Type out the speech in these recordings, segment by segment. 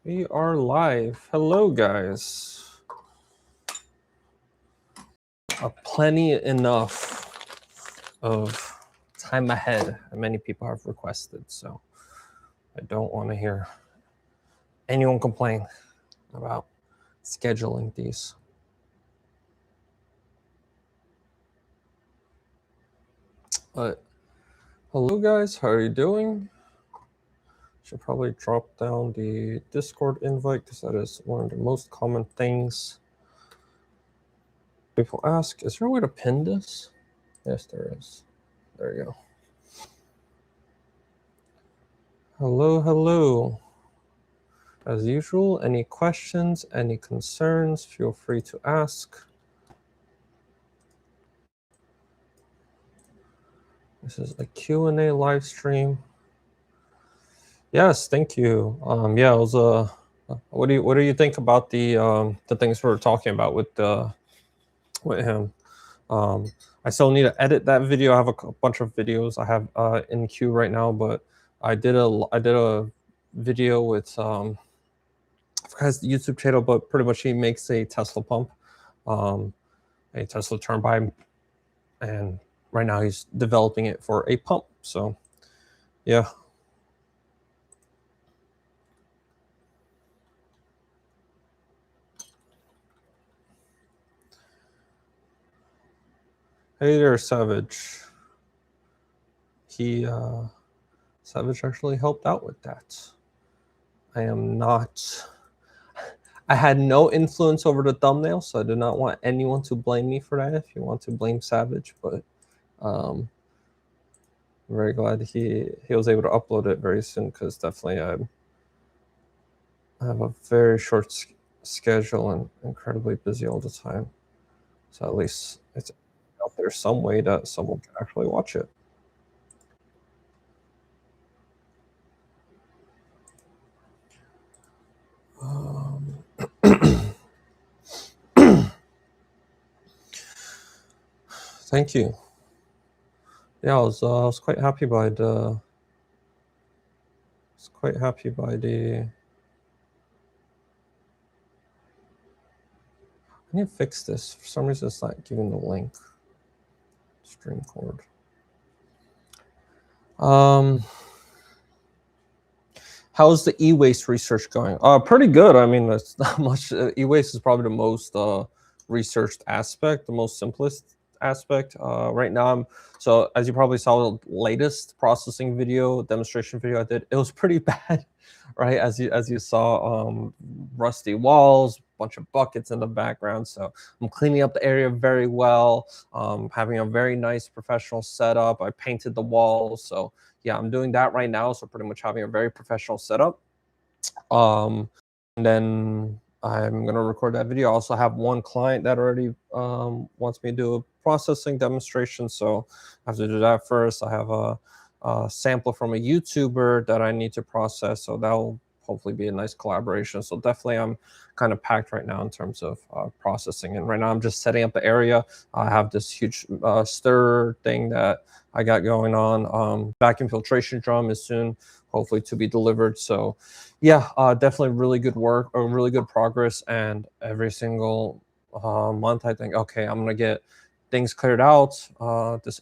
We are live. Hello, guys. Plenty enough of time ahead. Many people have requested, so I don't want to hear anyone complain about scheduling these. But hello, guys. How are you doing? Should probably drop down the Discord invite because that is one of the most common things people ask. Is there a way to pin this? Yes, there is. There you go. Hello, hello. As usual, any questions, any concerns, feel free to ask. This is a Q&A live stream. Yes, thank you. Yeah, it was what do you think about the things we were talking about with him? I still need to edit that video. I have a bunch of videos I have in queue right now, but I did a video with I forgot his YouTube channel, but pretty much he makes a Tesla pump, a Tesla turbine, and right now he's developing it for a pump. So yeah. Hey there, Savage. Savage actually helped out with that. I had no influence over the thumbnail, so I do not want anyone to blame me for that. If you want to blame Savage, but I'm very glad he was able to upload it very soon, because definitely I have a very short schedule and incredibly busy all the time. So at least it's out there some way that someone can actually watch it. Thank you. Yeah, I was quite happy by the. I need to fix this. For some reason, it's not giving the link. Stream cord. How's the e-waste research going? Pretty good. I mean, it's not much. E-waste is probably the most researched aspect, the most simplest aspect. Right now, so as you probably saw, the latest processing video, demonstration video I did, it was pretty bad, right? As you saw, rusty walls, bunch of buckets in the background. So I'm cleaning up the area very well, having a very nice professional setup. I painted the walls, so yeah, I'm doing that right now. So pretty much having a very professional setup. And then I'm going to record that video. I also have one client that already wants me to do a processing demonstration. So I have to do that first. I have a sample from a YouTuber that I need to process. So that'll hopefully be a nice collaboration. So definitely I'm kind of packed right now in terms of processing. And right now I'm just setting up the area. I have this huge stir thing that I got going on. Vacuum filtration drum is soon hopefully to be delivered. So yeah, definitely really good work, or really good progress. And every single month I think, okay, I'm gonna get things cleared out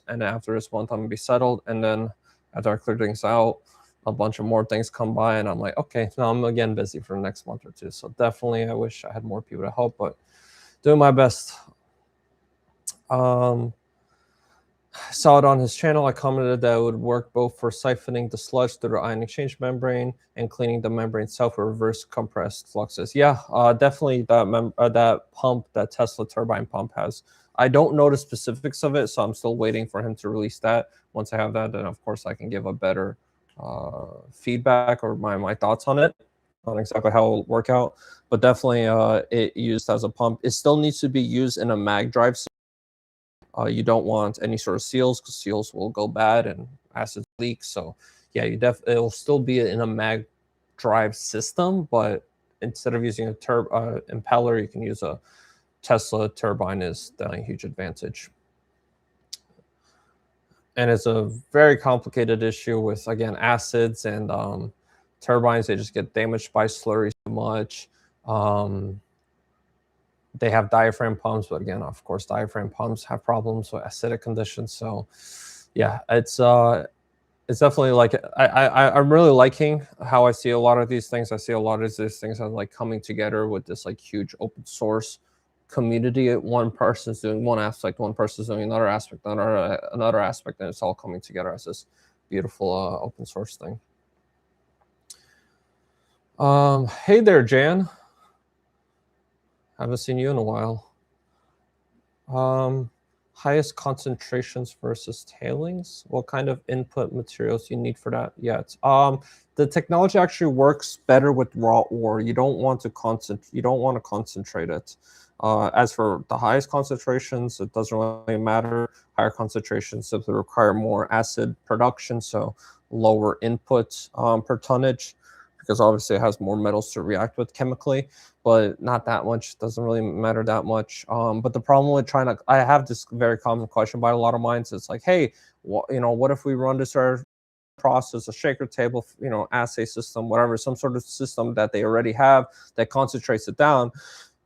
and after this month I'm gonna be settled. And then after I clear things out, a bunch of more things come by and I'm like, okay, now I'm again busy for the next month or two. So definitely I wish I had more people to help, but doing my best. Saw it on his channel. I commented that it would work both for siphoning the sludge through the ion exchange membrane and cleaning the membrane itself with reverse compressed fluxes. Yeah, definitely that pump, that Tesla turbine pump has. I don't know the specifics of it, so I'm still waiting for him to release that. Once I have that, then of course I can give a better feedback or my thoughts on it, on exactly how it will work out. But definitely it used as a pump. It still needs to be used in a mag drive. You don't want any sort of seals, because seals will go bad and acid leaks. So yeah, it'll still be in a mag drive system, but instead of using a impeller, you can use a Tesla turbine. Is definitely a huge advantage. And it's a very complicated issue with, again, acids and turbines, they just get damaged by slurry so much. They have diaphragm pumps, but again, of course, diaphragm pumps have problems with acidic conditions. So yeah, it's definitely like I'm really liking how I see a lot of these things. I see a lot of these things are like coming together with this like huge open source community. One person's doing one aspect, one person's doing another aspect, another aspect, and it's all coming together as this beautiful open source thing. Hey there, Jan. Haven't seen you in a while. Highest concentrations versus tailings. What kind of input materials you need for that yet? The technology actually works better with raw ore. You don't want to concentrate it. As for the highest concentrations, it doesn't really matter. Higher concentrations simply require more acid production, so lower input per tonnage, because obviously it has more metals to react with chemically, but not that much. Doesn't really matter that much. But the problem with I have this very common question by a lot of minds. It's like, hey, what if we run this process, a shaker table, assay system, whatever, some sort of system that they already have that concentrates it down?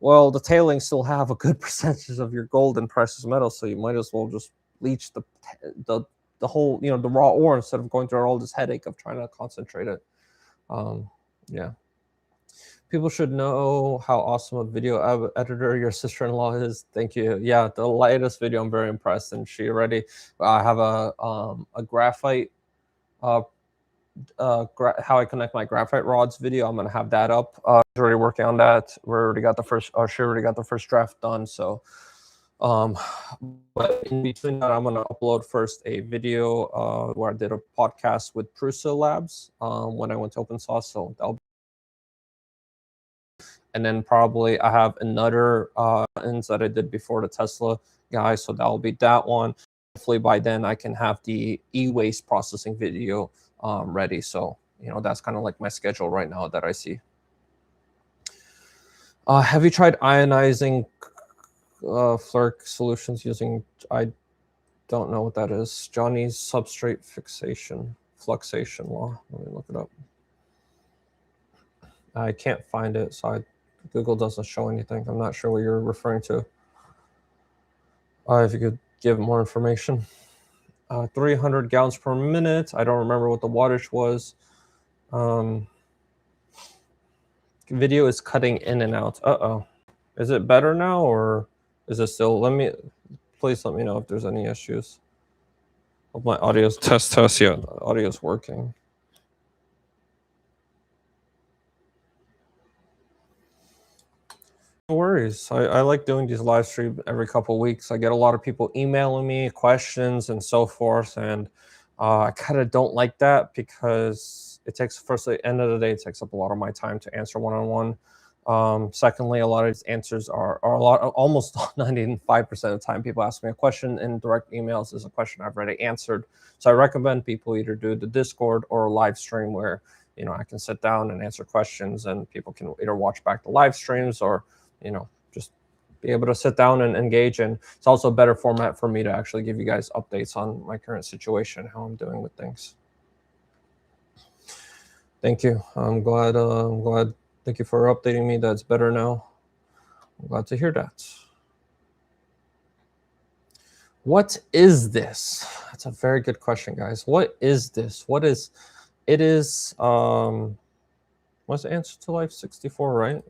Well, the tailings still have a good percentage of your gold and precious metals, so you might as well just leach the whole, the raw ore instead of going through all this headache of trying to concentrate it. Yeah. People should know how awesome a video editor your sister-in-law is. Thank you. Yeah, the latest video, I'm very impressed, and she already. I have a graphite. How I connect my graphite rods video. I'm gonna have that up. She's already working on that. She already got the first draft done. So, but in between that, I'm gonna upload first a video where I did a podcast with Prusa Labs when I went to open source. So and then probably I have another that I did before the Tesla guy. So that'll be that one. Hopefully by then I can have the e-waste processing video ready. So, that's kind of like my schedule right now that I see. Have you tried ionizing Flirk solutions using, I don't know what that is, Johnny's substrate fluxation law? Let me look it up. I can't find it, so Google doesn't show anything. I'm not sure what you're referring to. If you could give more information. 300 gallons per minute. I don't remember what the wattage was. Video is cutting in and out. Uh-oh. Is it better now, or is it still? Please let me know if there's any issues. Hope my audio's test. Yeah, the audio's working. No worries. I like doing these live streams every couple of weeks. I get a lot of people emailing me questions and so forth, and I kind of don't like that because it takes, firstly, at the end of the day, it takes up a lot of my time to answer one-on-one. Secondly, a lot of these answers are almost 95% of the time people ask me a question in direct emails is a question I've already answered. So I recommend people either do the Discord or a live stream where, I can sit down and answer questions, and people can either watch back the live streams or, just be able to sit down and engage. And it's also a better format for me to actually give you guys updates on my current situation, how I'm doing with things. Thank you. I'm glad. Thank you for updating me. That's better now. I'm glad to hear that. What is this? That's a very good question, guys. What is this? It is, what's the answer to life? 64, right?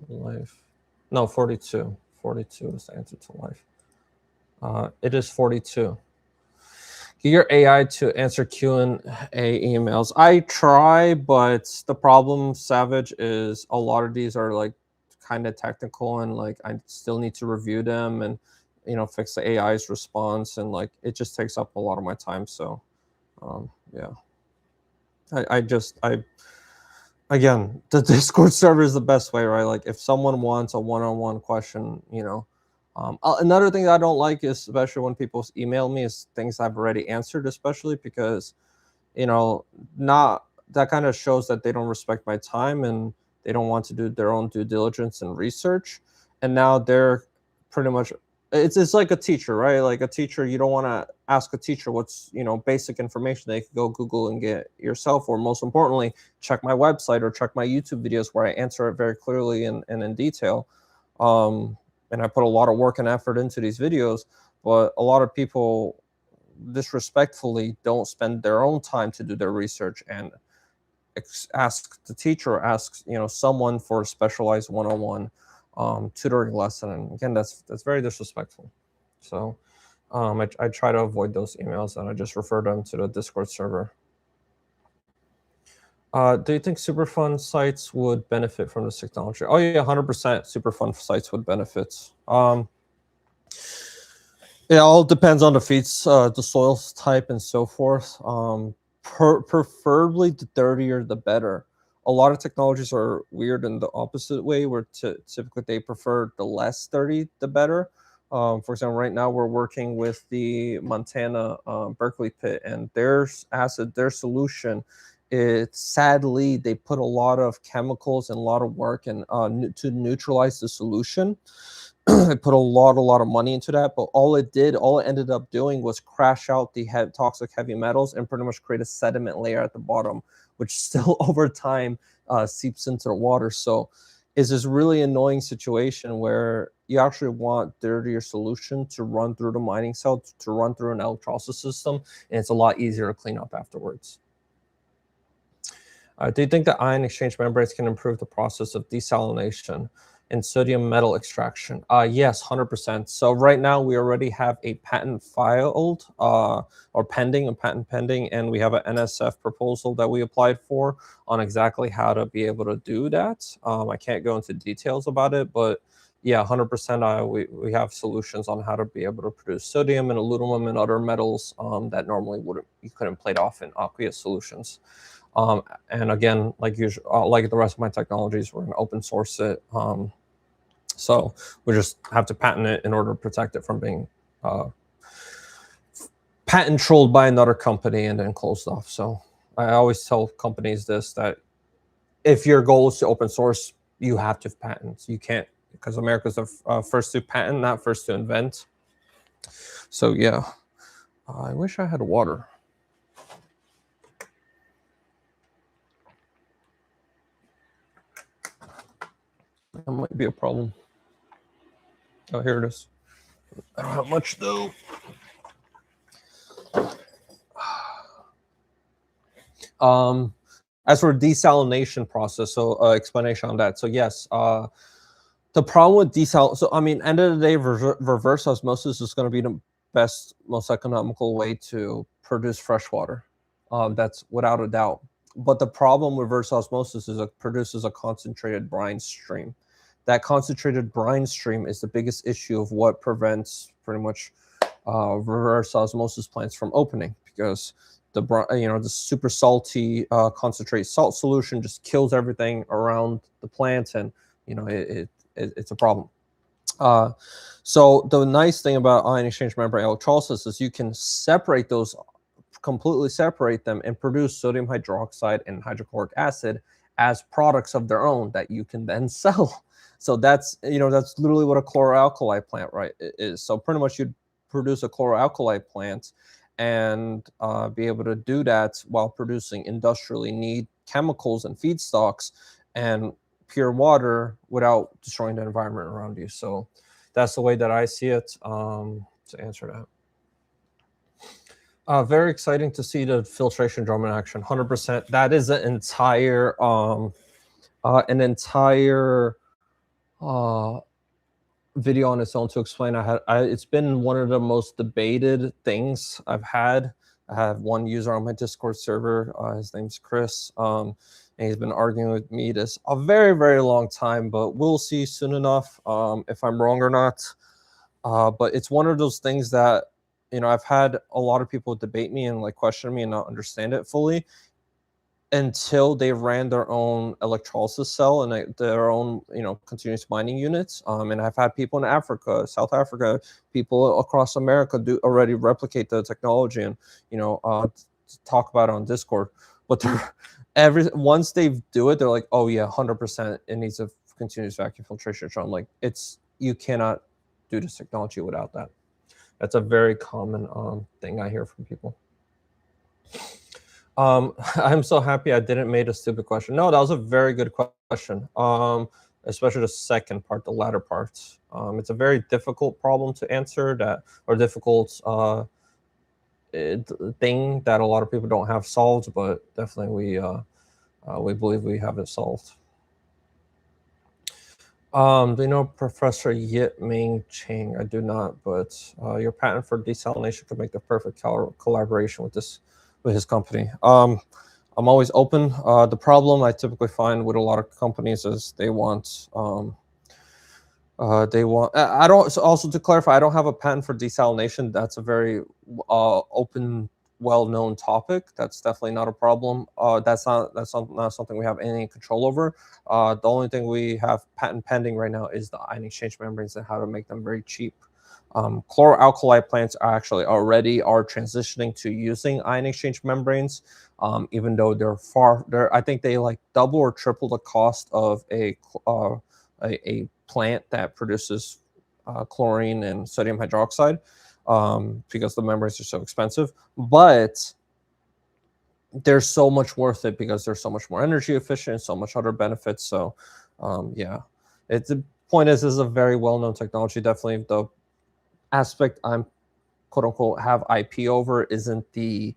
Life. No, 42. 42 is the answer to life. It is 42. Get your AI to answer Q&A emails. I try, but the problem, Savage, is a lot of these are like kind of technical, and like I still need to review them and fix the AI's response, and like it just takes up a lot of my time. So yeah, again, the Discord server is the best way, right? Like if someone wants a one-on-one question, another thing that I don't like is, especially when people email me, is things I've already answered, especially because, not that kind of shows that they don't respect my time and they don't want to do their own due diligence and research. And now they're pretty much It's like a teacher, right? Like a teacher, you don't want to ask a teacher what's, basic information they could go Google and get yourself, or most importantly, check my website or check my YouTube videos where I answer it very clearly and in detail. And I put a lot of work and effort into these videos, but a lot of people disrespectfully don't spend their own time to do their research and ask the teacher or ask someone for a specialized one-on-one tutoring lesson. And again, that's very disrespectful. So I try to avoid those emails, and I just refer them to the Discord server. Do you think Superfund sites would benefit from this technology? Oh yeah, 100% Superfund sites would benefit. It all depends on the feeds, the soil type and so forth. Preferably the dirtier the better. A lot of technologies are weird in the opposite way, where typically they prefer the less dirty the better. For example, right now we're working with the Montana Berkeley pit, and their solution, sadly they put a lot of chemicals and a lot of work and to neutralize the solution. I put a lot of money into that, but all it ended up doing was crash out the toxic heavy metals and pretty much create a sediment layer at the bottom, which still over time seeps into the water. So it's this really annoying situation where you actually want dirtier solution to run through the mining cell, to run through an electrolysis system, and it's a lot easier to clean up afterwards. Do you think that ion exchange membranes can improve the process of desalination and sodium metal extraction? Yes, 100%. So right now we already have a patent filed or pending, a patent pending, and we have an NSF proposal that we applied for on exactly how to be able to do that. I can't go into details about it, but yeah, 100%. We have solutions on how to be able to produce sodium and aluminum and other metals that normally you couldn't plate off in aqueous solutions. And again, like usual, like the rest of my technologies, we're going to open source it. So we just have to patent it in order to protect it from being patent trolled by another company and then closed off. So I always tell companies this, that if your goal is to open source, you have to have patents. You can't, because America's the first to patent, not first to invent. So yeah, I wish I had water. That might be a problem. Oh, here it is. I don't have much though. As for desalination process, so explanation on that. So yes, the problem with desal. So I mean, end of the day, reverse osmosis is going to be the best, most economical way to produce fresh water. That's without a doubt. But the problem with reverse osmosis is it produces a concentrated brine stream. That concentrated brine stream is the biggest issue of what prevents pretty much reverse osmosis plants from opening, because the super salty concentrate salt solution just kills everything around the plant, and it's a problem. So the nice thing about ion exchange membrane electrolysis is you can separate those, completely separate them, and produce sodium hydroxide and hydrochloric acid as products of their own that you can then sell. So that's literally what a chloralkali plant, right, is. So pretty much you'd produce a chloralkali plant and be able to do that while producing industrially need chemicals and feedstocks and pure water without destroying the environment around you. So that's the way that I see it, to answer that. Very exciting to see the filtration drum in action. 100%. That is an entire video on its own to explain. It's been one of the most debated things I've had. I have one user on my Discord server. His name's Chris, and he's been arguing with me this a very, very long time. But we'll see soon enough if I'm wrong or not. But it's one of those things that I've had a lot of people debate me and like question me and not understand it fully, until they ran their own electrolysis cell and their own, continuous mining units. And I've had people in Africa, South Africa, people across America already replicate the technology and, talk about it on Discord. But once they do it, they're like, oh yeah, 100%, it needs a continuous vacuum filtration. So I'm like, you cannot do this technology without that. That's a very common thing I hear from people. I'm so happy I didn't make a stupid question. No, that was a very good question. Especially the second part, the latter part. It's a very difficult problem to answer, that or difficult thing that a lot of people don't have solved, but definitely we believe we have it solved. Do you know Professor Yip Ming Ching? I do not, but your patent for desalination could make the perfect collaboration with his company. I'm always open. The problem I typically find with a lot of companies is they want. I don't. So also to clarify, I don't have a patent for desalination. That's a very open, well-known topic. That's definitely not a problem. Not something we have any control over. The only thing we have patent pending right now is the ion exchange membranes and how to make them very cheap. Chloralkali plants are actually already are transitioning to using ion exchange membranes, even though I think they like double or triple the cost of a plant that produces chlorine and sodium hydroxide, because the membranes are so expensive. But they're so much worth it because they're so much more energy efficient, so much other benefits. So yeah, the point is, this is a very well-known technology. Definitely the aspect I'm quote unquote have IP over isn't the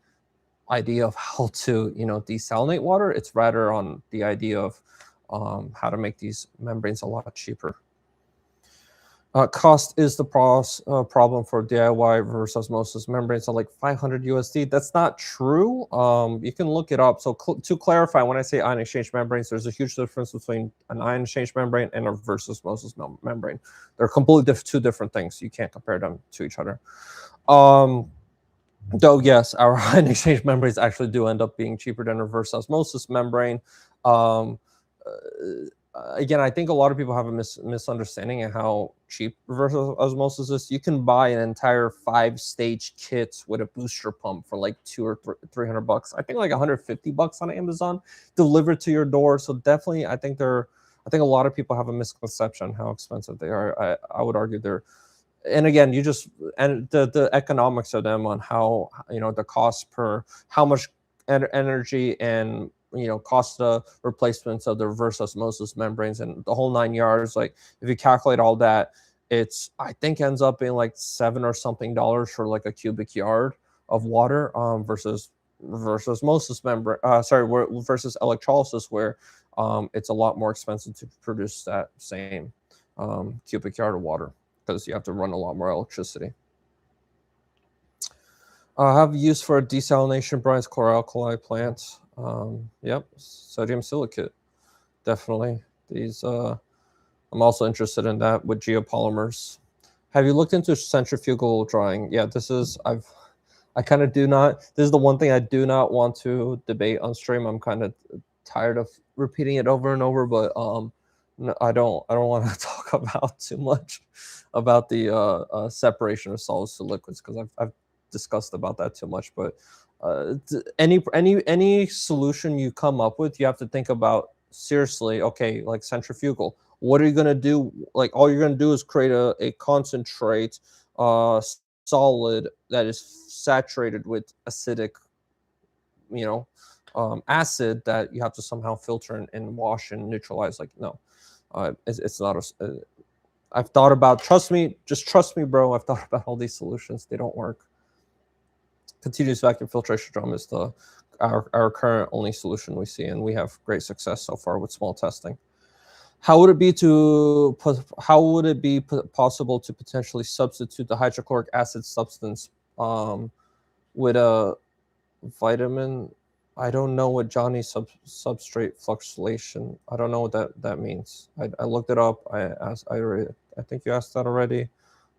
idea of how to desalinate water. It's rather on the idea of how to make these membranes a lot cheaper. Cost is the problem for DIY reverse osmosis membranes are like 500 USD. That's not true. You can look it up. So to clarify, when I say ion exchange membranes, there's a huge difference between an ion exchange membrane and a reverse osmosis membrane. They're completely two different things. You can't compare them to each other. Though yes, our ion exchange membranes actually do end up being cheaper than reverse osmosis membrane. Again, I think a lot of people have a misunderstanding of how cheap reverse osmosis is. You can buy an entire 5-stage kit with a booster pump for like $200 or $300. I think like $150 on Amazon, delivered to your door. So definitely, I think a lot of people have a misconception on how expensive they are. I would argue they're, and again, the economics of them on how the cost per how much energy and cost the replacements of the reverse osmosis membranes and the whole 9 yards. Like if you calculate all that, I think ends up being like $7 or something for like a cubic yard of water, versus reverse osmosis membrane. Versus electrolysis, where it's a lot more expensive to produce that same cubic yard of water, because you have to run a lot more electricity. Have use for a desalination brines chloralkali plants. Yep, sodium silicate, definitely. These I'm also interested in that with geopolymers. Have you looked into centrifugal drying? Yeah, I kind of do not. This is the one thing I do not want to debate on stream. I'm kind of tired of repeating it over and over, but no, I don't want to talk about too much about the separation of solids to liquids, because I've discussed about that too much. But any solution you come up with, you have to think about seriously. Okay, like centrifugal, what are you going to do? Like all you're going to do is create a concentrate solid that is saturated with acidic acid that you have to somehow filter and wash and neutralize. Like no, it's not I've thought about, trust me, bro, I've thought about all these solutions. They don't work. Continuous vacuum filtration drum is our current only solution we see, and we have great success so far with small testing. How would it be possible to potentially substitute the hydrochloric acid substance with a vitamin? I don't know what Johnny substrate fluctuation. I don't know what that means. I looked it up. I think you asked that already,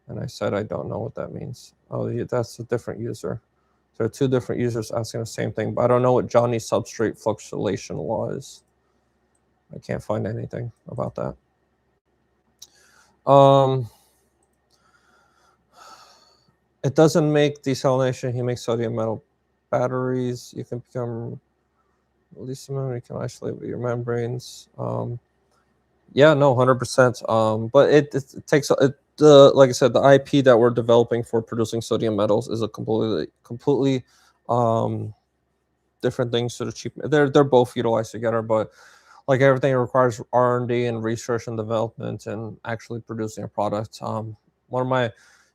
and I said I don't know what that means. Oh, yeah, that's a different user. There are two different users asking the same thing, but I don't know what Johnny substrate fluctuation law is. I can't find anything about that. It doesn't make desalination. He makes sodium metal batteries. You can become lithium. You can isolate with your membranes. Yeah, no, 100%. But it takes the like I said, the IP that we're developing for producing sodium metals is a completely um, different things to the cheap. They're both utilized together, but like everything requires R&D and research and development and actually producing a product.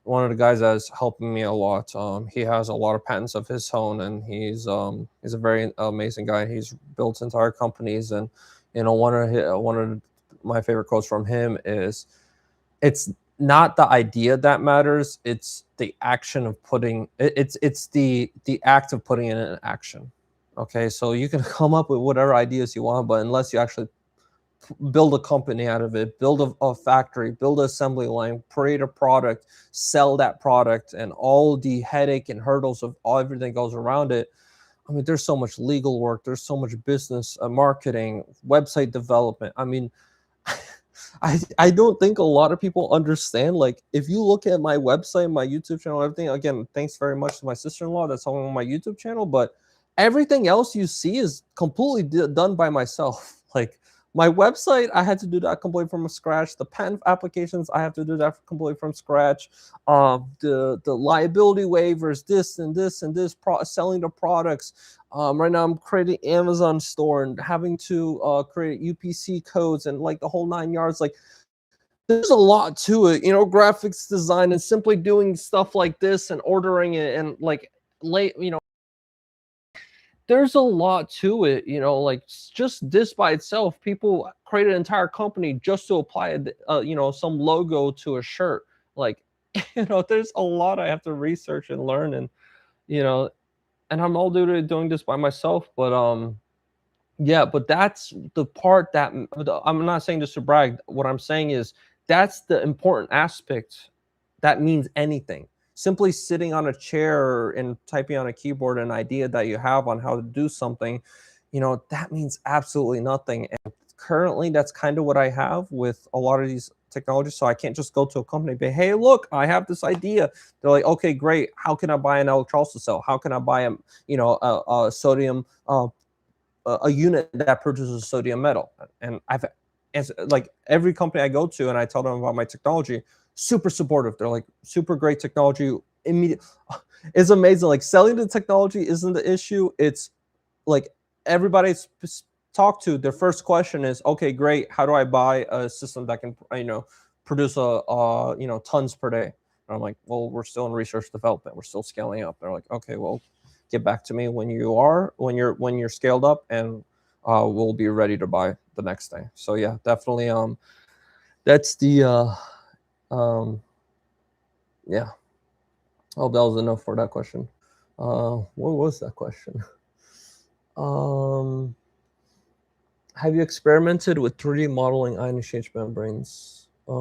One of the guys that's helping me a lot. He has a lot of patents of his own, and he's a very amazing guy. He's built entire companies, and one of my favorite quotes from him is, "It's not the idea that matters; it's the action of it's the act of putting it in action." Okay, so you can come up with whatever ideas you want, but unless you actually build a company out of it, build a factory, build an assembly line, create a product, sell that product, and all the headache and hurdles of all everything goes around it. I mean, there's so much legal work, there's so much business, marketing, website development. I mean, I don't think a lot of people understand. Like, if you look at my website, my YouTube channel, everything. Again, thanks very much to my sister-in-law that's on my YouTube channel. But everything else you see is completely done by myself. Like my website, I had to do that completely from scratch. The patent applications, I have to do that completely from scratch. The liability waivers, this and this and this, selling the products. Right now, I'm creating Amazon store and having to create UPC codes and like the whole 9 yards. Like, there's a lot to it, graphics design and simply doing stuff like this and ordering it and like late, there's a lot to it, like just this by itself. People create an entire company just to apply, some logo to a shirt. Like, there's a lot I have to research and learn, and you know, and I'm all doing this by myself. But yeah, but that's the part that I'm not saying this to brag. What I'm saying is that's the important aspect that means anything. Simply sitting on a chair and typing on a keyboard an idea that you have on how to do something, that means absolutely nothing. And currently, that's kind of what I have with a lot of these technologies. So I can't just go to a company and be, hey, look, I have this idea. They're like, okay, great. How can I buy an electrolysis cell? How can I buy a sodium a unit that produces sodium metal? And it's like every company I go to and I tell them about my technology, super supportive. They're like, super great technology. Immediate, it's amazing. Like, selling the technology isn't the issue. It's like everybody talk to, their first question is, okay, great. How do I buy a system that can produce tons per day? And I'm like, well, we're still in research development. We're still scaling up. They're like, okay, well, get back to me when you're scaled up, and we'll be ready to buy the next thing. So yeah, definitely. That's the yeah. I hope that was enough for that question. What was that question? Have you experimented with 3D modeling ion exchange membranes? I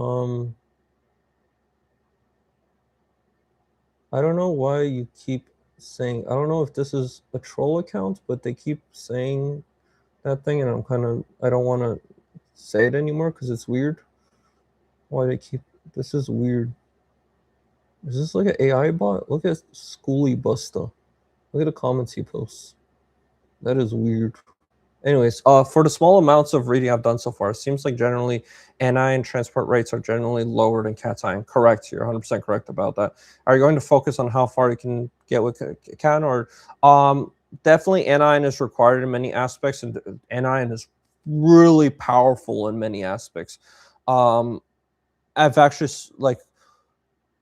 don't know why you keep saying. I don't know if this is a troll account, but they keep saying that thing, and I don't want to say it anymore because it's weird. Why they keep this is weird. Is this like an AI bot? Look at Schooly Busta. Look at the comments he posts. That is weird. Anyways, for the small amounts of reading I've done so far, it seems like generally anion transport rates are generally lower than cation. Correct. You're 100% correct about that. Are you going to focus on how far you can get with cation, or definitely anion is required in many aspects, and anion is really powerful in many aspects. I've actually like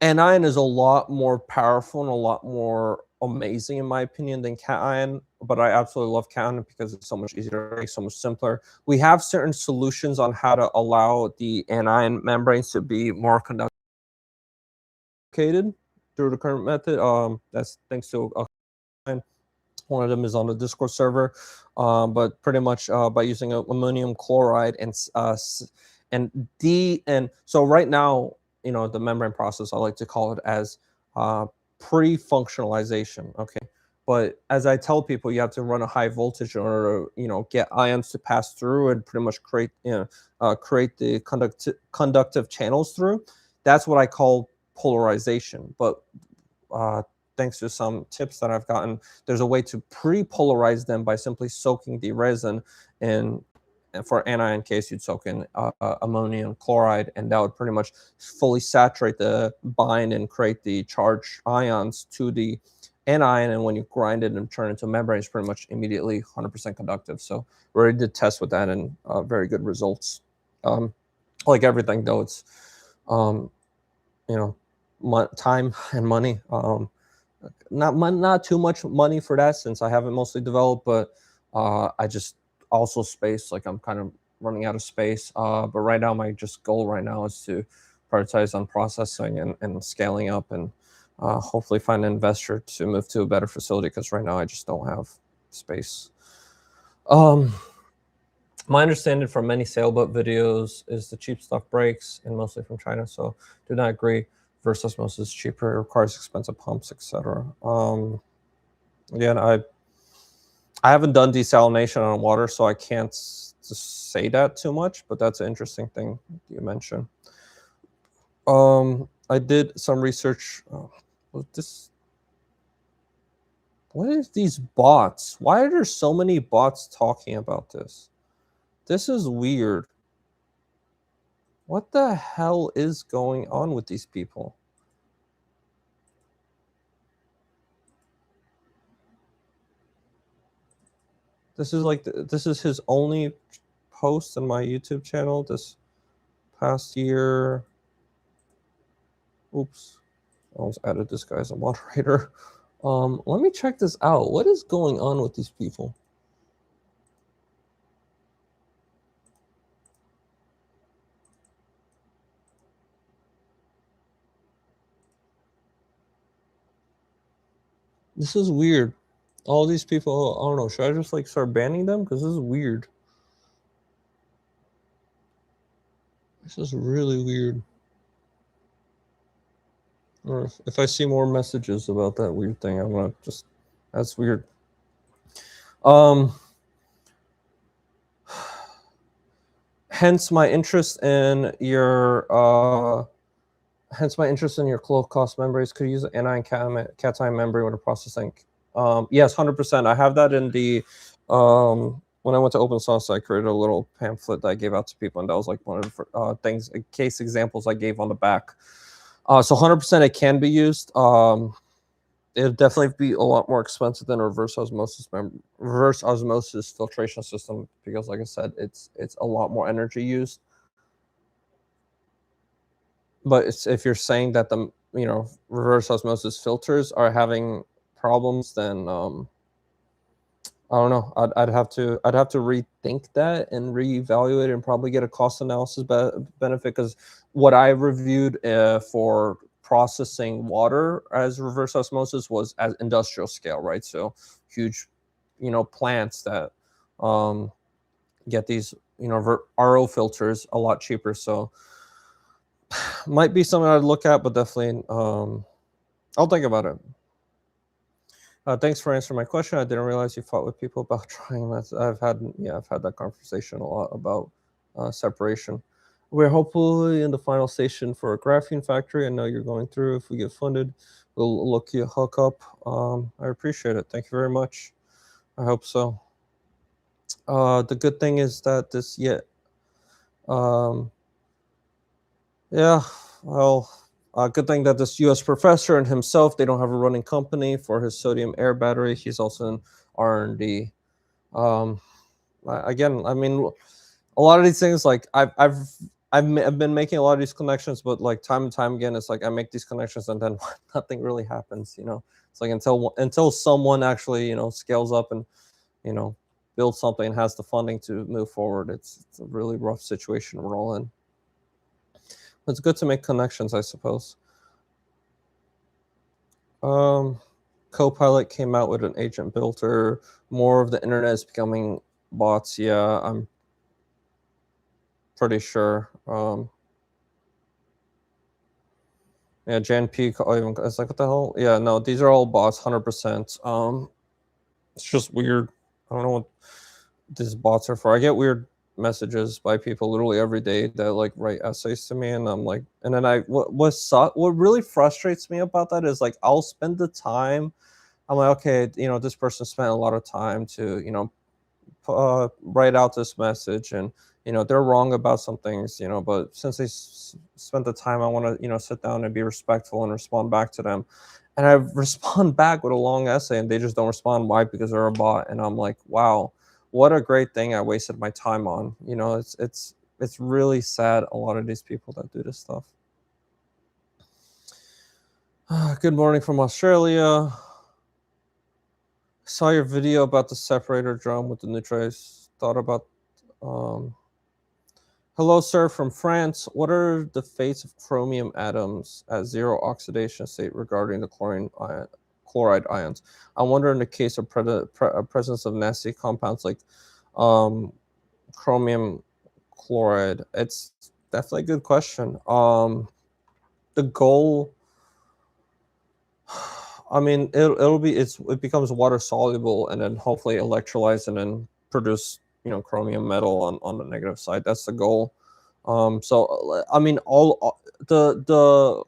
anion is a lot more powerful and a lot more amazing in my opinion than cation, but I absolutely love cation because it's so much easier, so much simpler. We have certain solutions on how to allow the anion membranes to be more conducted through the current method. That's thanks to one of them is on the Discord server, but pretty much by using ammonium chloride and so right now, the membrane process, I like to call it as pre-functionalization. Okay, but as I tell people, you have to run a high voltage in order to get ions to pass through and pretty much create the conductive channels through. That's what I call polarization. But thanks to some tips that I've gotten, there's a way to pre-polarize them by simply soaking the resin in for anion case, you'd soak in ammonium chloride, and that would pretty much fully saturate the bind and create the charged ions to the anion. And when you grind it and turn it into a membrane, it's pretty much immediately 100% conductive. So we already did tests with that, and very good results. Like everything, though, it's time and money. Not too much money for that, since I have it mostly developed, but I just also space, like I'm kind of running out of space. But right now, my just goal right now is to prioritize on processing and scaling up, and hopefully find an investor to move to a better facility, because right now I just don't have space. My understanding from many sailboat videos is the cheap stuff breaks, and mostly from China, so do not agree. Reverse osmosis is cheaper, it requires expensive pumps, etc. Again, I haven't done desalination on water, so I can't just say that too much, but that's an interesting thing you mentioned. I did some research. What is these bots? Why are there so many bots talking about this? This is weird. What the hell is going on with these people? This is like, this is his only post on my YouTube channel this past year. Oops, I almost added this guy as a moderator. Let me check this out. What is going on with these people? This is weird. All these people, I don't know, should I just like start banning them? Because this is weird. This is really weird. Or if I see more messages about that weird thing, I'm gonna just, that's weird. Hence my interest in your closed cost membranes. Could use an anion cation membrane with a processing. Yes, 100%. I have that in the when I went to open source, I created a little pamphlet that I gave out to people, and that was like one of the things, case examples I gave on the back. So 100% it can be used. It'll definitely be a lot more expensive than a reverse osmosis filtration system, because like I said, it's a lot more energy used. But if you're saying that the reverse osmosis filters are having problems, then I don't know. I'd have to rethink that and reevaluate it, and probably get a cost analysis benefit, because what I reviewed for processing water as reverse osmosis was at industrial scale, right? So huge, plants that get these, RO filters a lot cheaper. So might be something I'd look at, but definitely I'll think about it. Thanks for answering my question. I didn't realize you fought with people about trying that. I've had that conversation a lot about separation. We're hopefully in the final station for a graphene factory. I know you're going through. If we get funded, we'll look you hook up. I appreciate it. Thank you very much. I hope so. The good thing is that this good thing that this U.S. professor and himself, they don't have a running company for his sodium air battery. He's also in R&D. Again, I mean, a lot of these things, like I've been making a lot of these connections, but like time and time again, it's like I make these connections and then nothing really happens. It's like until someone actually scales up and builds something and has the funding to move forward, it's a really rough situation we're all in. It's good to make connections, I suppose. Copilot came out with an agent builder. More of the internet is becoming bots. Yeah, I'm pretty sure. Yeah, Jan P. It's like, what the hell? Yeah, no, these are all bots, 100%. It's just weird. I don't know what these bots are for. I get weird messages by people literally every day that like write essays to me, and I'm like, and then what really frustrates me about that is like I'll spend the time. I'm like, okay, this person spent a lot of time to write out this message, and they're wrong about some things, but since they spent the time, I want to sit down and be respectful and respond back to them. And I respond back with a long essay, and they just don't respond. Why? Because they're a bot. And I'm like, wow, what a great thing I wasted my time on. It's really sad, a lot of these people that do this stuff. Good morning from Australia. Saw your video about the separator drum with the neutralize. Thought about hello, sir, from France. What are the fates of chromium atoms at zero oxidation state regarding the chloride ions? I wonder in the case of presence of nasty compounds like chromium chloride. It's definitely a good question. The goal, I mean, it becomes water soluble and then hopefully electrolyze and then produce chromium metal on the negative side. That's the goal. So I mean, all the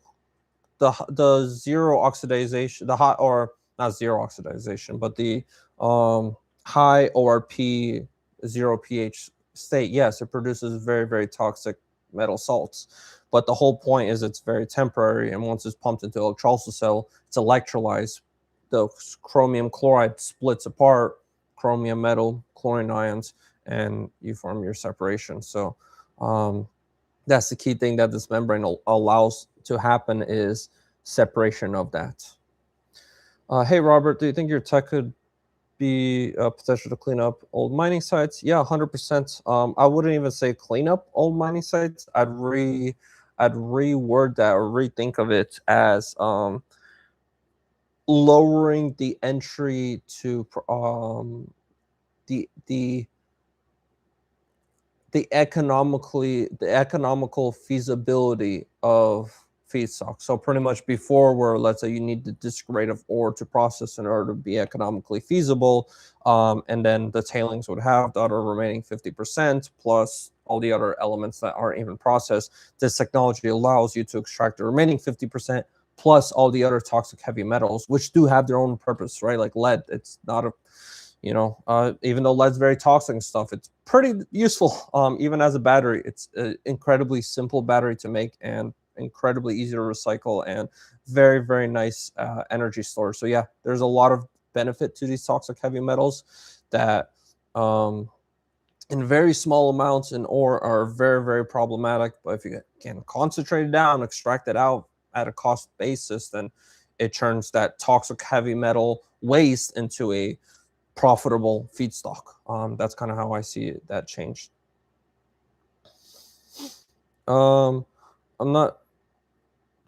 zero oxidation, the hot, or not zero oxidization, but the high ORP, zero pH state, yes, it produces very, very toxic metal salts. But the whole point is it's very temporary, and once it's pumped into electrolysis cell, it's electrolyzed. The chromium chloride splits apart, chromium metal, chlorine ions, and you form your separation. So that's the key thing that this membrane allows to happen, is separation of that. Hey, Robert, do you think your tech could be potential to clean up old mining sites? Yeah, 100%. I wouldn't even say clean up old mining sites. I'd reword that or rethink of it as lowering the entry to the economical feasibility of feedstock. So pretty much before, where let's say you need the disk rate of ore to process in order to be economically feasible, and then the tailings would have the other remaining 50% plus all the other elements that aren't even processed. This technology allows you to extract the remaining 50% plus all the other toxic heavy metals, which do have their own purpose, right? Like lead, it's not a even though lead's very toxic and stuff, it's pretty useful. Even as a battery, it's an incredibly simple battery to make and incredibly easy to recycle and very, very nice energy storage. So yeah, there's a lot of benefit to these toxic heavy metals that in very small amounts in ore are very, very problematic. But if you can concentrate it down, extract it out at a cost basis, then it turns that toxic heavy metal waste into a profitable feedstock. That's kind of how I see it, that changed. I'm not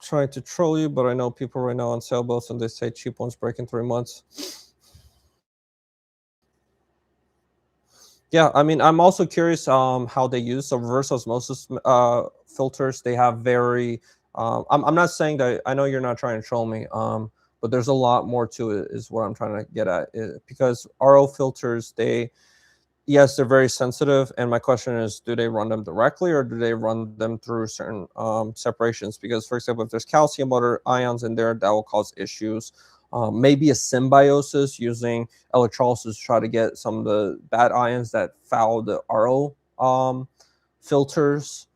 trying to troll you, but I know people right now on sailboats and they say cheap ones break in 3 months. Yeah, I mean, I'm also curious how they use the reverse osmosis filters. They have very I'm not saying that, I know you're not trying to troll me, but there's a lot more to it, is what I'm trying to get at. Because RO filters, yes, they're very sensitive. And my question is, do they run them directly or do they run them through certain separations? Because, for example, if there's calcium or ions in there, that will cause issues. Maybe a symbiosis using electrolysis to try to get some of the bad ions that foul the RO filters.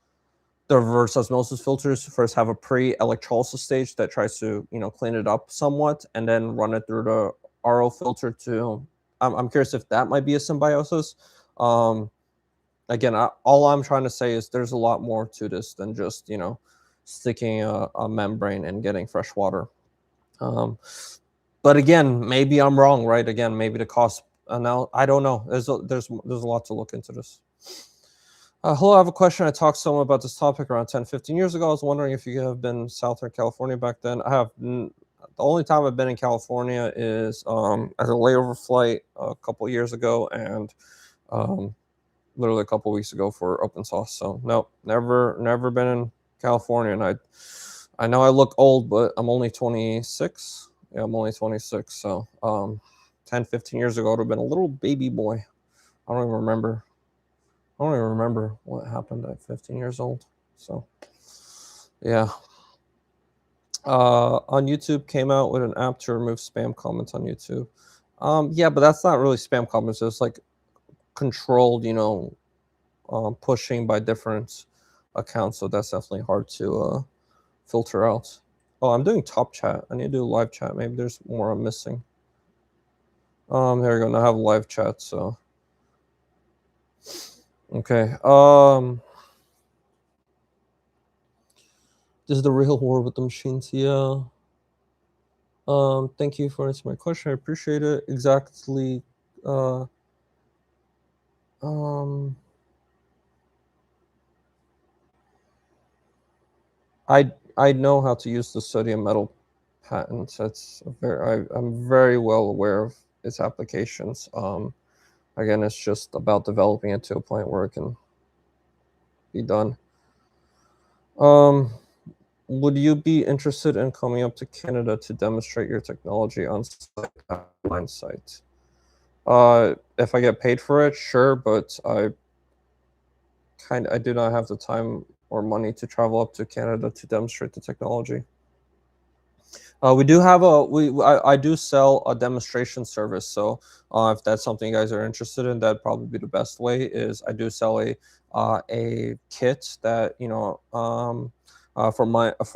The reverse osmosis filters first have a pre-electrolysis stage that tries to clean it up somewhat, and then run it through the RO filter to. I'm curious if that might be a symbiosis. Again, all I'm trying to say is there's a lot more to this than just sticking a membrane and getting fresh water. But again, maybe I'm wrong, right? Again, maybe the cost. Now I don't know. There's a lot to look into this. Hello, I have a question. I talked to someone about this topic around 10, 15 years ago. I was wondering if you have been Southern California back then. I have. The only time I've been in California is as a layover flight a couple years ago, and literally a couple weeks ago for open source. So no, never been in California. And I know I look old, but I'm only 26. Yeah, I'm only 26. So 10, 15 years ago, I would have been a little baby boy. I don't even remember what happened at 15 years old. So, yeah. On YouTube, came out with an app to remove spam comments on YouTube. Yeah, but that's not really spam comments. It's like controlled, pushing by different accounts. So that's definitely hard to filter out. Oh, I'm doing top chat. I need to do live chat. Maybe there's more I'm missing. There we go. Now I have live chat. So okay. This is the real war with the machines. Yeah. Thank you for answering my question. I appreciate it. Exactly. I know how to use the sodium metal patents. I'm very well aware of its applications. Again, it's just about developing it to a point where it can be done. Would you be interested in coming up to Canada to demonstrate your technology on online site? If I get paid for it, sure, but I do not have the time or money to travel up to Canada to demonstrate the technology. We do have I do sell a demonstration service. So if that's something you guys are interested in, that'd probably be the best way. Is I do sell a kit that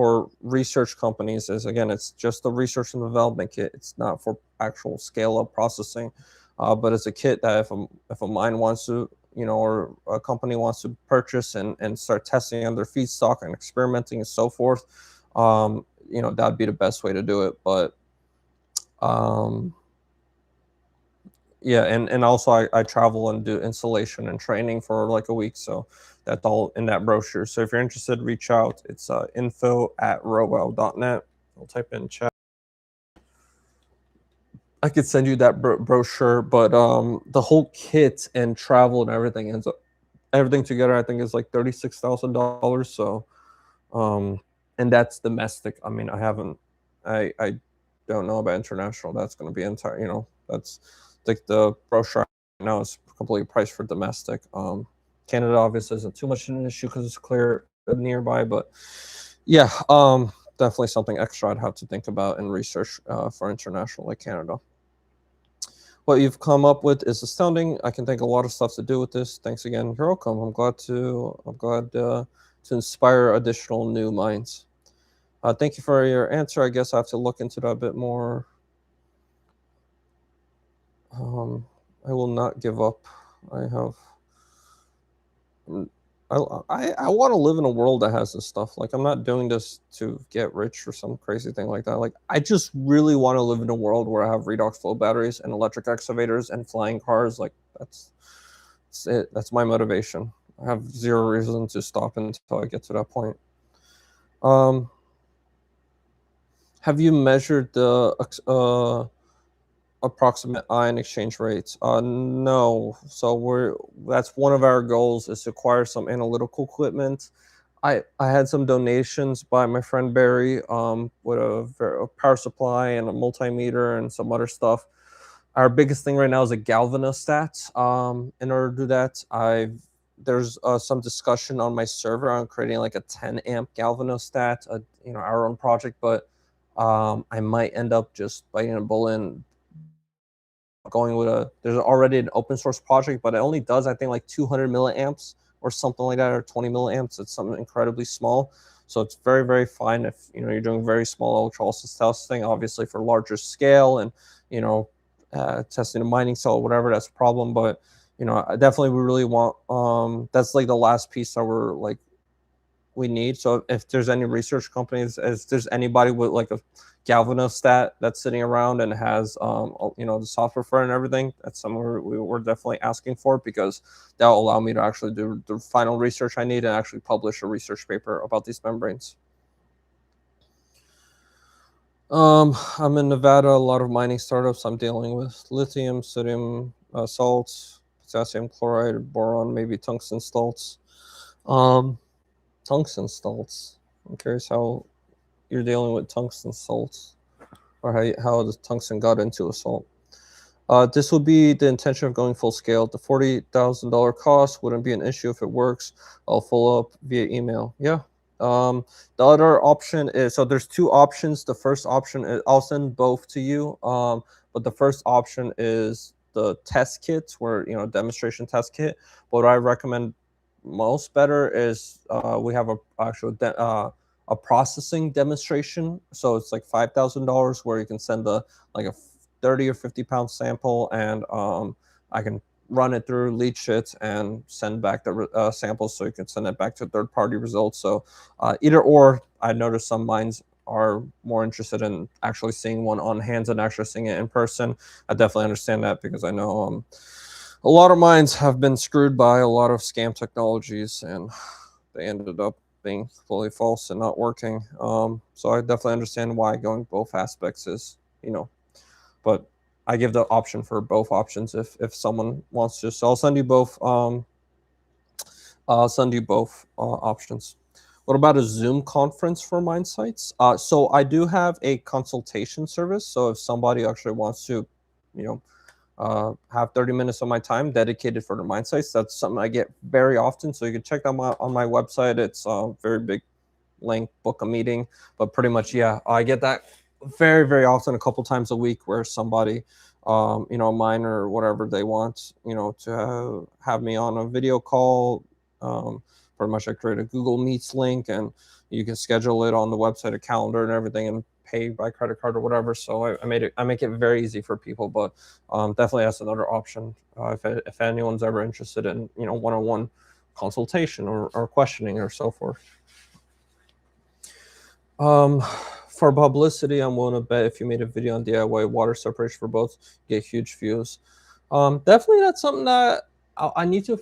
for research companies. Is again, it's just the research and development kit. It's not for actual scale up processing, but it's a kit that if a mine wants to, or a company wants to purchase and start testing on their feedstock and experimenting and so forth. That'd be the best way to do it. But yeah, and also I travel and do installation and training for like a week, so that's all in that brochure. So if you're interested, reach out. It's info@rowell.net. I'll type in chat. I could send you that brochure, but the whole kit and travel and everything ends up everything together, I think is like $36,000. So and that's domestic. I mean, I don't know about international. That's going to be entire, that's like the brochure right now is completely priced for domestic. Canada obviously isn't too much an issue because it's clear nearby, but yeah, definitely something extra I'd have to think about and research for international like Canada. What you've come up with is astounding. I can think a lot of stuff to do with this. Thanks again. You're welcome. I'm glad to inspire additional new minds. Thank you for your answer. I guess I have to look into that a bit more. I will not give up. I want to live in a world that has this stuff. Like, I'm not doing this to get rich or some crazy thing like that. Like, I just really want to live in a world where I have redox flow batteries and electric excavators and flying cars. Like, that's it. That's my motivation. I have zero reason to stop until I get to that point. Have you measured the approximate ion exchange rates? No. So that's one of our goals, is to acquire some analytical equipment. I had some donations by my friend Barry with a power supply and a multimeter and some other stuff. Our biggest thing right now is a galvanostat. In order to do that, there's some discussion on my server on creating like a 10 amp galvanostat, our own project, but I might end up just biting a bullet and going with there's already an open source project, but it only does, I think, like 200 milliamps or something like that, or 20 milliamps. It's something incredibly small. So it's very, very fine if, you're doing very small electrolysis testing. Obviously for larger scale and, testing a mining cell, whatever, that's a problem. But, I definitely we really want, that's like the last piece that we need. So if there's any research companies, if there's anybody with like a galvanostat that's sitting around and has the software for it and everything, that's something we're definitely asking for, because that'll allow me to actually do the final research I need and actually publish a research paper about these membranes. I'm in Nevada. A lot of mining startups I'm dealing with: lithium, sodium salts, potassium chloride, boron, maybe tungsten salts. Tungsten salts. I'm curious how you're dealing with tungsten salts, or how the tungsten got into a salt. This would be the intention of going full scale. The $40,000 cost wouldn't be an issue if it works. I'll follow up via email. Yeah. The other option is, so there's two options. The first option is, I'll send both to you. But the first option is the test kits where, demonstration test kit. What I recommend most better is we have a processing demonstration. So it's like $5,000 where you can send a 30 or 50 pound sample, and I can run it through, leach it, and send back the samples, so you can send it back to third-party results. So either or, I noticed some mines are more interested in actually seeing one on hands and actually seeing it in person. I definitely understand that, because I know a lot of mines have been screwed by a lot of scam technologies, and they ended up being fully false and not working. So I definitely understand why going both aspects is, but I give the option for both options if someone wants to. So I'll send you both. I'll send you both options. What about a Zoom conference for mine sites? So I do have a consultation service. So if somebody actually wants to, you know, have 30 minutes of my time dedicated for the mine sites, that's something I get very often. So you can check on my website. It's a very big link, book a meeting. But pretty much, yeah, I get that very, very often, a couple times a week, where somebody, a miner or whatever, they want, to have me on a video call. Pretty much I create a Google Meets link, and you can schedule it on the website, a calendar and everything, and pay by credit card or whatever. So I make it very easy for people. But definitely that's another option if anyone's ever interested in, one-on-one consultation or questioning or so forth. For publicity, I'm willing to bet if you made a video on DIY water separation for boats, you get huge views. Definitely that's something that I need to.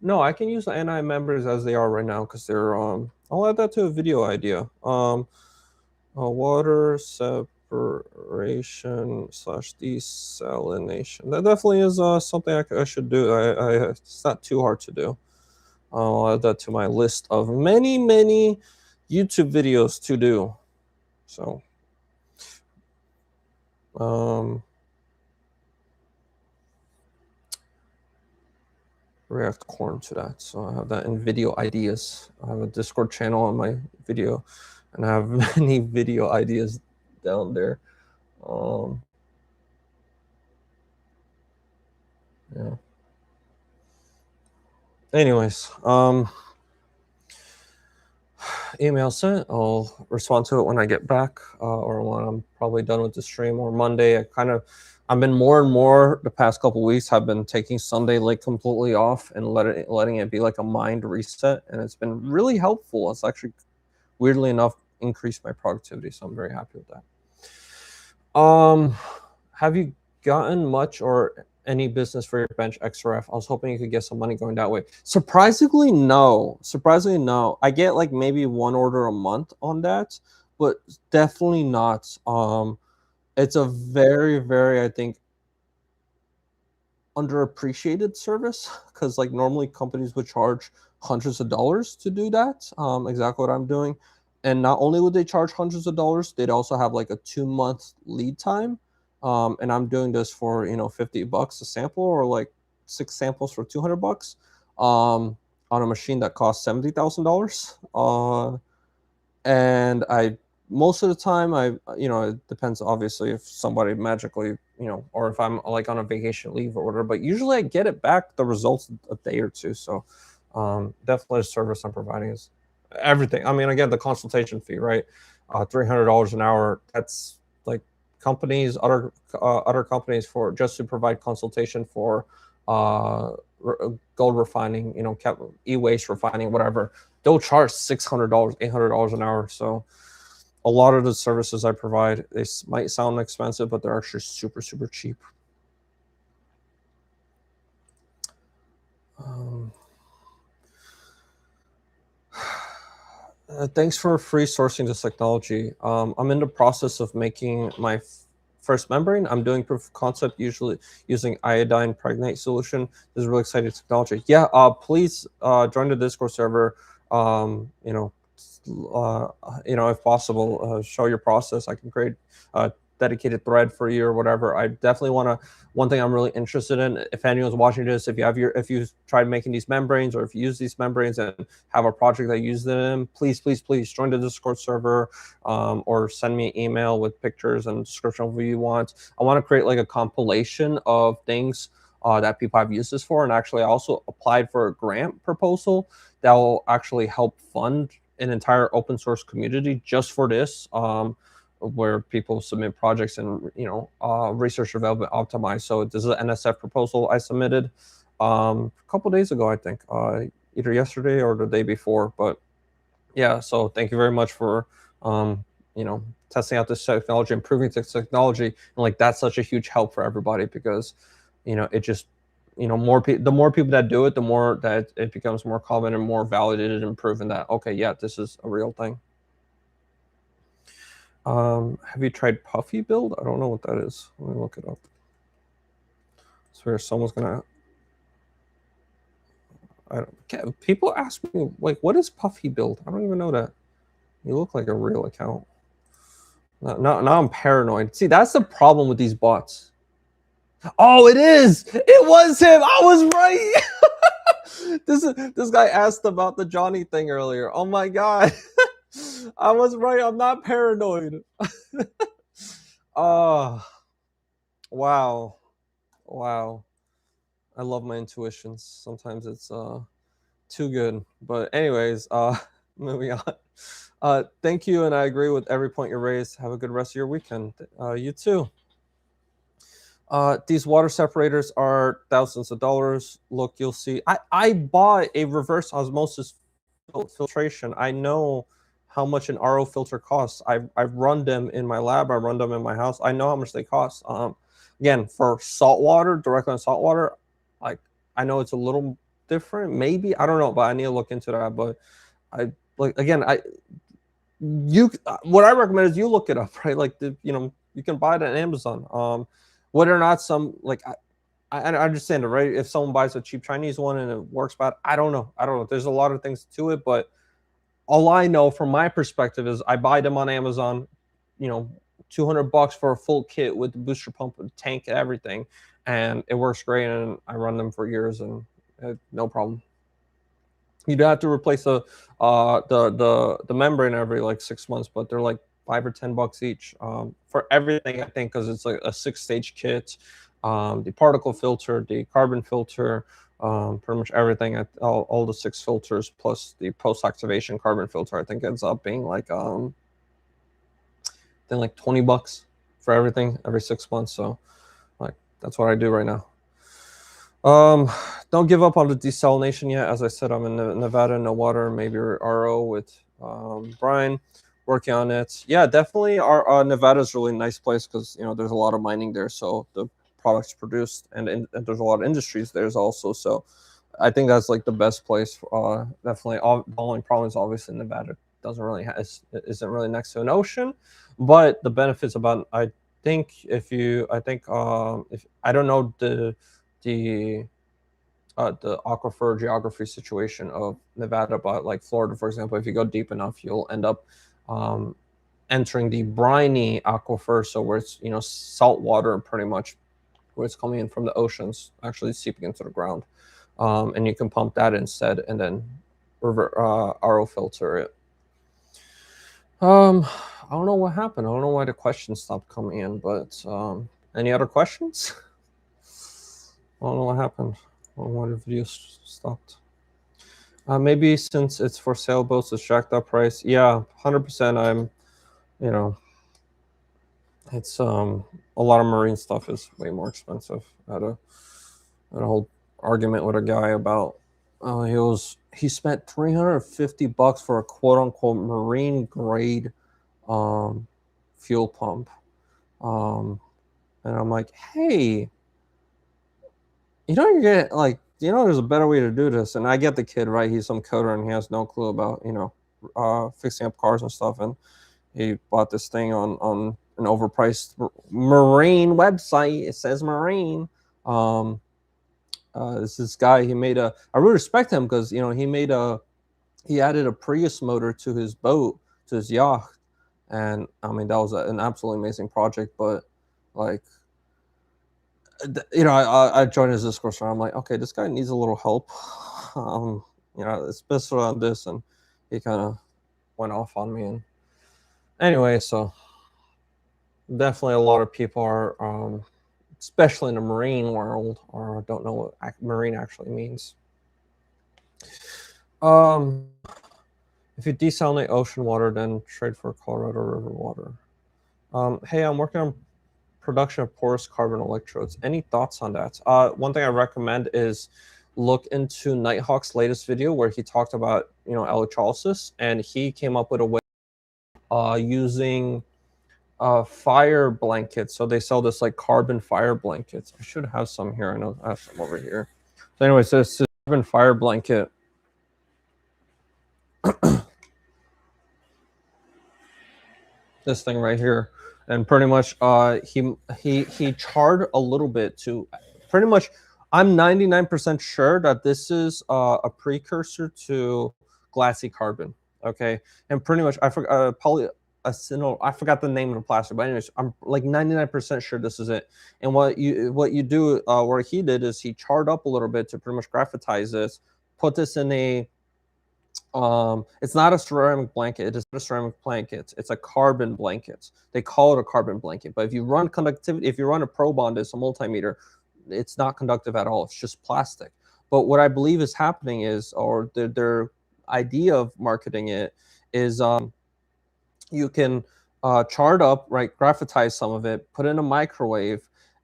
No, I can use the NI members as they are right now, because they're I'll add that to a video idea. Water separation / desalination. That definitely is something I should do. It's not too hard to do. I'll add that to my list of many YouTube videos to do. So react corn to that. So I have that in video ideas. I have a Discord channel on my video, and I have many video ideas down there. Yeah. Anyways, email sent. I'll respond to it when I get back, or when I'm probably done with the stream, or Monday. I've been more and more the past couple weeks. I've been taking Sunday like completely off and letting it be like a mind reset, and it's been really helpful. It's actually, weirdly enough, increased my productivity, so I'm very happy with that. Have you gotten much or any business for your bench XRF? I was hoping you could get some money going that way. Surprisingly, no. I get like maybe one order a month on that, but definitely not. It's a very, very, I think, underappreciated service, because like normally companies would charge hundreds of dollars to do that. Exactly what I'm doing. And not only would they charge hundreds of dollars, they'd also have like a 2-month lead time. And I'm doing this for, $50 a sample, or like 6 samples for $200, on a machine that costs $70,000. And most of the time, it depends obviously if somebody magically, or if I'm like on a vacation leave or whatever, but usually I get it back, the results, a day or two. So definitely a service I'm providing is everything. I mean, again, the consultation fee, right? $300 an hour. That's like other companies, for just to provide consultation for gold refining, e-waste refining, whatever. They'll charge $600, $800 an hour. So a lot of the services I provide, they might sound expensive, but they're actually super, super cheap. Thanks for free sourcing this technology. I'm in the process of making my first membrane. I'm doing proof of concept, usually using iodine pregnate solution. This is really exciting technology. Yeah, please join the Discord server. If possible, show your process. I can create dedicated thread for you or whatever. I definitely want to. One thing I'm really interested in, if anyone's watching this, if you tried making these membranes or if you use these membranes and have a project that uses them, please join the Discord server, or send me an email with pictures and description of what you want. I want to create like a compilation of things that people have used this for. And actually, I also applied for a grant proposal that will actually help fund an entire open source community just for this, where people submit projects and research development optimized. So this is an NSF proposal I submitted a couple days ago, I think, either yesterday or the day before. But yeah, so thank you very much for testing out this technology, improving this technology, and like that's such a huge help for everybody, because it just the more people that do it, the more that it becomes more common and more validated and proven that, okay, yeah, this is a real thing. Have you tried Puffy build? I don't know what that is. Let me look it up. So someone's gonna. People ask me like, what is Puffy build? I don't even know that. You look like a real account. Now I'm paranoid. See, that's the problem with these bots. Oh, it is. It was him. I was right. This guy asked about the Johnny thing earlier. Oh my god. I was right. I'm not paranoid. Oh, wow. I love my intuitions. Sometimes it's too good. But anyways, moving on. Thank you, and I agree with every point you raised. Have a good rest of your weekend. You too. These water separators are thousands of dollars. Look, you'll see. I bought a reverse osmosis filtration. I know how much an RO filter costs. I've run them in my lab. I run them in my house. I know how much they cost. Again, for salt water, directly on salt water, like I know it's a little different. Maybe, I don't know, but I need to look into that. But what I recommend is you look it up, right? Like you can buy it on Amazon. Whether or not I understand it, right? If someone buys a cheap Chinese one and it works bad, I don't know. There's a lot of things to it, but all I know from my perspective is I buy them on Amazon, $200 for a full kit with the booster pump and tank and everything, and it works great. And I run them for years and no problem. You do have to replace the membrane every like 6 months, but they're like $5 or $10 each for everything, I think, because it's like a 6-stage kit. The particle filter, the carbon filter, pretty much everything, all the 6 filters plus the post-activation carbon filter, I think ends up being like $20 for everything every 6 months. So like that's what I do right now. Don't give up on the desalination yet. As I said, I'm in Nevada, no water, maybe RO with Brian, working on it. Yeah, definitely. Nevada is a really nice place because there's a lot of mining there, so the products produced, and there's a lot of industries there also. So I think that's like the best place. Definitely. The only problem is obviously Nevada isn't really next to an ocean, but the benefits about if I don't know the aquifer geography situation of Nevada, but like Florida, for example, if you go deep enough, you'll end up entering the briny aquifer, so where it's salt water pretty much, where it's coming in from the oceans, actually seeping into the ground, and you can pump that instead, and then RO filter it. I don't know what happened. I don't know why the questions stopped coming in, but any other questions? I don't know what happened. I don't know why the video stopped. Maybe since it's for sailboats, it's jacked up price. Yeah, 100%. I'm, it's a lot of marine stuff is way more expensive. I had a whole argument with a guy about he spent $350 for a quote unquote marine grade fuel pump, and I'm like, hey, you get like, there's a better way to do this. And I get the kid, right? He's some coder and he has no clue about fixing up cars and stuff, and he bought this thing on an overpriced marine website. It says marine. This guy, I really respect him because he added a Prius motor to his boat, to his yacht, And I mean, that was an absolutely amazing project. But like, I joined his Discord, and I'm like, okay, this guy needs a little help. It's best around this, and he kind of went off on me. And anyway, so definitely a lot of people are, especially in the marine world, or don't know what marine actually means. If you desalinate ocean water, then trade for Colorado River water. Hey, I'm working on production of porous carbon electrodes. Any thoughts on that? One thing I recommend is look into Nighthawk's latest video where he talked about electrolysis, and he came up with a way using fire blankets. So they sell this like carbon fire blankets. I should have some here. I know I have some over here. So anyway, so this carbon fire blanket. This thing right here, and pretty much he charred a little bit to pretty much. I'm 99% sure that this is a precursor to glassy carbon. Okay, and pretty much I forgot I forgot the name of the plastic, but anyways, I'm like 99% sure this is it. And what you do, what he did is he charred up a little bit to pretty much graphitize this, put this in a it's not a ceramic blanket. It is not a ceramic blanket. It's a carbon blanket. They call it a carbon blanket. But if you run conductivity, if you run a probe on this, a multimeter, it's not conductive at all. It's just plastic. But what I believe is happening is, or their idea of marketing it is, you can char it up, right? Graphitize some of it, put it in a microwave,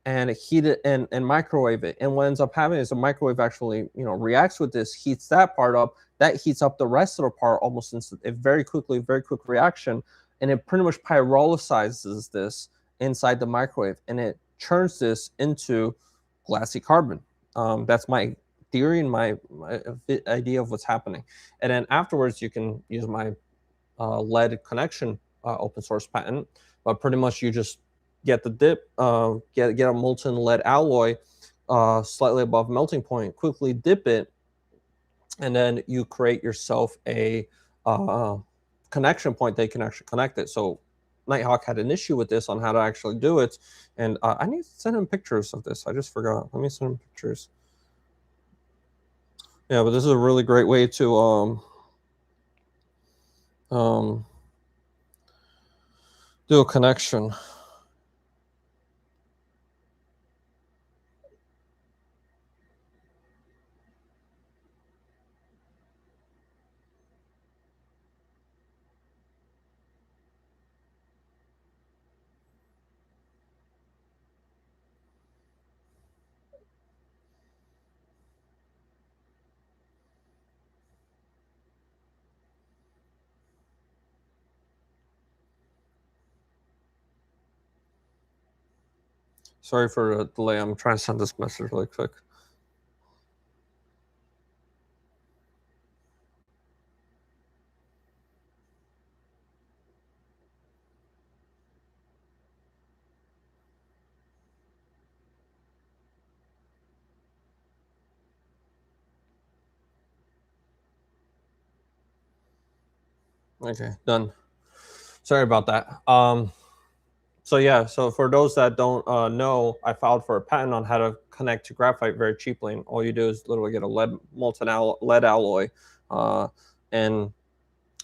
and heat it and microwave it. And what ends up happening is the microwave actually, reacts with this, heats that part up. That heats up the rest of the part almost instantly, very quickly, very quick reaction, and it pretty much pyrolyzes this inside the microwave, and it churns this into glassy carbon. That's my theory and my idea of what's happening. And then afterwards, you can use my lead connection open source patent, but pretty much you just get the dip, get a molten lead alloy slightly above melting point, quickly dip it, and then you create yourself a connection point that you can actually connect it. So Nighthawk had an issue with this on how to actually do it, and I need to send him pictures of this. I just forgot. Let me send him pictures. Yeah, but this is a really great way to do a connection. Sorry for the delay. I'm trying to send this message really quick. Okay, done. Sorry about that. So yeah, so for those that don't know, I filed for a patent on how to connect to graphite very cheaply. And all you do is literally get a lead alloy, and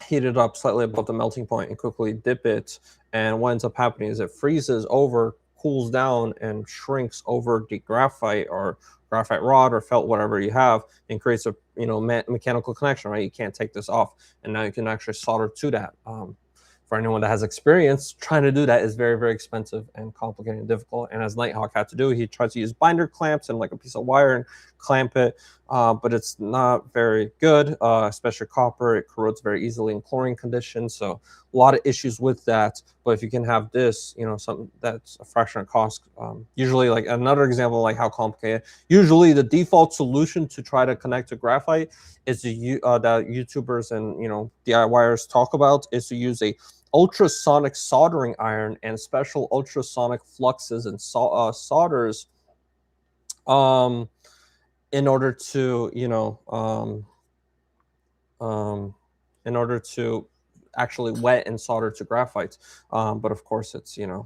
heat it up slightly above the melting point and quickly dip it. And what ends up happening is it freezes over, cools down, and shrinks over the graphite or graphite rod or felt, whatever you have, and creates a mechanical connection. Right, you can't take this off, and now you can actually solder to that. For anyone that has experience, trying to do that is very, very expensive and complicated and difficult. And as Nighthawk had to do, he tried to use binder clamps and like a piece of wire and clamp it, but it's not very good, especially copper. It corrodes very easily in chlorine conditions. So a lot of issues with that. But if you can have this, something that's a fraction of cost, usually like another example, like how complicated, usually the default solution to try to connect to graphite is that YouTubers and, DIYers talk about is to use a ultrasonic soldering iron and special ultrasonic fluxes and solders in order to actually wet and soldered to graphite. But of course, it's yeah.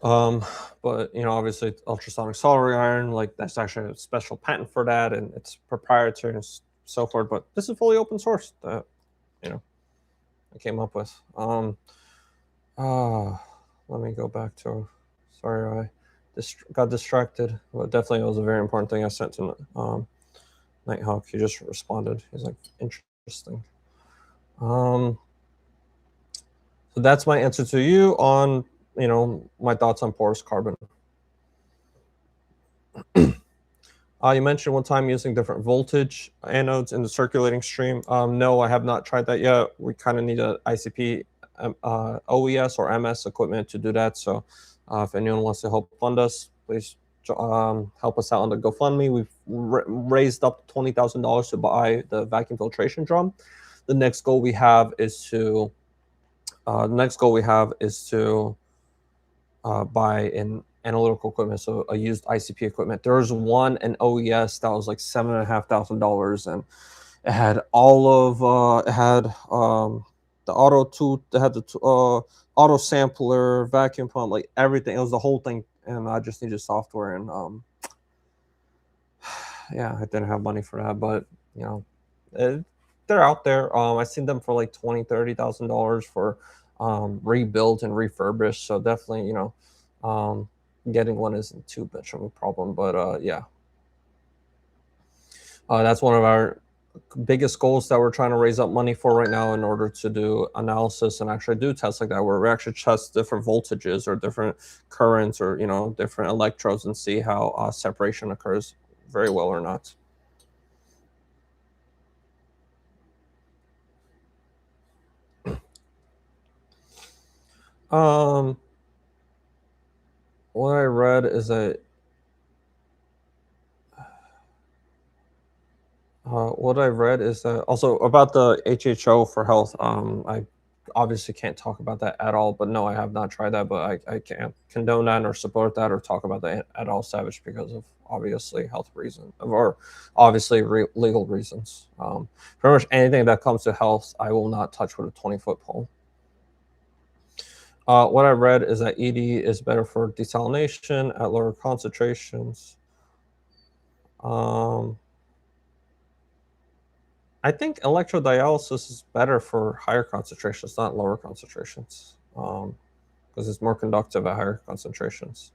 But obviously, ultrasonic soldering iron, like that's actually a special patent for that, and it's proprietary and so forth. But this is fully open source that I came up with. Let me go back to. Sorry, I got distracted. Well, definitely, it was a very important thing I sent to Nighthawk. He just responded. He's like, interesting. So that's my answer to you on my thoughts on porous carbon. You mentioned one time using different voltage anodes in the circulating stream. No, I have not tried that yet. We kind of need an ICP OES or MS equipment to do that. So if anyone wants to help fund us, please help us out on the GoFundMe. We've raised up $20,000 to buy the vacuum filtration drum. The next goal we have is to buy an analytical equipment, so a used ICP equipment. There was an OES that was like $7,500, and it had the auto tool, it had the auto sampler, vacuum pump, like everything. It was the whole thing, and I just needed software, and yeah, I didn't have money for that, but they're out there. I've seen them for like $20,000-$30,000 for rebuilt and refurbished. So definitely, getting one isn't too much of a problem. But yeah, that's one of our biggest goals that we're trying to raise up money for right now in order to do analysis and actually do tests like that, where we actually test different voltages or different currents or different electrodes and see how separation occurs very well or not. What I read is that also about the HHO for health. I obviously can't talk about that at all, but no, I have not tried that, but I can't condone that or support that or talk about that at all, Savage, because of obviously health reasons or obviously legal reasons. Pretty much anything that comes to health, I will not touch with a 20-foot pole. What I read is that ED is better for desalination at lower concentrations. I think electrodialysis is better for higher concentrations, not lower concentrations, because it's more conductive at higher concentrations.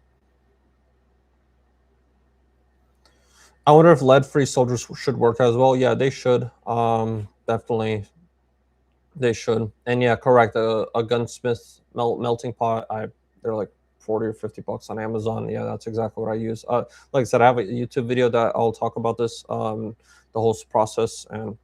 I wonder if lead-free soldiers should work as well. Yeah, they should. Definitely, they should. And yeah, correct. A gunsmith melting pot, they're like 40 or 50 bucks on Amazon. Yeah, that's exactly what I use. Like I said, I have a YouTube video that I'll talk about this, the whole process and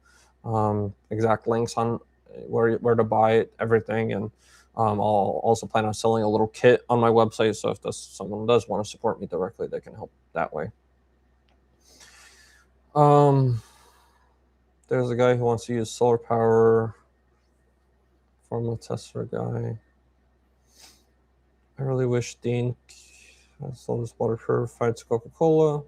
exact links on where to buy it, everything. And I'll also plan on selling a little kit on my website. So if someone does want to support me directly, they can help that way. There's a guy who wants to use solar power. Formula tester guy. I really wish Dean sold his water purified to Coca-Cola.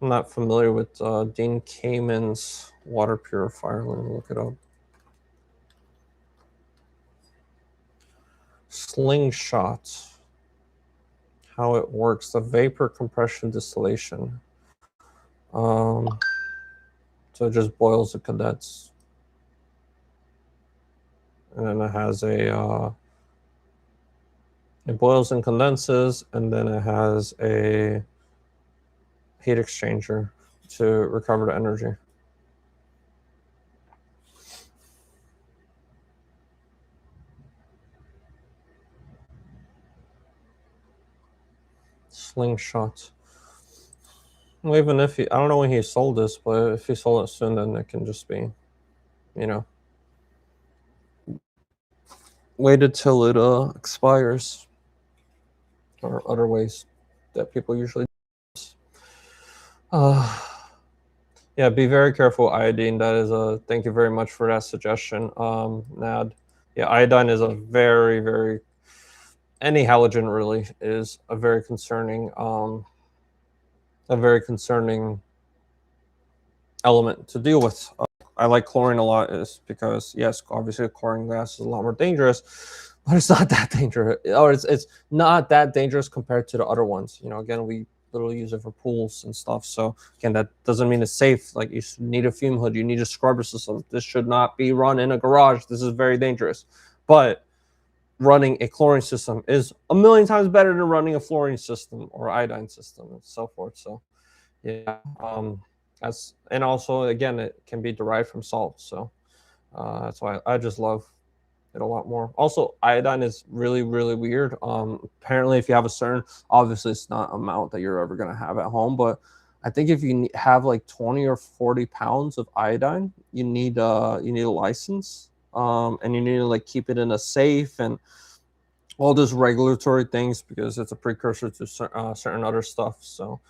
I'm not familiar with Dean Kamen's water purifier. Let me look it up. Slingshot. How it works. The vapor compression distillation. So it just boils and condenses. And then it has it boils and condenses, and then it has a heat exchanger to recover the energy. Slingshot. Well, even if I don't know when he sold this, but if he sold it soon, then it can just be, waited till it expires. or other ways that people usually uh, yeah, be very careful with iodine. That is a thank you very much for that suggestion, Nad. Yeah, iodine is a very any halogen really is a very concerning element to deal with. I like chlorine a lot is because yes, obviously chlorine gas is a lot more dangerous, but it's not that dangerous, or it's not that dangerous compared to the other ones. You know, again, we literally use it for pools and stuff. So again, that doesn't mean it's safe. Like you need a fume hood, you need a scrubber system. This should not be run in a garage. This is very dangerous. But running a chlorine system is a million times better than running a fluorine system or iodine system and so forth. So yeah, and also again, it can be derived from salt. So that's why I just love it a lot more. Also, iodine is really weird. Apparently, if you have a certain, obviously it's not amount that you're ever gonna have at home, but I think if you have like 20 or 40 pounds of iodine, you need a license, and you need to like keep it in a safe and all those regulatory things because it's a precursor to certain other stuff. So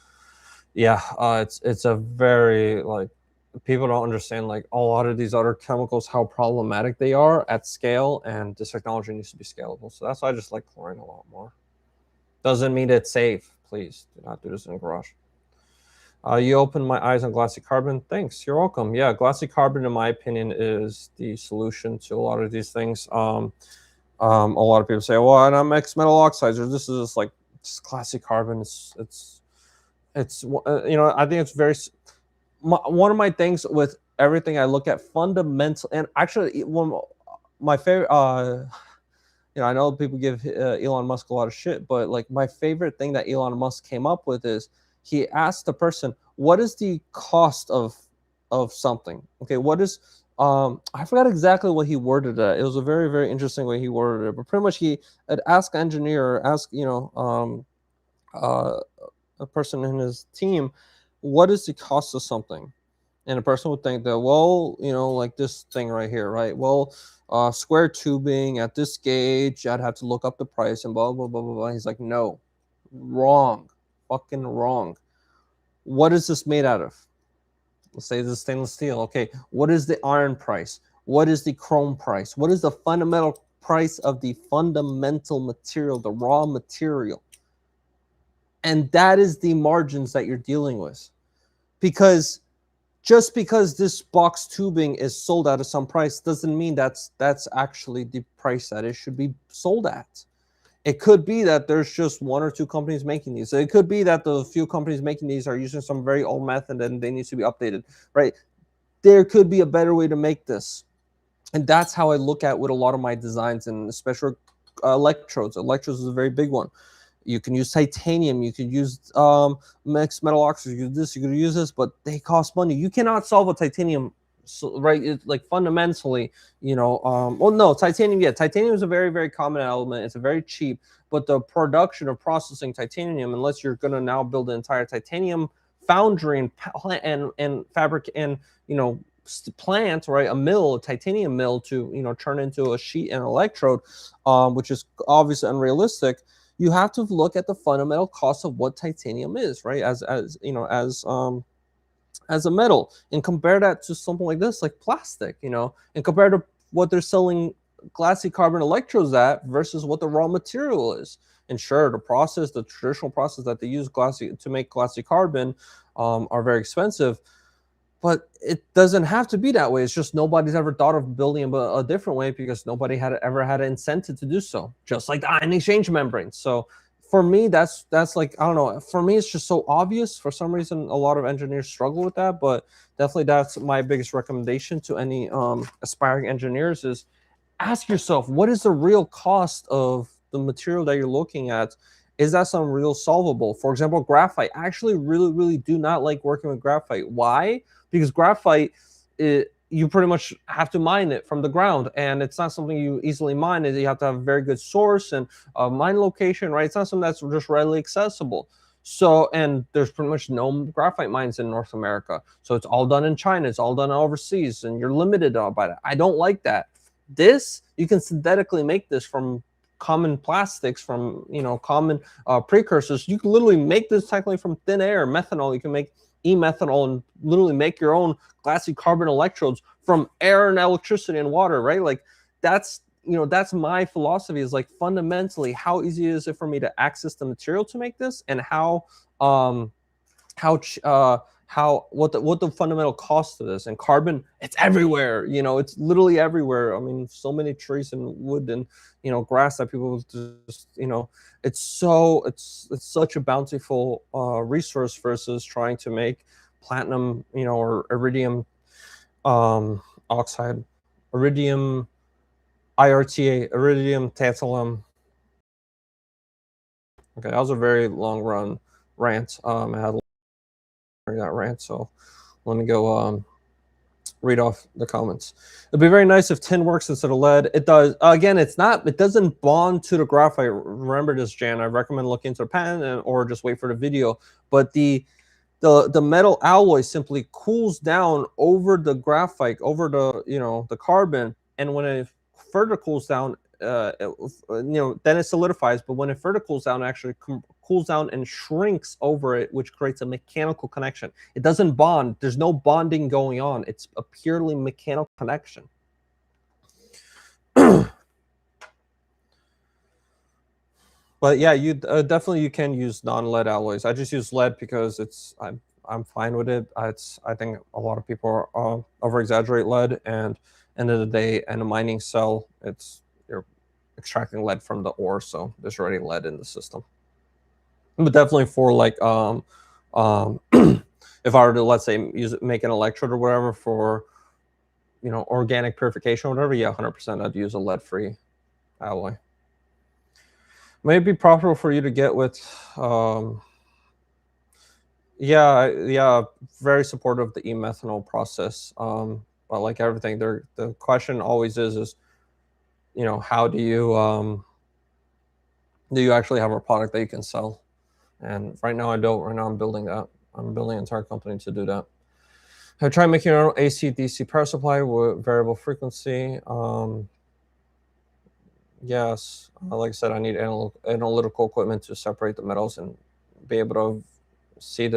yeah, it's a very like people don't understand like a lot of these other chemicals how problematic they are at scale, and this technology needs to be scalable. So that's why I just like chlorine a lot more. Doesn't mean it's safe. Please do not do this in a garage. You opened my eyes on glassy carbon. Thanks. You're welcome. Yeah, glassy carbon, in my opinion, is the solution to a lot of these things. A lot of people say, well, I don't mix metal oxides, or this is just like just glassy carbon. It's you know, I think it's very one of my things with everything I look at fundamental, and actually one my favorite you know, I know people give Elon Musk a lot of shit, but like my favorite thing that Elon Musk came up with is he asked the person, what is the cost of something? Okay, what is I forgot exactly what he worded it. It was a very interesting way he worded it, but pretty much he had asked an engineer, ask, you know, a person in his team, what is the cost of something? And a person would think that, well, you know, like this thing right here, right? Well, square tubing at this gauge, I'd have to look up the price and blah blah blah blah blah. He's like, no, wrong, fucking wrong. What is this made out of? Let's say this is stainless steel. Okay, what is the iron price? What is the chrome price? What is the fundamental price of the fundamental material, the raw material? And that is the margins that you're dealing with. Because just because this box tubing is sold at some price doesn't mean that's actually the price that it should be sold at. It could be that there's just one or two companies making these. It could be that the few companies making these are using some very old method and they need to be updated, right? There could be a better way to make this. And that's how I look at with a lot of my designs, and especially electrodes. Electrodes is a very big one. You can use titanium, you could use mixed metal oxides, you could this, you could use this, but they cost money. You cannot solve a titanium, right? It's like fundamentally, you know, well, no, titanium, yeah, titanium is a very common element. It's a very cheap, but the production or processing titanium, unless you're going to now build an entire titanium foundry and fabric and, you know, plant, right, a mill, a titanium mill to, you know, turn into a sheet and electrode, which is obviously unrealistic. You have to look at the fundamental cost of what titanium is, right? As you know, as a metal, and compare that to something like this, like plastic, you know, and compare to what they're selling glassy carbon electrodes at versus what the raw material is. And sure, the traditional process that they use to make glassy carbon are very expensive. But it doesn't have to be that way. It's just nobody's ever thought of building a different way because nobody ever had an incentive to do so, just like the ion exchange membrane. So for me, that's like, I don't know. For me, it's just so obvious. For some reason, a lot of engineers struggle with that, but definitely that's my biggest recommendation to any aspiring engineers is ask yourself, what is the real cost of the material that you're looking at? Is that some real solvable? For example, graphite. I actually really do not like working with graphite. Why? Because graphite, you pretty much have to mine it from the ground, and it's not something you easily mine. You have to have a very good source and a mine location, right? It's not something that's just readily accessible. So, and there's pretty much no graphite mines in North America. So it's all done in China. It's all done overseas, and you're limited by that. I don't like that. This, you can synthetically make this from common plastics, from common precursors. You can literally make this technically from thin air. Methanol, you can make e-methanol and literally make your own glassy carbon electrodes from air and electricity and water, right? Like that's that's my philosophy, is like fundamentally how easy is it for me to access the material to make this, and what the fundamental cost of this. And carbon, it's everywhere, it's literally everywhere. I mean, so many trees and wood and grass that people just it's such a bountiful resource versus trying to make platinum, or iridium oxide, iridium IRTA, iridium tantalum. Okay, that was a very long rant. I had that rant, so let me go read off the comments. It'd be very nice if tin works instead of lead. It does. Again, it doesn't bond to the graphite. Remember this, Jan. I recommend looking into the patent or just wait for the video. But the metal alloy simply cools down over the graphite, over the carbon, and when it further cools down, then it solidifies. But when it further cools down, it actually cools down and shrinks over it, which creates a mechanical connection. It doesn't bond. There's no bonding going on. It's a purely mechanical connection. But yeah, you definitely you can use non-lead alloys. I just use lead because I'm fine with it. I think a lot of people are over exaggerate lead, and end of the day, in a mining cell, you're extracting lead from the ore, so there's already lead in the system. But definitely for like if I were to, let's say, make an electrode or whatever for organic purification or whatever, yeah, 100% I'd use a lead-free alloy. May it be profitable for you to get with yeah, very supportive of the e-methanol process. But like everything, the question always is how do you actually have a product that you can sell? And right now I don't. Right now I'm building that. I'm building an entire company to do that. I try making your own AC DC power supply with variable frequency. Yes, like I said, I need analytical equipment to separate the metals and be able to see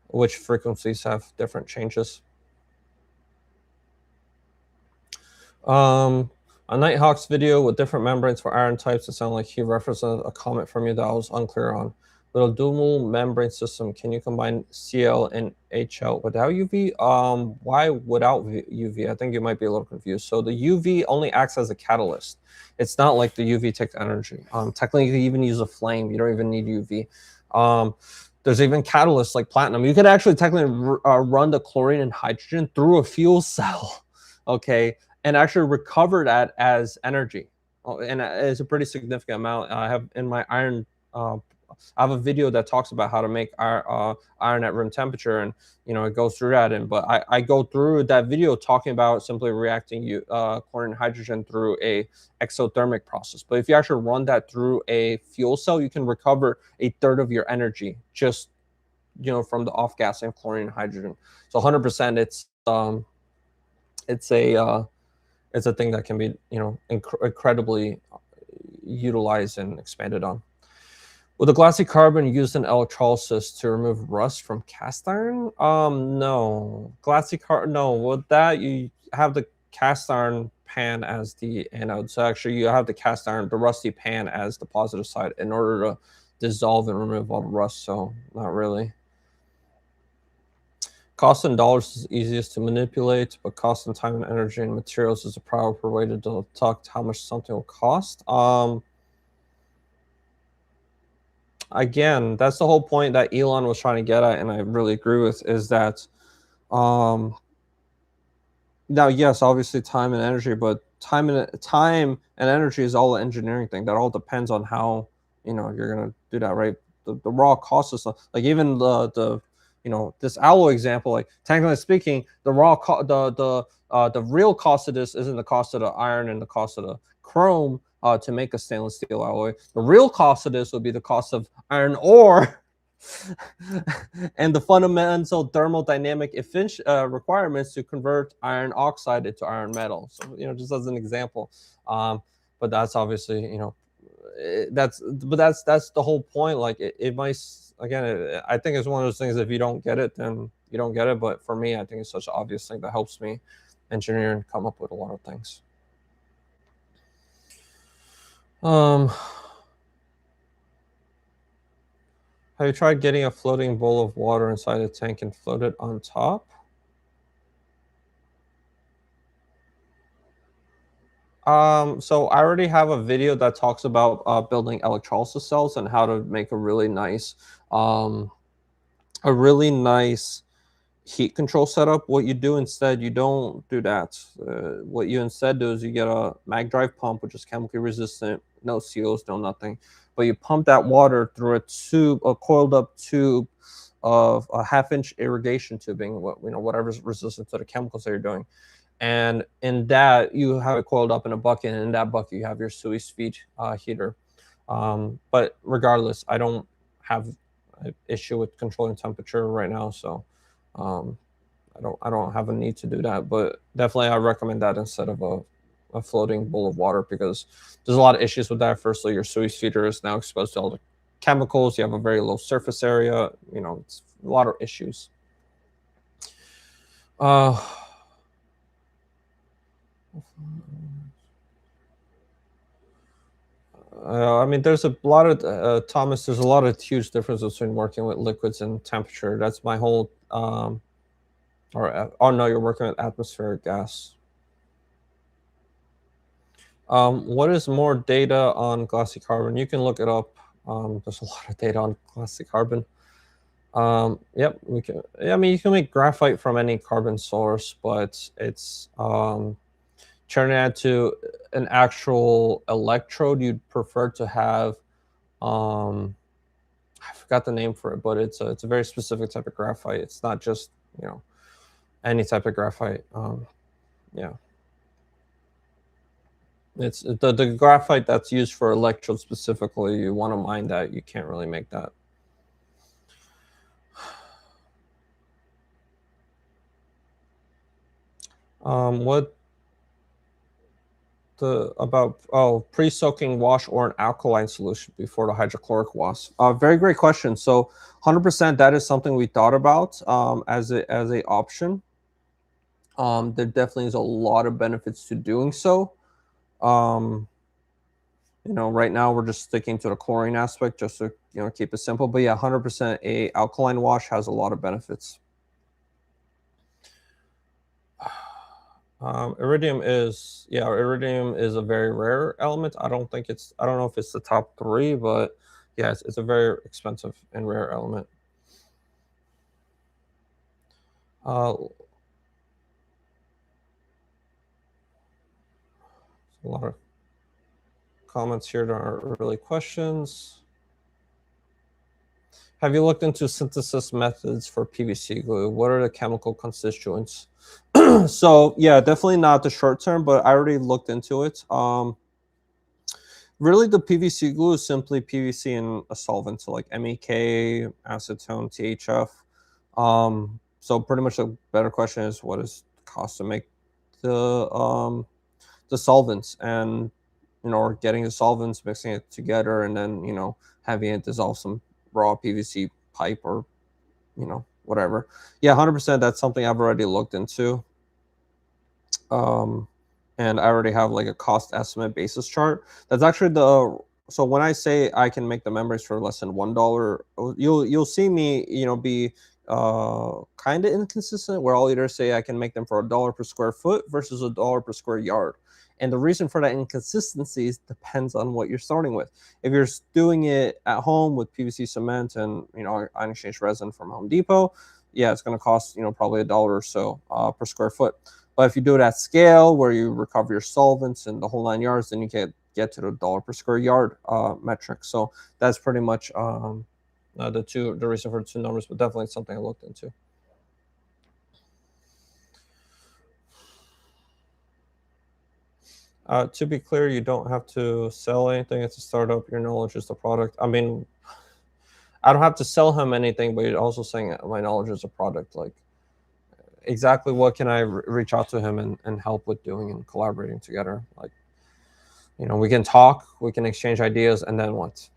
which frequencies have different changes. A Nighthawk's video with different membranes for iron types, it sounded like he referenced a comment from you that I was unclear on. With a dual membrane system, can you combine Cl and HL without UV? Why without UV? I think you might be a little confused. So the UV only acts as a catalyst. It's not like the UV takes energy. Technically, you can even use a flame. You don't even need UV. There's even catalysts like platinum. You could actually technically run the chlorine and hydrogen through a fuel cell, okay, and actually recover that as energy. And it's a pretty significant amount. I have in my iron. I have a video that talks about how to make iron at room temperature, and it goes through that. But I go through that video talking about simply reacting chlorine and hydrogen through a exothermic process. But if you actually run that through a fuel cell, you can recover 1/3 of your energy just from the off gas and chlorine and hydrogen. So 100%, it's a thing that can be incredibly utilized and expanded on. Would the glassy carbon used in electrolysis to remove rust from cast iron? No. Glassy carbon, no. With that, you have the cast iron pan as the anode. So actually, you have the cast iron, the rusty pan, as the positive side in order to dissolve and remove all the rust. So not really. Cost in dollars is easiest to manipulate, but cost in time and energy and materials is a proper way to detect how much something will cost. Again, that's the whole point that Elon was trying to get at, and I really agree with, is that now, yes, obviously time and energy, but time and energy is all an engineering thing. That all depends on how you're gonna do that, right? The raw cost of stuff, like even the this alloy example, like technically speaking, the real cost of this isn't the cost of the iron and the cost of the chrome to make a stainless steel alloy. The real cost of this would be the cost of iron ore and the fundamental thermodynamic requirements to convert iron oxide into iron metal. So just as an example, but that's obviously that's the whole point. Like it might, again, I think it's one of those things, if you don't get it, then you don't get it. But for me, I think it's such an obvious thing that helps me engineer and come up with a lot of things. Have you tried getting a floating bowl of water inside a tank and float it on top? So I already have a video that talks about building electrolysis cells and how to make um, a really nice heat control setup. What you do instead, you don't do that. What you instead do is you get a mag drive pump, which is chemically resistant, no seals, no nothing. But you pump that water through a coiled up tube of a half-inch irrigation tubing, whatever's resistant to the chemicals that you're doing. And in that, you have it coiled up in a bucket, and in that bucket, you have your sous vide heater. But regardless, I don't have an issue with controlling temperature right now, so um, I don't have a need to do that. But definitely, I recommend that instead of a floating bowl of water, because there's a lot of issues with that. Firstly, your sous feeder is now exposed to all the chemicals. You have a very low surface area. It's a lot of issues. I mean, there's a lot of Thomas. There's a lot of huge difference between working with liquids and temperature. That's my whole. Oh no, you're working with atmospheric gas. What is more data on glassy carbon? You can look it up. There's a lot of data on glassy carbon. Yep, we can. I mean, you can make graphite from any carbon source, but it's turning that to an actual electrode. You'd prefer to have, I forgot the name for it, but it's a very specific type of graphite. It's not just any type of graphite. Yeah, it's the graphite that's used for electrode specifically. You want to mine that. You can't really make that. What pre-soaking wash or an alkaline solution before the hydrochloric wash? Very great question. So 100% that is something we thought about as a option. There definitely is a lot of benefits to doing so. Right now we're just sticking to the chlorine aspect just to keep it simple. But yeah, 100% a alkaline wash has a lot of benefits. Iridium is a very rare element. I don't know if it's the top 3, but yeah, it's a very expensive and rare element. A lot of comments here that aren't really questions. Have you looked into synthesis methods for PVC glue? What are the chemical constituents? So yeah, definitely not the short term, but I already looked into it. Really, the PVC glue is simply PVC and a solvent, so like MEK, acetone, THF. So pretty much the better question is, what is the cost to make the solvents, and or getting the solvents, mixing it together, and then having it dissolve some raw PVC pipe or whatever. Yeah, 100%. That's something I've already looked into. And I already have like a cost estimate basis chart. That's actually so when I say I can make the membranes for less than $1, you'll see me be kind of inconsistent, where I'll either say I can make them for $1 per square foot versus $1 per square yard. And the reason for that inconsistency depends on what you're starting with. If you're doing it at home with PVC cement and ion exchange resin from Home Depot, yeah, it's going to cost probably $1 or so per square foot. But if you do it at scale, where you recover your solvents and the whole 9 yards, then you can get to the $1 per square yard metric. So that's pretty much the reason for the 2 numbers, but definitely something I looked into. To be clear, you don't have to sell anything. It's a startup. Your knowledge is the product. I mean, I don't have to sell him anything, but you're also saying my knowledge is a product. Like, exactly what can I reach out to him and help with doing and collaborating together? Like, We can talk, we can exchange ideas, and then what?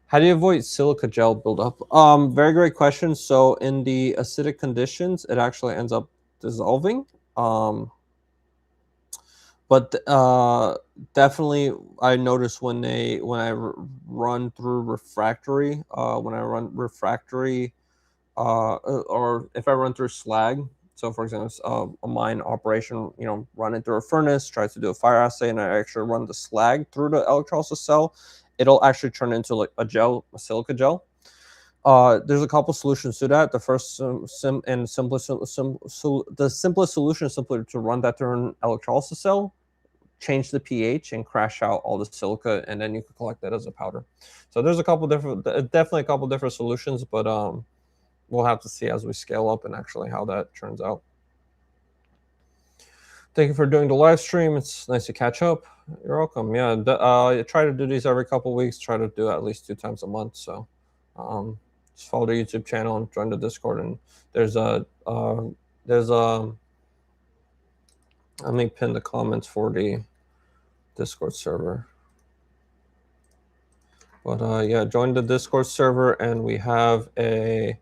How do you avoid silica gel buildup? Very great question. So in the acidic conditions, it actually ends up dissolving. But definitely, I notice when I run through refractory, or if I run through slag. So, for example, a mine operation, running through a furnace, tries to do a fire assay, and I actually run the slag through the electrolysis cell, it'll actually turn into like a gel, a silica gel. There's a couple solutions to that. The first the simplest solution is simply to run that through an electrolysis cell, change the pH, and crash out all the silica, and then you can collect that as a powder. So there's definitely a couple different solutions, but we'll have to see as we scale up and actually how that turns out. Thank you for doing the live stream. It's nice to catch up. You're welcome. Yeah, I try to do these every couple of weeks. Try to do at least 2 times a month. So just follow the YouTube channel and join the Discord. And let me pin the comments for the Discord server. But yeah, join the Discord server, and we have a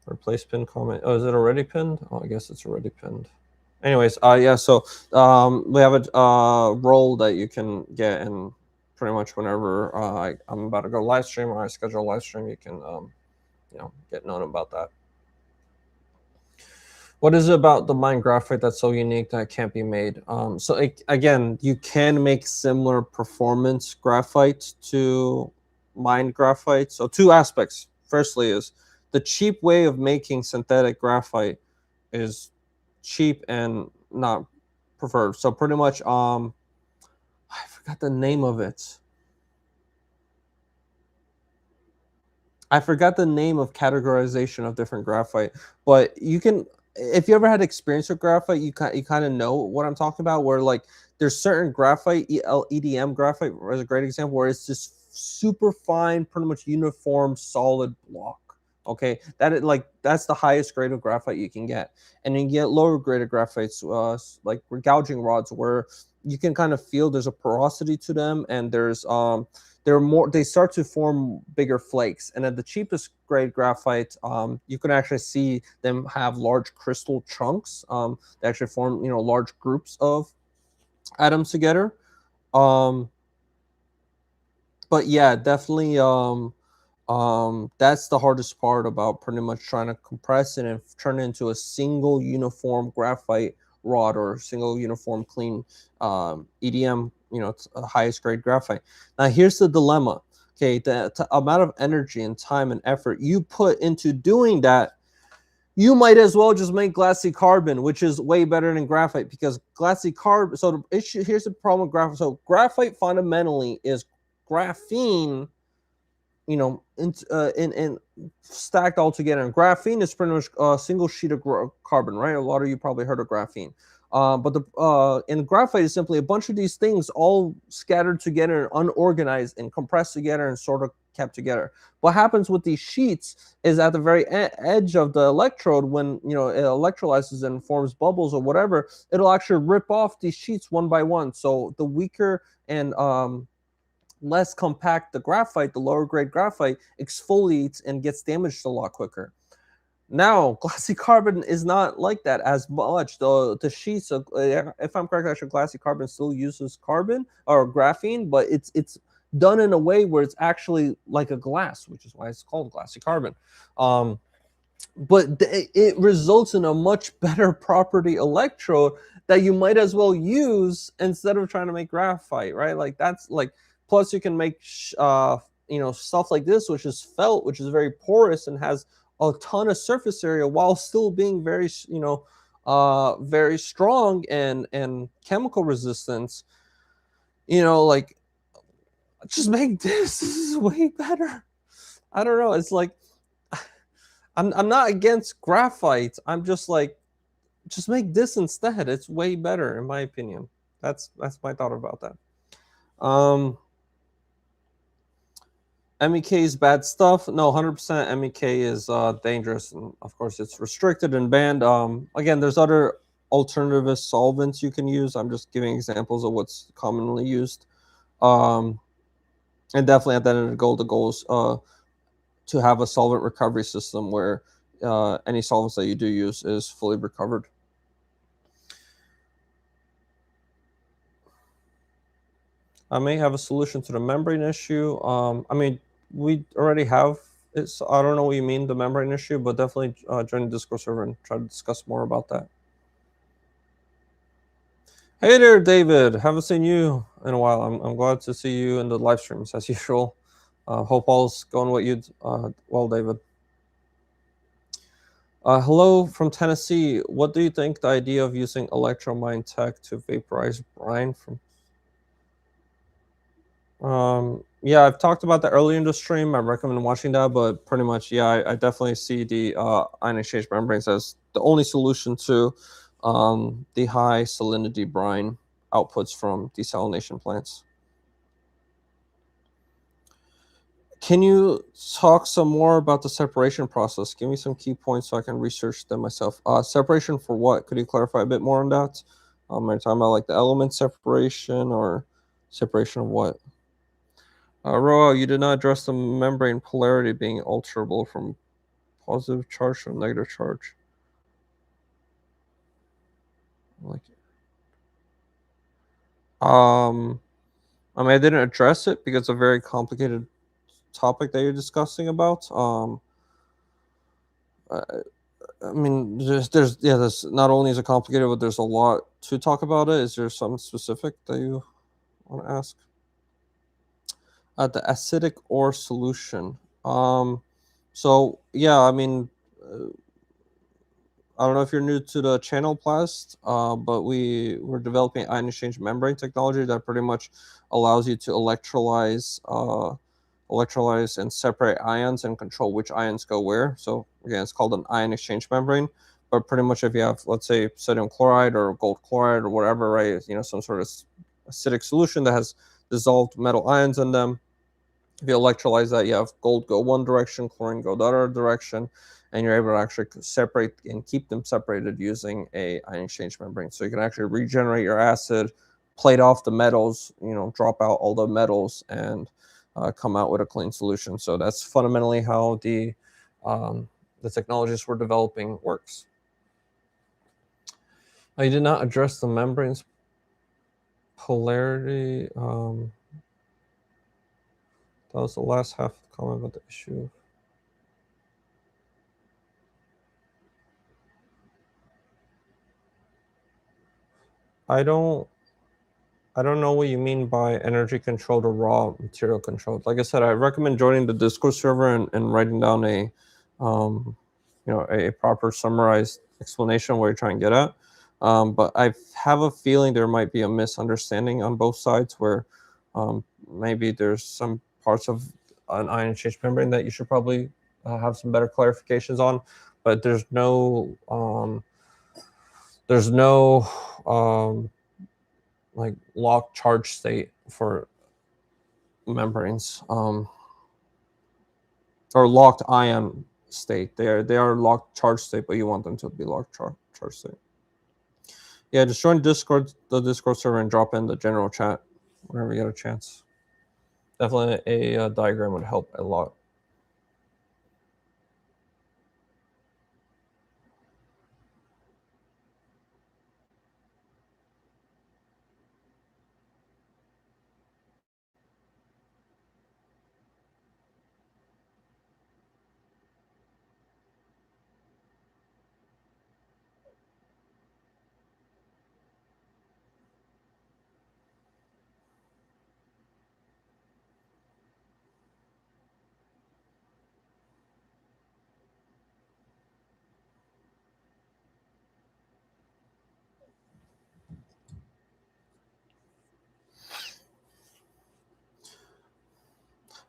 replace pin comment. Oh, is it already pinned? Oh, I guess it's already pinned. Anyways, yeah, so we have a role that you can get in pretty much whenever I'm about to go live stream or I schedule a live stream, you can get known about that. What is it about the mined graphite that's so unique that it can't be made? Again, you can make similar performance graphite to mined graphite. So 2 aspects. Firstly is the cheap way of making synthetic graphite is cheap and not preferred. So pretty much, I forgot the name of it. I forgot the name of categorization of different graphite, but you can, if you ever had experience with graphite, you kind of know what I'm talking about, where like there's certain graphite, EDM graphite is a great example, where it's just super fine, pretty much uniform, solid block. Okay, that's the highest grade of graphite you can get, and you get lower grade of graphites, like gouging rods, where you can kind of feel there's a porosity to them, and they start to form bigger flakes. And at the cheapest grade graphite, you can actually see them have large crystal chunks. They actually form large groups of atoms together. But yeah, definitely. That's the hardest part about pretty much trying to compress it and turn it into a single uniform graphite rod or single uniform clean EDM, highest grade graphite. Now here's the dilemma. Okay, the amount of energy and time and effort you put into doing that, you might as well just make glassy carbon, which is way better than graphite, because glassy carbon. So the issue, here's the problem with graphite. So graphite fundamentally is graphene, in stacked all together. And graphene is pretty much a single sheet of carbon, right? A lot of you probably heard of graphene. But in graphite is simply a bunch of these things all scattered together, unorganized, and compressed together and sort of kept together. What happens with these sheets is at the very edge of the electrode, when it electrolyzes and forms bubbles or whatever, it'll actually rip off these sheets one by one. So the weaker and less compact the graphite, the lower grade graphite, exfoliates and gets damaged a lot quicker. Now, glassy carbon is not like that as much. The sheets of, if I'm correct, actually, glassy carbon still uses carbon or graphene, but it's done in a way where it's actually like a glass, which is why it's called glassy carbon. But it results in a much better property electrode that you might as well use instead of trying to make graphite, right? Like that's like. Plus, you can make stuff like this, which is felt, which is very porous and has a ton of surface area while still being very very strong and chemical resistance. Like, just make this. This is way better. I don't know. It's like I'm not against graphite. I'm just like, just make this instead. It's way better in my opinion. That's my thought about that. MEK is bad stuff. No, 100% MEK is dangerous, and of course it's restricted and banned. Again, there's other alternative solvents you can use. I'm just giving examples of what's commonly used. And definitely at the end of the goal is to have a solvent recovery system where any solvents that you do use is fully recovered. I may have a solution to the membrane issue. I mean, we already have it. So I don't know what you mean, the membrane issue, but definitely join the Discord server and try to discuss more about that. Hey there, David. Haven't seen you in a while. I'm glad to see you in the live streams as usual. Hope all's going with you well, David. Hello from Tennessee. What do you think the idea of using electromine tech to vaporize brine from? Yeah, I've talked about that earlier in the stream. I recommend watching that, but pretty much, yeah, I definitely see the ion exchange membranes as the only solution to the high salinity brine outputs from desalination plants. Can you talk some more about the separation process? Give me some key points so I can research them myself. Separation for what? Could you clarify a bit more on that? Are you talking about like the element separation or separation of what? Roa, you did not address the membrane polarity being alterable from positive charge to negative charge. Like, I mean, I didn't address it because it's a very complicated topic that you're discussing about. I mean, there's not only is it complicated, but there's a lot to talk about it. Is there something specific that you want to ask? The acidic ore solution. So yeah, I mean, I don't know if you're new to the channel Plast, but we're developing ion exchange membrane technology that pretty much allows you to electrolyze and separate ions and control which ions go where. So again, it's called an ion exchange membrane. But pretty much if you have, let's say, sodium chloride or gold chloride or whatever, right, some sort of acidic solution that has dissolved metal ions in them, if you electrolyze that, you have gold go one direction, chlorine go the other direction, and you're able to actually separate and keep them separated using a ion exchange membrane. So you can actually regenerate your acid, plate off the metals, drop out all the metals, and come out with a clean solution. So that's fundamentally how the technologies we're developing works. I did not address the membrane's polarity. That was the last half of the comment about the issue. I don't know what you mean by energy controlled or raw material controlled. Like I said, I recommend joining the Discord server and writing down a proper summarized explanation of what you're trying to get at. But I have a feeling there might be a misunderstanding on both sides where maybe there's some parts of an ion exchange membrane that you should probably have some better clarifications on. But there's no like locked charge state for membranes, or locked ion state. They are locked charge state, but you want them to be locked charge state. Yeah, just join the Discord server and drop in the general chat whenever you get a chance. Definitely a diagram would help a lot.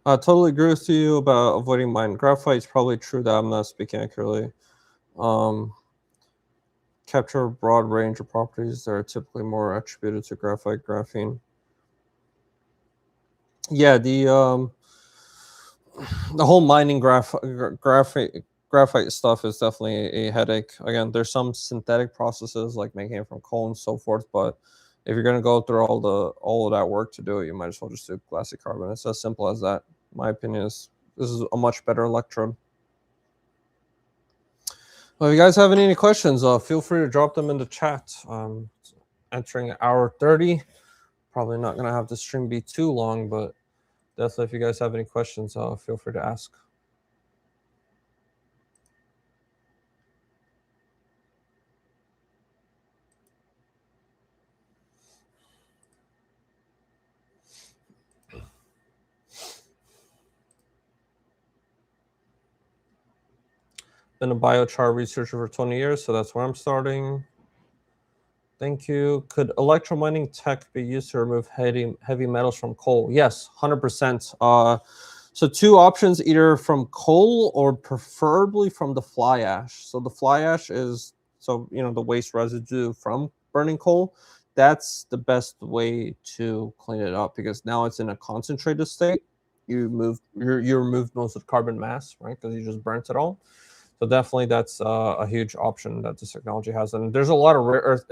I totally agree with you about avoiding mine. Graphite is probably true that I'm not speaking accurately. Capture a broad range of properties that are typically more attributed to graphite, graphene. Yeah, the whole mining graphite graphite stuff is definitely a headache. Again, there's some synthetic processes like making it from coal and so forth, but if you're gonna go through all of that work to do it, you might as well just do glassy carbon. It's as simple as that. My opinion is this is a much better electrode. Well, if you guys have any questions, feel free to drop them in the chat. Entering hour 30. Probably not gonna have the stream be too long, but definitely if you guys have any questions, feel free to ask. Been a biochar researcher for 20 years, so that's where I'm starting. Thank you. Could electromining tech be used to remove heavy metals from coal? Yes, 100%. So two options, either from coal or preferably from the fly ash. So the fly ash is, so the waste residue from burning coal. That's the best way to clean it up because now it's in a concentrated state. You removed most of the carbon mass, right? Because you just burnt it all. So definitely, that's a huge option that this technology has, and there's a lot of rare earth.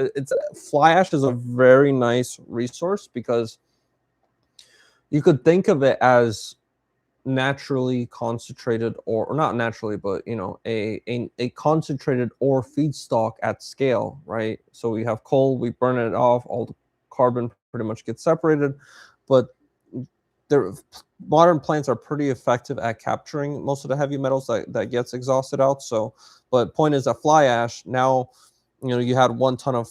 Fly ash is a very nice resource because you could think of it as naturally concentrated or not naturally, but a concentrated ore feedstock at scale, right? So we have coal, we burn it off, all the carbon pretty much gets separated, but modern plants are pretty effective at capturing most of the heavy metals that gets exhausted out. So, but point is that fly ash now, you had 1 ton of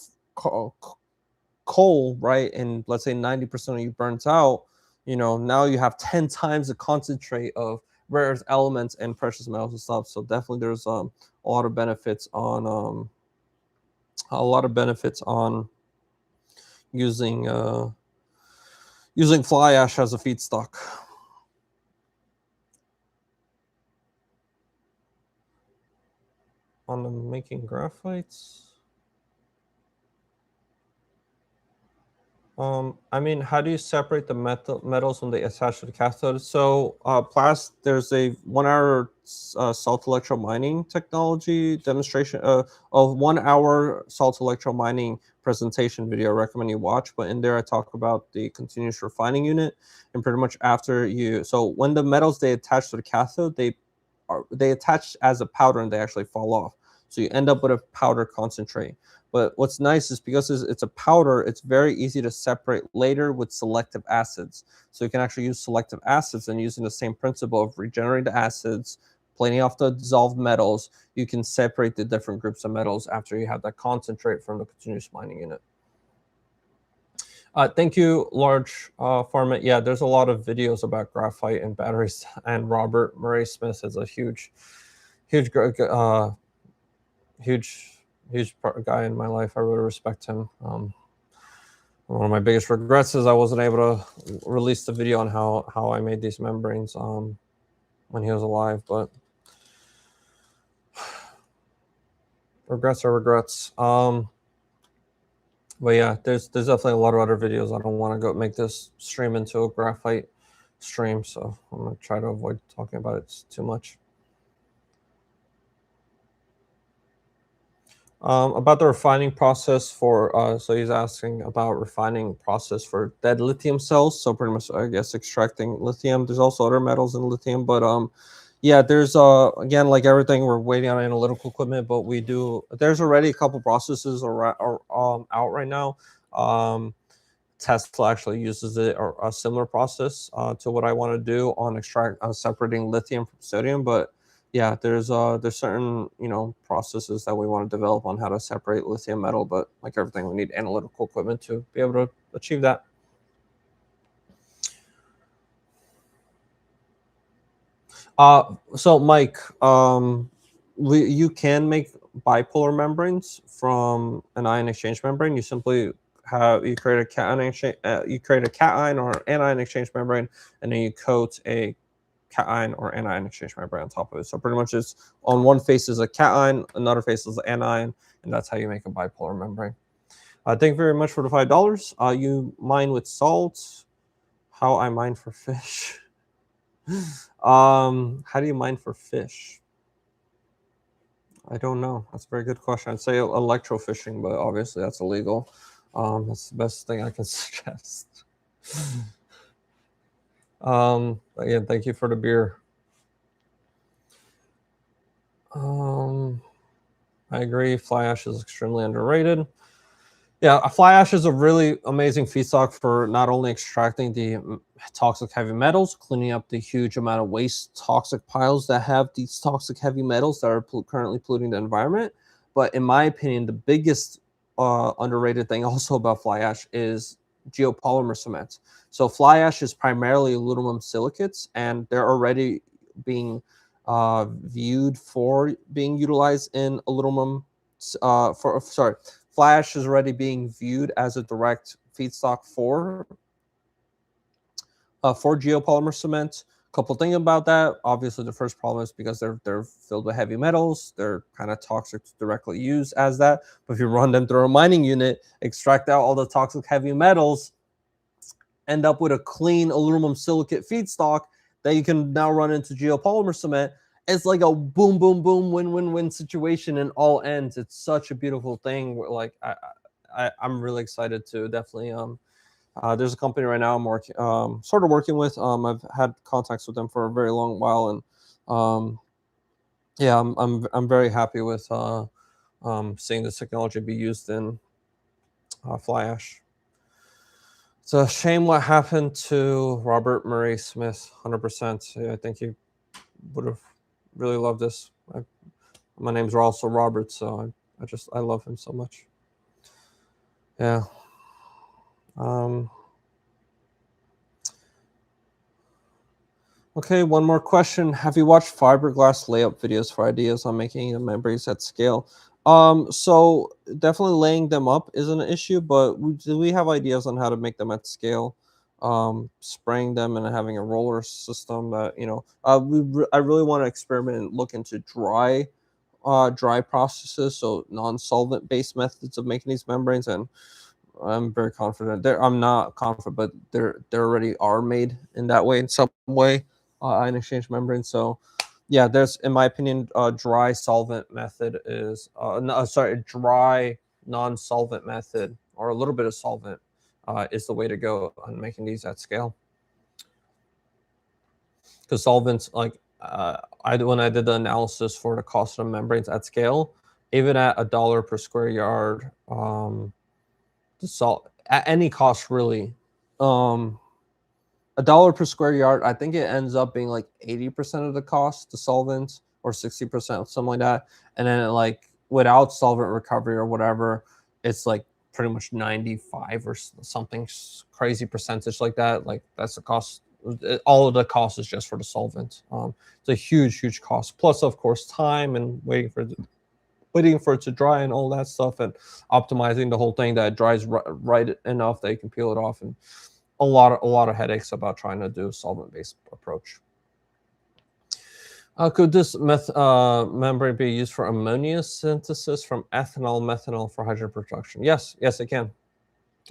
coal, right? And let's say 90% of you burns out, now you have 10 times the concentrate of rare earth elements and precious metals and stuff. So definitely there's a lot of benefits on using using fly ash as a feedstock. On the making graphites. I mean, how do you separate the metals when they attach to the cathode? So, there's a 1 hour salt electro mining technology demonstration of 1 hour salt electro mining presentation video. I recommend you watch. But in there, I talk about the continuous refining unit, and pretty much after so when the metals they attach to the cathode, they attach as a powder and they actually fall off. So you end up with a powder concentrate. But what's nice is because it's a powder, it's very easy to separate later with selective acids. So you can actually use selective acids and using the same principle of regenerating the acids, planing off the dissolved metals, you can separate the different groups of metals after you have that concentrate from the continuous mining unit. Thank you, Large Pharma. Yeah, there's a lot of videos about graphite and batteries, and Robert Murray Smith is a huge guy in my life. I really respect him. One of my biggest regrets is I wasn't able to release the video on how I made these membranes when he was alive, but regrets are regrets. But yeah, there's definitely a lot of other videos. I don't want to go make this stream into a graphite stream, so I'm gonna try to avoid talking about it too much. About the refining process for, so he's asking about refining process for dead lithium cells. So pretty much, I guess, extracting lithium. There's also other metals in lithium, but yeah, there's again, like everything, we're waiting on analytical equipment, but there's already a couple processes out right now. Tesla actually uses it or a similar process to what I want to do on separating lithium from sodium, but yeah, there's certain processes that we want to develop on how to separate lithium metal, but like everything, we need analytical equipment to be able to achieve that. So Mike, you can make bipolar membranes from an ion exchange membrane. You simply create a cation or anion exchange membrane, and then you coat a cation or anion exchange membrane on top of it. So pretty much it's on one face is a cation, another face is an anion, and that's how you make a bipolar membrane. Thank you very much for the $5. You mine with salt. How I mine for fish. How do you mine for fish? I don't know. That's a very good question. I'd say electrofishing, but obviously that's illegal. That's the best thing I can suggest. Again, thank you for the beer. I agree. Fly ash is extremely underrated. Yeah, a fly ash is a really amazing feedstock for not only extracting the toxic heavy metals, cleaning up the huge amount of waste toxic piles that have these toxic heavy metals that are currently polluting the environment. But in my opinion, the biggest underrated thing also about fly ash is geopolymer cement. So fly ash is primarily aluminum silicates, and they're already being viewed for being utilized in aluminum. Fly ash is already being viewed as a direct feedstock for geopolymer cement. A couple things about that. Obviously, the first problem is because they're filled with heavy metals. They're kind of toxic to directly use as that. But if you run them through a mining unit, extract out all the toxic heavy metals, end up with a clean aluminum silicate feedstock that you can now run into geopolymer cement. It's like a boom, boom, boom, win-win-win situation in all ends. It's such a beautiful thing. Like I'm really excited to definitely. There's a company right now I'm working, sort of working with. I've had contacts with them for a very long while, and yeah, I'm very happy with seeing this technology be used in fly ash. It's a shame what happened to Robert Murray Smith. 100%. Yeah, I think he would have really loved this. My name's also Robert, so I love him so much. Yeah. Okay, one more question. Have you watched fiberglass layup videos for ideas on making the membranes at scale? So definitely laying them up is an issue, but we have ideas on how to make them at scale. Spraying them and having a roller system that I really want to experiment and look into dry processes, so non-solvent based methods of making these membranes, and I'm very confident. I'm not confident, but they already are made in that way, in some way, ion exchange membrane. So, yeah, there's, in my opinion, dry solvent method is dry non-solvent method or a little bit of solvent is the way to go on making these at scale. Because solvents, like when I did the analysis for the cost of membranes at scale, even at $1 per square yard, the salt at any cost really, $1 per square yard, I think it ends up being like 80% of the cost, the solvents, or 60%, something like that. And then like without solvent recovery or whatever, it's like pretty much 95 or something crazy percentage like that. Like that's the cost. All of the cost is just for the solvent. It's a huge cost. Plus, of course, time and waiting for it to dry and all that stuff, and optimizing the whole thing that it dries right enough that you can peel it off, and a lot of headaches about trying to do a solvent-based approach. Could this membrane be used for ammonia synthesis from ethanol, methanol for hydrogen production? Yes, it can.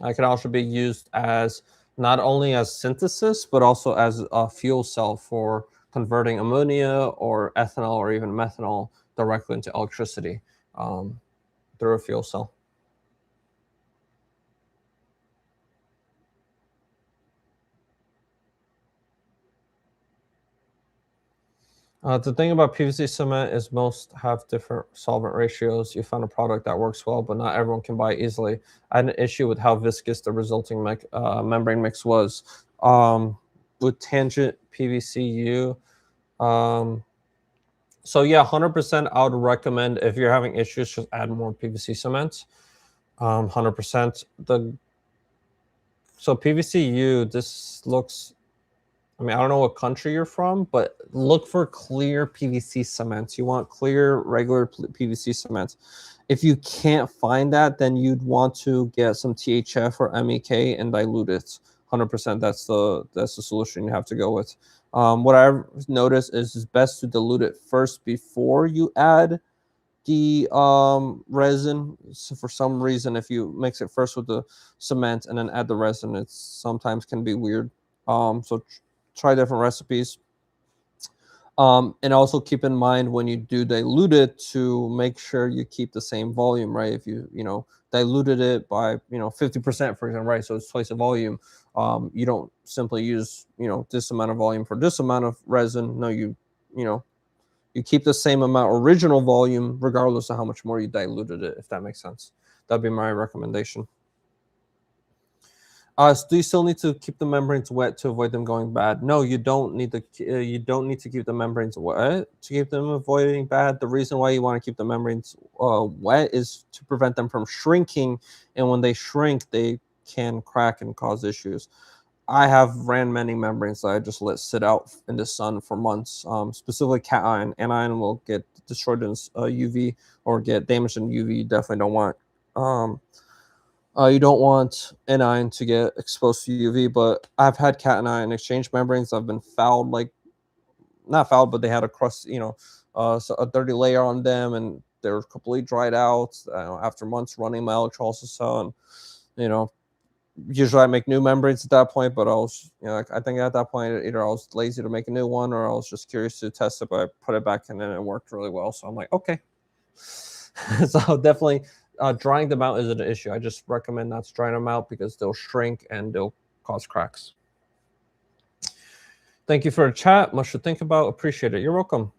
It can also be used as not only as synthesis, but also as a fuel cell for converting ammonia or ethanol or even methanol directly into electricity through a fuel cell. The thing about PVC cement is most have different solvent ratios. You find a product that works well, but not everyone can buy it easily. I had an issue with how viscous the resulting membrane mix was. With tangent PVCU, so yeah, 100%. I would recommend if you're having issues, just add more PVC cement. 100%. So PVCU, this looks. I mean, I don't know what country you're from, but look for clear PVC cements. You want clear, regular PVC cements. If you can't find that, then you'd want to get some THF or MEK and dilute it. 100%. That's the solution you have to go with. What I've noticed is it's best to dilute it first before you add the resin. So for some reason, if you mix it first with the cement and then add the resin, it sometimes can be weird. So try different recipes. And also keep in mind when you do dilute it to make sure you keep the same volume, right? If you diluted it by 50%, for example, right? So it's twice the volume. You don't simply use this amount of volume for this amount of resin. No, you keep the same amount original volume regardless of how much more you diluted it. If that makes sense, that'd be my recommendation. Do you still need to keep the membranes wet to avoid them going bad? No, you don't need to. You don't need to keep the membranes wet to keep them avoiding bad. The reason why you want to keep the membranes wet is to prevent them from shrinking, and when they shrink, they can crack and cause issues. I have ran many membranes that I just let sit out in the sun for months. Specifically, cation. Anion will get destroyed in UV or get damaged in UV. You definitely don't want. You don't want anion to get exposed to UV, but I've had cation exchange membranes. I've been fouled, like not fouled, but they had a crust, so a dirty layer on them, and they're completely dried out after months running my electrolysis cell. And usually I make new membranes at that point, but I was, I think at that point either I was lazy to make a new one or I was just curious to test it, but I put it back in and it worked really well. So I'm like, okay. So definitely drying them out isn't an issue. I just recommend not to dry them out because they'll shrink and they'll cause cracks. Thank you for the chat. Much to think about. Appreciate it. You're welcome.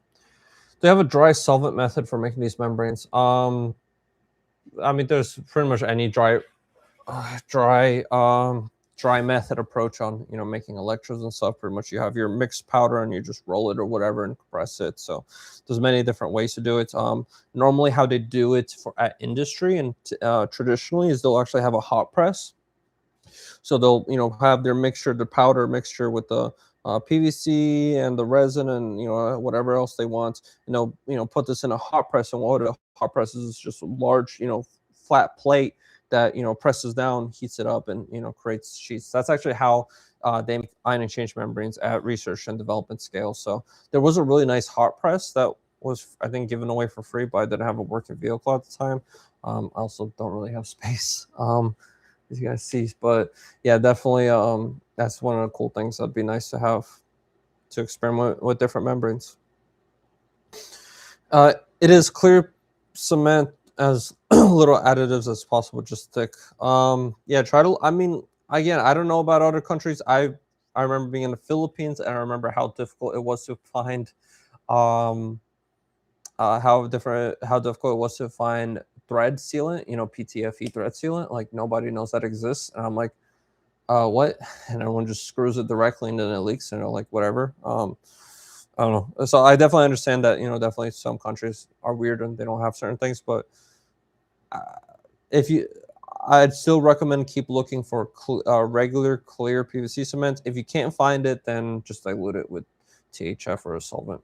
Do you have a dry solvent method for making these membranes? I mean, there's pretty much any dry method approach on making electrodes and stuff. Pretty much you have your mixed powder and you just roll it or whatever and compress it. So there's many different ways to do it. Normally how they do it at industry and traditionally is they'll actually have a hot press. So they'll have their mixture, the powder mixture with the PVC and the resin and whatever else they want, and they'll put this in a hot press. And what a hot press is just a large flat plate that presses down, heats it up, and creates sheets. That's actually how they make ion exchange membranes at research and development scale. So there was a really nice hot press that was, I think, given away for free, but I didn't have a working vehicle at the time. I also don't really have space, as you guys see. But yeah, definitely that's one of the cool things that'd be nice to have to experiment with different membranes. It is clear cement as little additives as possible, just thick. Yeah, try to. I mean, again, I don't know about other countries. I remember being in the Philippines, and I remember how difficult it was to find, how difficult it was to find thread sealant. PTFE thread sealant. Like nobody knows that exists, and I'm like, what? And everyone just screws it directly, and then it leaks, and they're like, whatever. I don't know. So I definitely understand that, definitely some countries are weird and they don't have certain things, but I'd still recommend keep looking for regular clear PVC cement. If you can't find it, then just dilute it with THF or a solvent.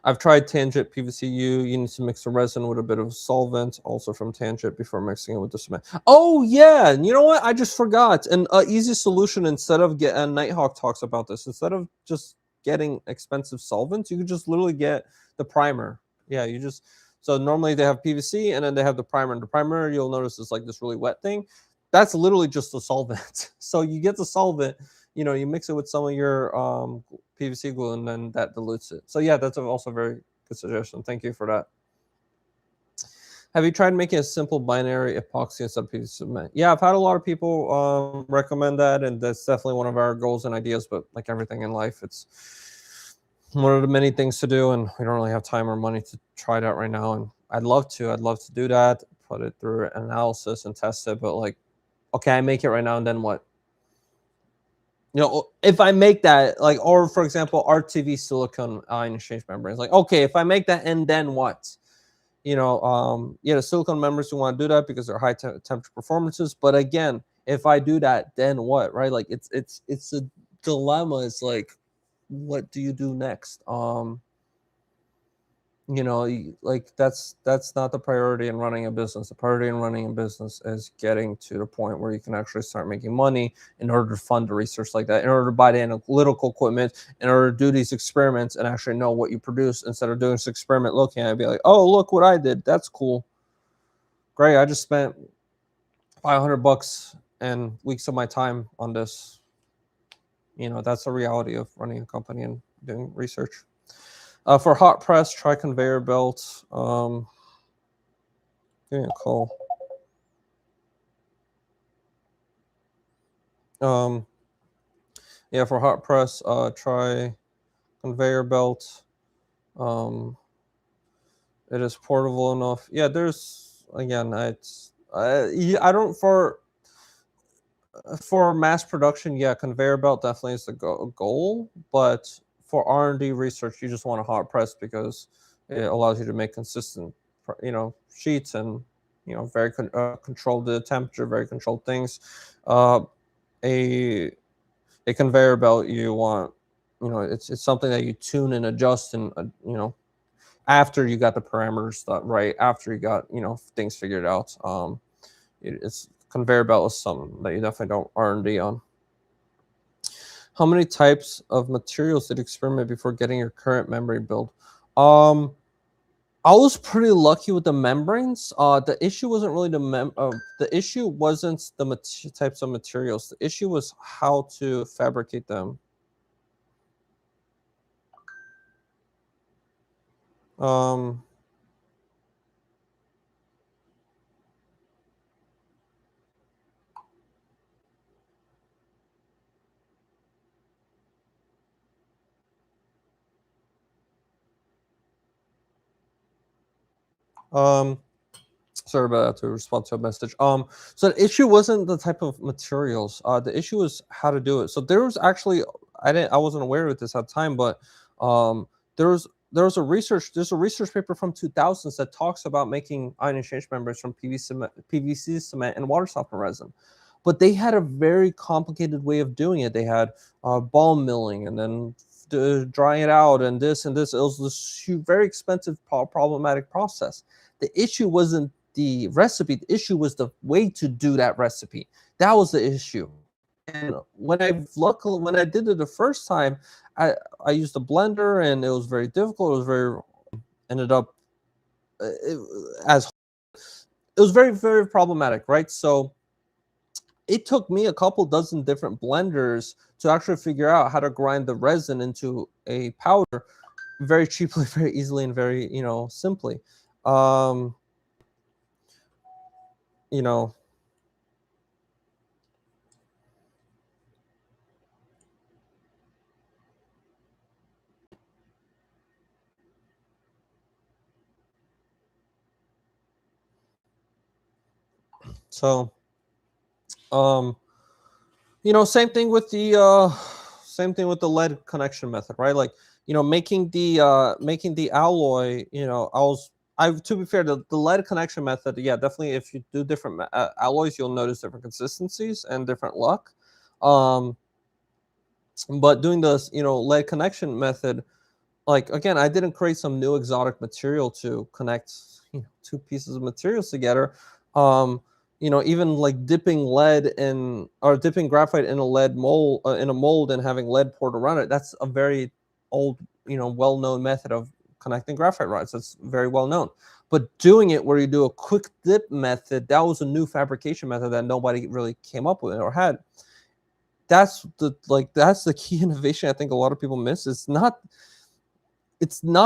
I've tried Tangent PVCU. You need to mix the resin with a bit of solvent, also from Tangent, before mixing it with the cement. Oh yeah, you know what? I just forgot. An easy solution, instead of Nighthawk talks about this. Instead of just getting expensive solvents, you could just literally get the primer. Yeah, so normally they have PVC and then they have the primer. And the primer, you'll notice, is like this really wet thing. That's literally just the solvent. So you get the solvent, you mix it with some of your PVC glue, and then that dilutes it. So yeah, that's also a very good suggestion. Thank you for that. Have you tried making a simple binary epoxy instead of PVC cement? Yeah, I've had a lot of people recommend that, and that's definitely one of our goals and ideas. But like everything in life, it's one of the many things to do, and we don't really have time or money to try it out right now. And I'd love to do that, put it through an analysis and test it. But like, okay, I make it right now, and then what? If I make that, like, or for example, RTV silicone ion exchange membranes, like, okay, if I make that, and then what? The silicone membranes, you want to do that because they're high temperature performances. But again, if I do that, then what, right? Like, it's a dilemma. It's like, what do you do next? Like that's not the priority in running a business. The priority in running a business is getting to the point where you can actually start making money in order to fund the research like that, in order to buy the analytical equipment, in order to do these experiments and actually know what you produce, instead of doing this experiment, looking at it, be like, oh, look what I did. That's cool. Great. I just spent $500 and weeks of my time on this. That's the reality of running a company, and doing research. For hot press, try conveyor belt. Give me a call. Yeah, for hot press, try conveyor belt. It is portable enough. Yeah, there's again, I don't for mass production. Yeah, conveyor belt definitely is the goal, but for R&D research, you just want a hot press because it allows you to make consistent, sheets and very control the temperature, very controlled things. A a conveyor belt, you want, it's something that you tune and adjust and after you got the parameters right, after you got things figured out. It's conveyor belt is something that you definitely don't R&D on. How many types of materials did you experiment before getting your current memory build? I was pretty lucky with the membranes. The issue wasn't really the issue wasn't the types of materials. The issue was how to fabricate them. Sorry about that, to respond to a message. So the issue wasn't the type of materials. The issue was how to do it. So there was actually, I wasn't aware of this at the time, but there was there's a research paper from 2000s that talks about making ion exchange membranes from PVC cement and water softener resin. But they had a very complicated way of doing it. They had ball milling and then drying it out and this and this. It was this very expensive, problematic process. The issue wasn't the recipe. The issue was the way to do that recipe. That was the issue. And when I did it the first time, I used a blender and it was very difficult. It was very ended up as it was very, very problematic, right? So it took me a couple dozen different blenders to actually figure out how to grind the resin into a powder very cheaply, very easily, and very simply. So same thing with the lead connection method, right? Like, making the alloy, to be fair, the lead connection method, yeah, definitely if you do different alloys, you'll notice different consistencies and different luck. But doing this, lead connection method, like, again, I didn't create some new exotic material to connect two pieces of materials together. Even like dipping graphite in a lead mold, in a mold, and having lead poured around it, that's a very old, well-known method of connecting graphite rods. That's very well known. But doing it where you do a quick dip method, that was a new fabrication method that nobody really came up with or had. That's the key innovation I think a lot of people miss. It's not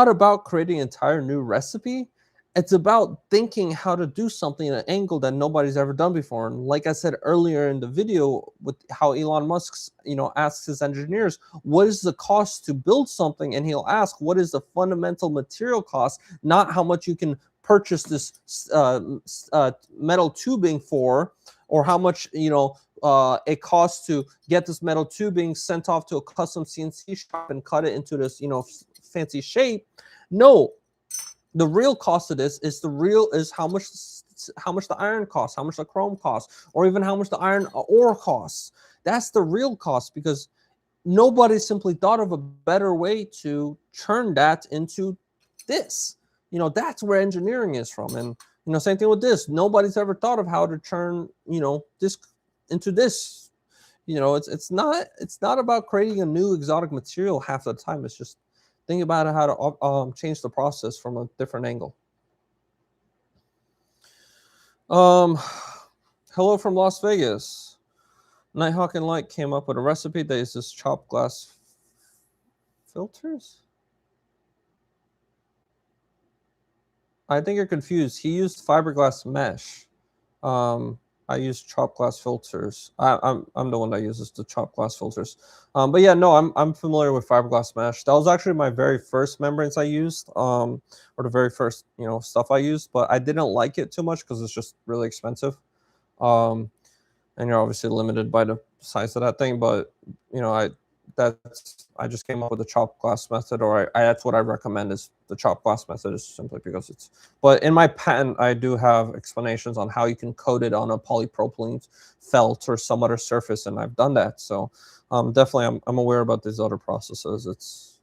about creating an entire new recipe. It's about thinking how to do something at an angle that nobody's ever done before. And like I said earlier in the video, with how Elon Musk, asks his engineers, what is the cost to build something? And he'll ask, what is the fundamental material cost, not how much you can purchase this metal tubing for, or how much, it costs to get this metal tubing sent off to a custom CNC shop and cut it into this, fancy shape. No, the real cost of this is how much the iron costs, how much the chrome costs, or even how much the iron ore costs. That's the real cost, because nobody simply thought of a better way to turn that into this. That's where engineering is from. And same thing with this. Nobody's ever thought of how to turn this into this. It's not about creating a new exotic material half the time. It's just think about how to change the process from a different angle. Hello from Las Vegas. Nighthawk and Light came up with a recipe that uses chopped glass filters? I think you're confused. He used fiberglass mesh. I use chopped glass filters. I'm the one that uses the chopped glass filters. But yeah, no, I'm familiar with fiberglass mesh. That was actually my very first membranes I used, or the very first stuff I used. But I didn't like it too much because it's just really expensive. Um, and you're obviously limited by the size of that thing. But I just came up with the chopped glass method, or that's what I recommend is the chopped glass method, is simply because it's. But in my patent, I do have explanations on how you can coat it on a polypropylene felt or some other surface, and I've done that. So definitely, I'm aware about these other processes. It's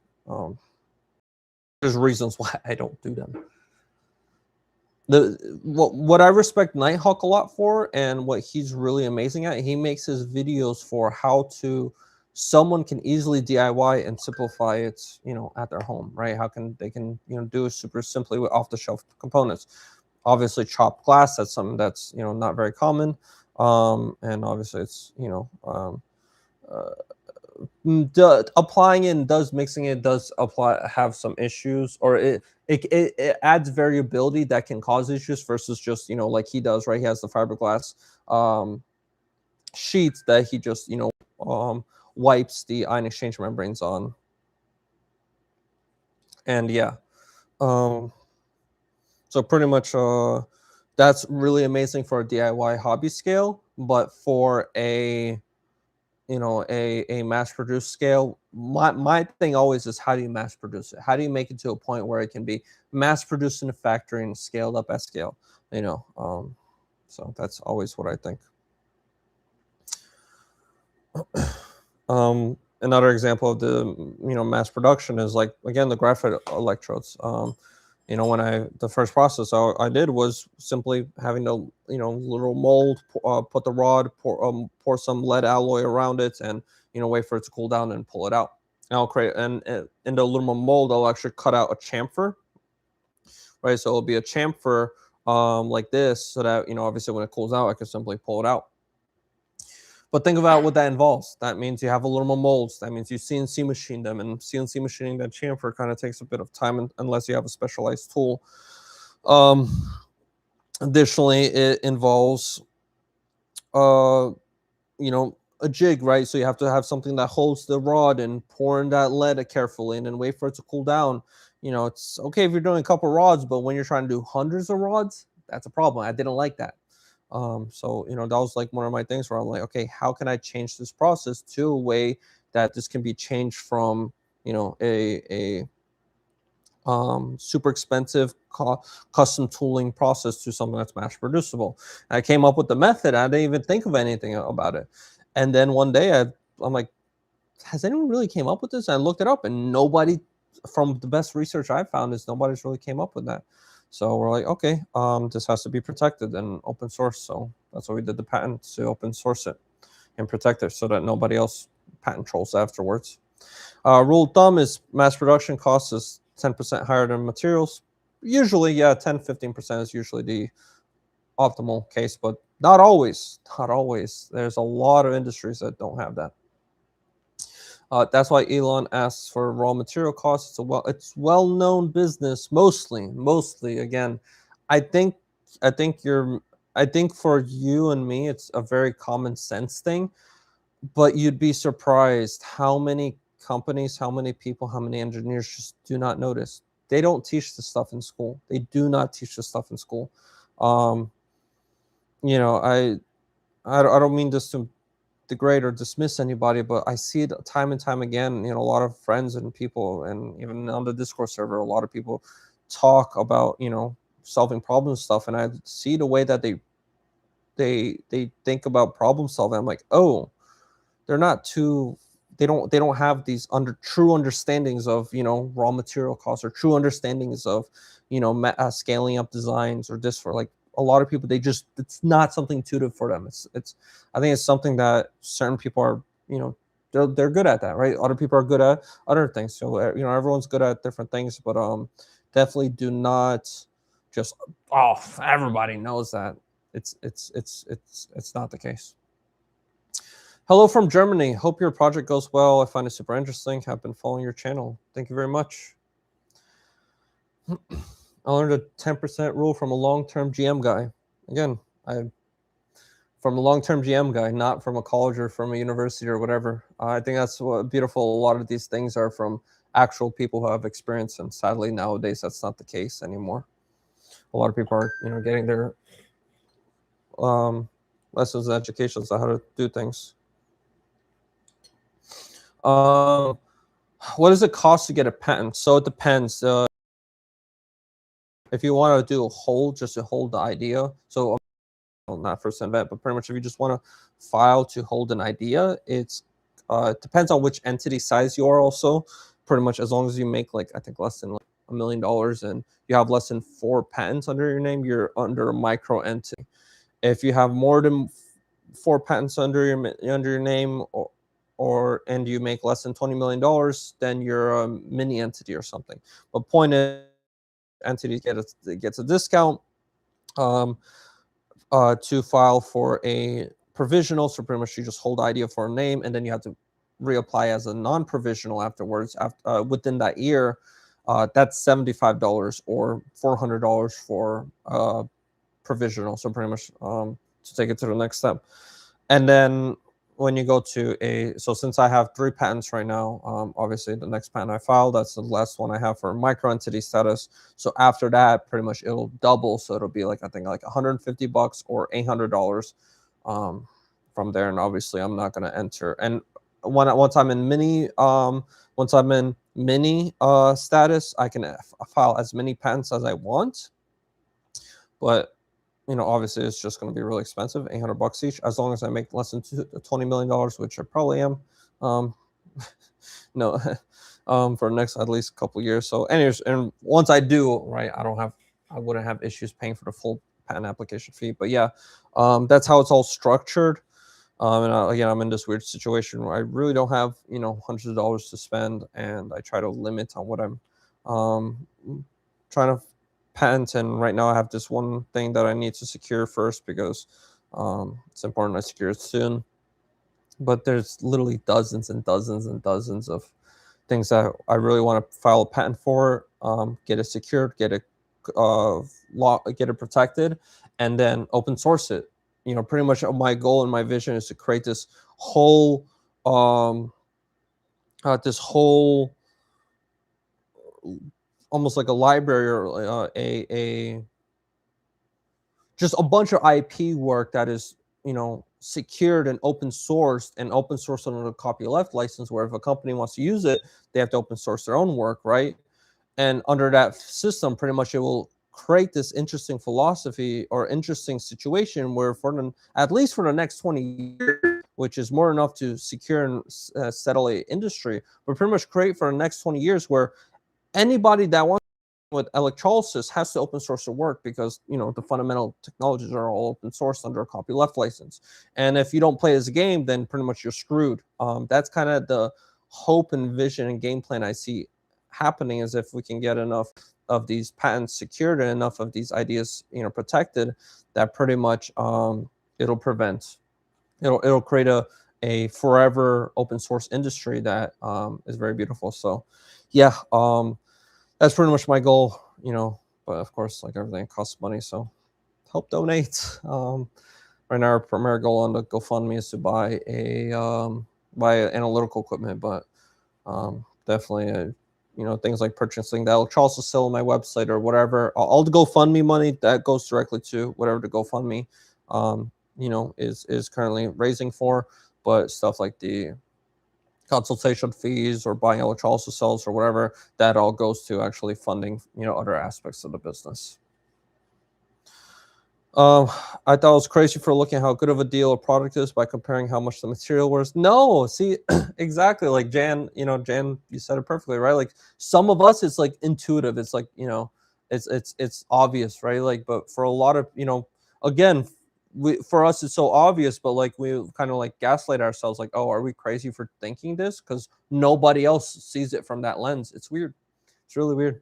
there's reasons why I don't do them. What I respect Nighthawk a lot for, and what he's really amazing at, he makes his videos for how to someone can easily DIY and simplify it, at their home, right? How can they can do it super simply with off-the-shelf components. Obviously, chopped glass, that's something that's not very common, and obviously it's applying it and does mixing it does have some issues, or it adds variability that can cause issues versus just like he does, right? He has the fiberglass sheets that he just wipes the ion exchange membranes on, and yeah, so pretty much that's really amazing for a DIY hobby scale. But for a a mass produced scale, my thing always is, how do you mass produce it? How do you make it to a point where it can be mass produced in a factory and scaled up at scale? So that's always what I think. Another example of the mass production is, like, again, the graphite electrodes. When the first process I did was simply having the little mold, put the rod, pour some lead alloy around it, and wait for it to cool down and pull it out. And I'll create, and in the aluminum mold, I'll actually cut out a chamfer, right? So it'll be a chamfer like this, so that obviously when it cools out, I can simply pull it out. But think about what that involves. That means you have aluminum molds. That means you CNC machine them, and CNC machining that chamfer kind of takes a bit of time, unless you have a specialized tool. Additionally, it involves, a jig, right? So you have to have something that holds the rod and pour in that lead carefully, and then wait for it to cool down. It's okay if you're doing a couple rods, but when you're trying to do hundreds of rods, that's a problem. I didn't like that. So that was like one of my things where I'm like, okay, how can I change this process to a way that this can be changed from a super expensive custom tooling process to something that's mass producible. And I came up with the method. I didn't even think of anything about it. And then one day I'm like, has anyone really came up with this? And I looked it up, and nobody, from the best research I found, is nobody's really came up with that. So we're like, okay, this has to be protected and open source. So that's why we did the patent, to open source it and protect it, so that nobody else patent trolls afterwards. Rule of thumb is mass production cost is 10% higher than materials. Usually, yeah, 10-15% is usually the optimal case, but not always. Not always. There's a lot of industries that don't have that. That's why Elon asks for raw material costs. It's well-known business, mostly. Again, I think for you and me, it's a very common sense thing. But you'd be surprised how many companies, how many people, how many engineers just do not notice. They don't teach this stuff in school. They do not teach this stuff in school. I don't mean this to degrade or dismiss anybody, but I see it time and time again. A lot of friends and people, and even on the Discord server, a lot of people talk about solving problem stuff, and I see the way that they think about problem solving. I'm like, oh, they're not too. They don't have these true understandings of raw material costs, or true understandings of scaling up designs, or this, for like a lot of people, it's not something intuitive for them. I think it's something that certain people are they're good at that, right? Other people are good at other things. So everyone's good at different things, but definitely do not just, oh, everybody knows that. It's not the case. Hello from Germany. Hope your project goes well. I find it super interesting. Have been following your channel. Thank you very much. I learned a 10% rule from a long-term GM guy. Again, from a long-term GM guy, not from a college or from a university or whatever. I think that's what beautiful. A lot of these things are from actual people who have experience, and sadly nowadays that's not the case anymore. A lot of people are, getting their lessons and educations on how to do things. What does it cost to get a patent? So it depends. If you want to do just to hold the idea, so not first invent, but pretty much if you just want to file to hold an idea, it depends on which entity size you are. Also, pretty much as long as you make like I think less than like $1 million and you have less than 4 patents under your name, you're under a micro entity. If you have more than 4 patents under your name, and you make less than $20 million, then you're a mini entity or something. But point is, entity gets a discount to file for a provisional. So pretty much you just hold idea for a name, and then you have to reapply as a non-provisional afterwards. Within that year, that's $75 or $400 for provisional. So pretty much to take it to the next step. And then when you go to so since I have 3 patents right now, obviously the next patent I file, that's the last one I have for micro entity status. So after that, pretty much it'll double. So it'll be like, I think like $150 or $800 from there. And obviously I'm not going to enter. And once I'm in mini, status, I can file as many patents as I want. But obviously it's just going to be really expensive, $800 each, as long as I make less than $20 million, which I probably am. No, for the next at least couple years. So anyways, and once I do, right, I wouldn't have issues paying for the full patent application fee. But yeah, that's how it's all structured. And again, I'm in this weird situation where I really don't have, hundreds of dollars to spend, and I try to limit on what I'm trying to patent. And right now I have this one thing that I need to secure first because it's important I secure it soon. But there's literally dozens and dozens and dozens of things that I really want to file a patent for, get it secured, get it protected, and then open source it. Pretty much my goal and my vision is to create this whole almost like a library or just a bunch of IP work that is, secured and open sourced under the copyleft license, where if a company wants to use it, they have to open source their own work, right? And under that system, pretty much it will create this interesting philosophy or interesting situation where at least for the next 20 years, which is more enough to secure and settle a industry, but pretty much create for the next 20 years where anybody that wants with electrolysis has to open source the work, because the fundamental technologies are all open source under a copyleft license. And if you don't play this game, then pretty much you're screwed. That's kind of the hope and vision and game plan I see happening, is if we can get enough of these patents secured and enough of these ideas protected, that pretty much it'll create a forever open source industry that is very beautiful. So yeah, that's pretty much my goal, but of course, like everything, costs money. So help donate. Right now, our primary goal on the GoFundMe is to buy analytical equipment, but definitely, things like purchasing the electrolysis cell on my website or whatever. All the GoFundMe money that goes directly to whatever the GoFundMe, is currently raising for. But stuff like the consultation fees or buying electrolysis cells or whatever, that all goes to actually funding, other aspects of the business. I thought it was crazy for looking at how good of a deal a product is by comparing how much the material was. No, see, exactly, like Jan, you said it perfectly, right? Like some of us, it's like intuitive. It's like, it's obvious, right? Like, but for a lot of, again, for us it's so obvious, but like we kind of like gaslight ourselves, like, oh, are we crazy for thinking this? Because nobody else sees it from that lens. It's weird. It's really weird.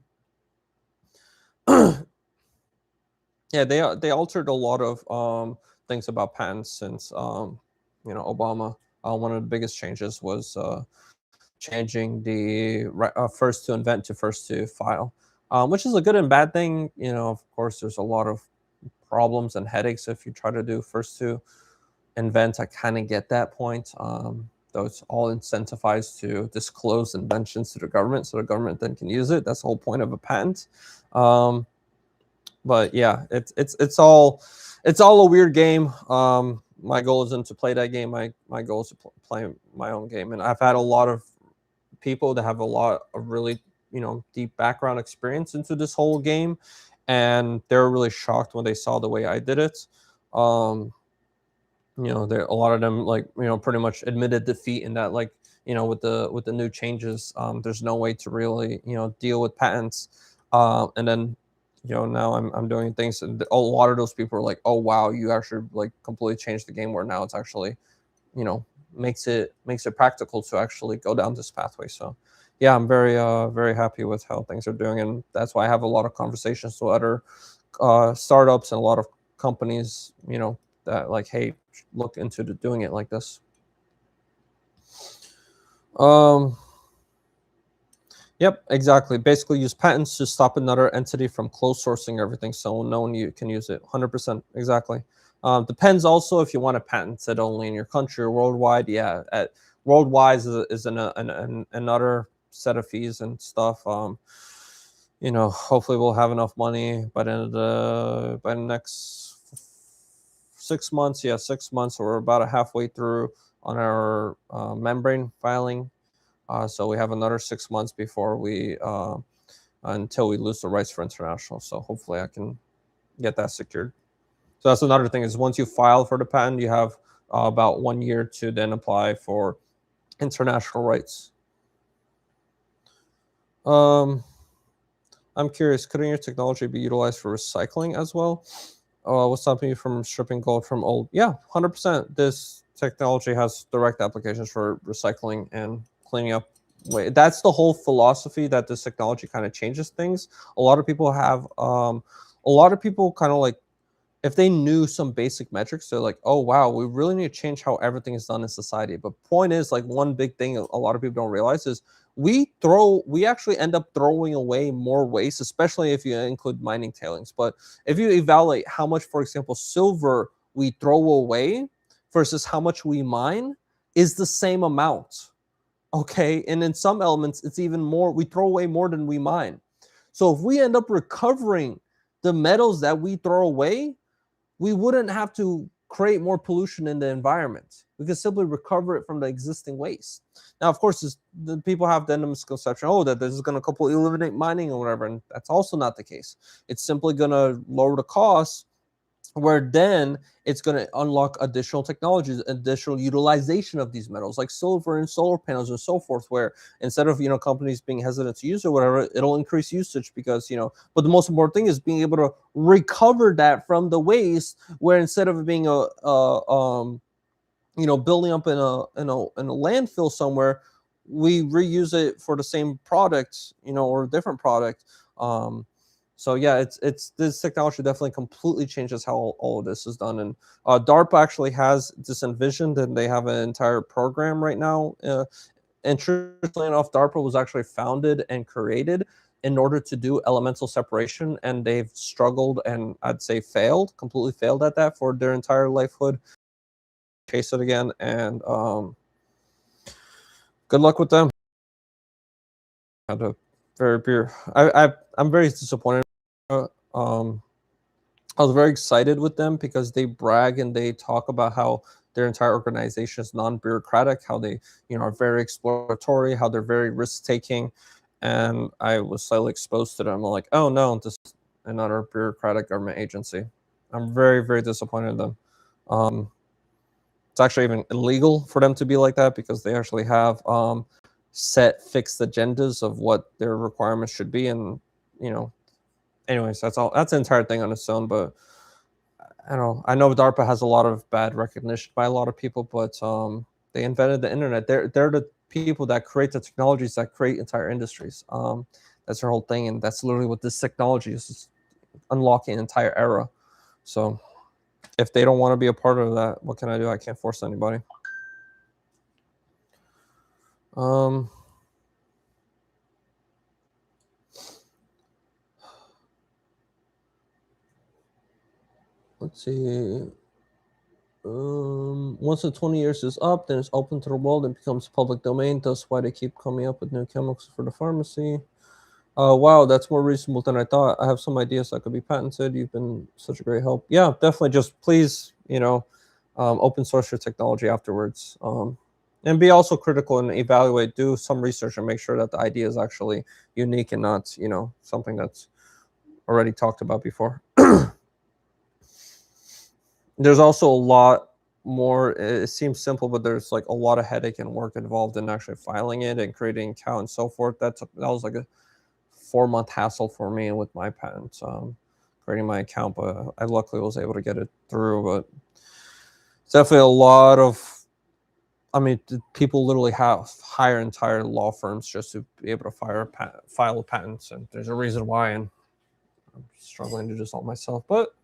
Yeah, they altered a lot of things about patents since Obama. one of the biggest changes was changing the first to invent to first to file, which is a good and bad thing. You know, of course, there's a lot of problems and headaches if you try to do first to invent. I kind of get that point. Though it's all incentivized to disclose inventions to the government so the government then can use it. That's the whole point of a patent. But yeah, it's all a weird game. My goal isn't to play that game. My goal is to play my own game. And I've had a lot of people that have a lot of really, you know, deep background experience into this whole game, and they're really shocked when they saw the way I did it. You know, a lot of them, like, you know, pretty much admitted defeat in that, like, you know, with the new changes, there's no way to really, you know, deal with patents. And then, you know, now I'm doing things, and a lot of those people are like, oh wow, you actually like completely changed the game, where now it's actually, you know, makes it practical to actually go down this pathway. So yeah, I'm very happy with how things are doing, and that's why I have a lot of conversations with other startups and a lot of companies, you know, that like, hey, look into doing it like this. Yep, exactly. Basically, use patents to stop another entity from close sourcing everything, so no one can use it. 100%, exactly. Depends also if you want to patent it only in your country or worldwide. Yeah, worldwide is another set of fees and stuff. You know, hopefully we'll have enough money by the next 6 months. Yeah, 6 months. We're about halfway through on our membrane filing. So we have another 6 months before until we lose the rights for international. So hopefully I can get that secured. So that's another thing, is once you file for the patent, you have about 1 year to then apply for international rights. I'm curious, couldn't your technology be utilized for recycling as well? What's stopping you from stripping gold from old? Yeah, 100%. This technology has direct applications for recycling and cleaning up. That's the whole philosophy, that this technology kind of changes things. A lot of people kind of like, if they knew some basic metrics, they're like, oh wow, we really need to change how everything is done in society. But point is, like, one big thing a lot of people don't realize is we actually end up throwing away more waste, especially if you include mining tailings. But if you evaluate how much, for example, silver we throw away versus how much we mine, is the same amount. Okay, and in some elements, it's even more. We throw away more than we mine. So if we end up recovering the metals that we throw away, we wouldn't have to create more pollution in the environment. We could simply recover it from the existing waste. Now, of course, the people have the misconception, oh, that this is going to completely eliminate mining or whatever, and that's also not the case. It's simply going to lower the cost, where then it's going to unlock additional technologies, additional utilization of these metals, like silver and solar panels and so forth, where instead of, you know, companies being hesitant to use it or whatever, it'll increase usage because, you know, but the most important thing is being able to recover that from the waste, where instead of it being you know, building up in a landfill somewhere, we reuse it for the same product, you know, or a different product. So yeah, it's this technology definitely completely changes how all of this is done. And DARPA actually has this envisioned, and they have an entire program right now. Interestingly enough, DARPA was actually founded and created in order to do elemental separation, and they've struggled and I'd say completely failed at that for their entire lifehood. Chase it again, and good luck with them. Had a very beer. I'm very disappointed. I was very excited with them because they brag and they talk about how their entire organization is non-bureaucratic, how they, you know, are very exploratory, how they're very risk-taking, and I was slightly exposed to them. I'm like, oh no, this is another bureaucratic government agency. I'm very disappointed in them. It's actually even illegal for them to be like that, because they actually have set fixed agendas of what their requirements should be. And, you know, anyways, that's the entire thing on its own. But I know DARPA has a lot of bad recognition by a lot of people, but they invented the internet. They're the people that create the technologies that create entire industries. That's their whole thing, and that's literally what this technology is unlocking an entire era. So if they don't want to be a part of that, what can I do? I can't force anybody. Um, let's see. Once the 20 years is up, then it's open to the world and becomes public domain. That's why they keep coming up with new chemicals for the pharmacy. Wow, that's more reasonable than I thought. I have some ideas that could be patented. You've been such a great help. Yeah, definitely. Just please, open source your technology afterwards. And be also critical and evaluate, do some research and make sure that the idea is actually unique and not, something that's already talked about before. There's also a lot more. It seems simple, but there's like a lot of headache and work involved in actually filing it and creating account and so forth. That was like a 4-month hassle for me with my patent, creating my account, but I luckily was able to get it through. But it's definitely a lot of, I mean, people literally hire entire law firms just to be able to file patents, and there's a reason why, and I'm struggling to do this all myself, but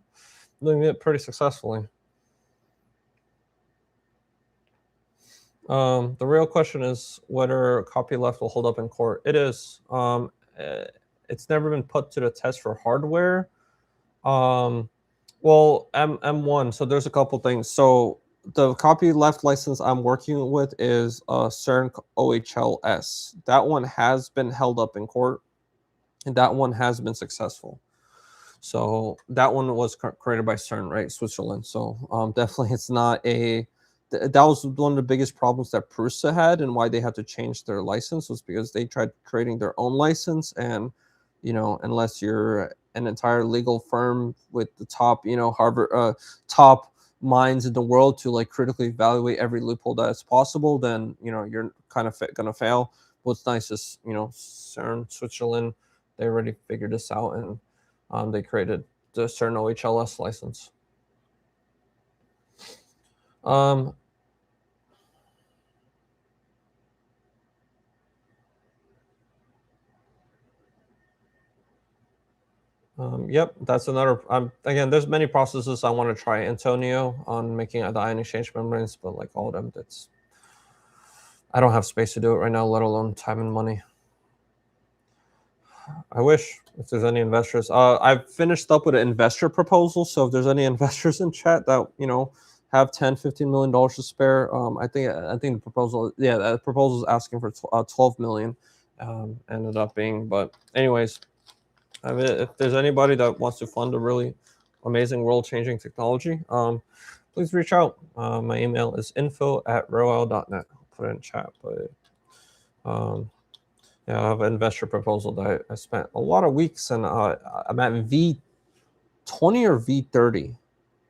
doing it pretty successfully. The real question is whether copyleft will hold up in court. It is. It's never been put to the test for hardware. Well, M1. So there's a couple things. So the copyleft license I'm working with is CERN OHLS. That one has been held up in court, and that one has been successful. So that one was created by CERN, right, Switzerland. So definitely, it's not a. That was one of the biggest problems that Prusa had, and why they had to change their license was because they tried creating their own license, and unless you're an entire legal firm with the top, Harvard, top minds in the world to like critically evaluate every loophole that is possible, then you're kind of gonna fail. What's nice is CERN, Switzerland, they already figured this out, and they created the CERN OHLS license. Yep, that's another. Again, there's many processes I want to try, Antonio, on making the ion exchange membranes, but like all of them, I don't have space to do it right now, let alone time and money. I wish, if there's any investors. I've finished up with an investor proposal, so if there's any investors in chat that have $10-15 million to spare, I think the proposal, the proposal is asking for 12 million. Ended up being, but anyways. I mean, if there's anybody that wants to fund a really amazing world-changing technology, please reach out. My email is info@roal.net. I'll put it in chat. But I have an investor proposal that I spent a lot of weeks, and I'm at V20 or V30,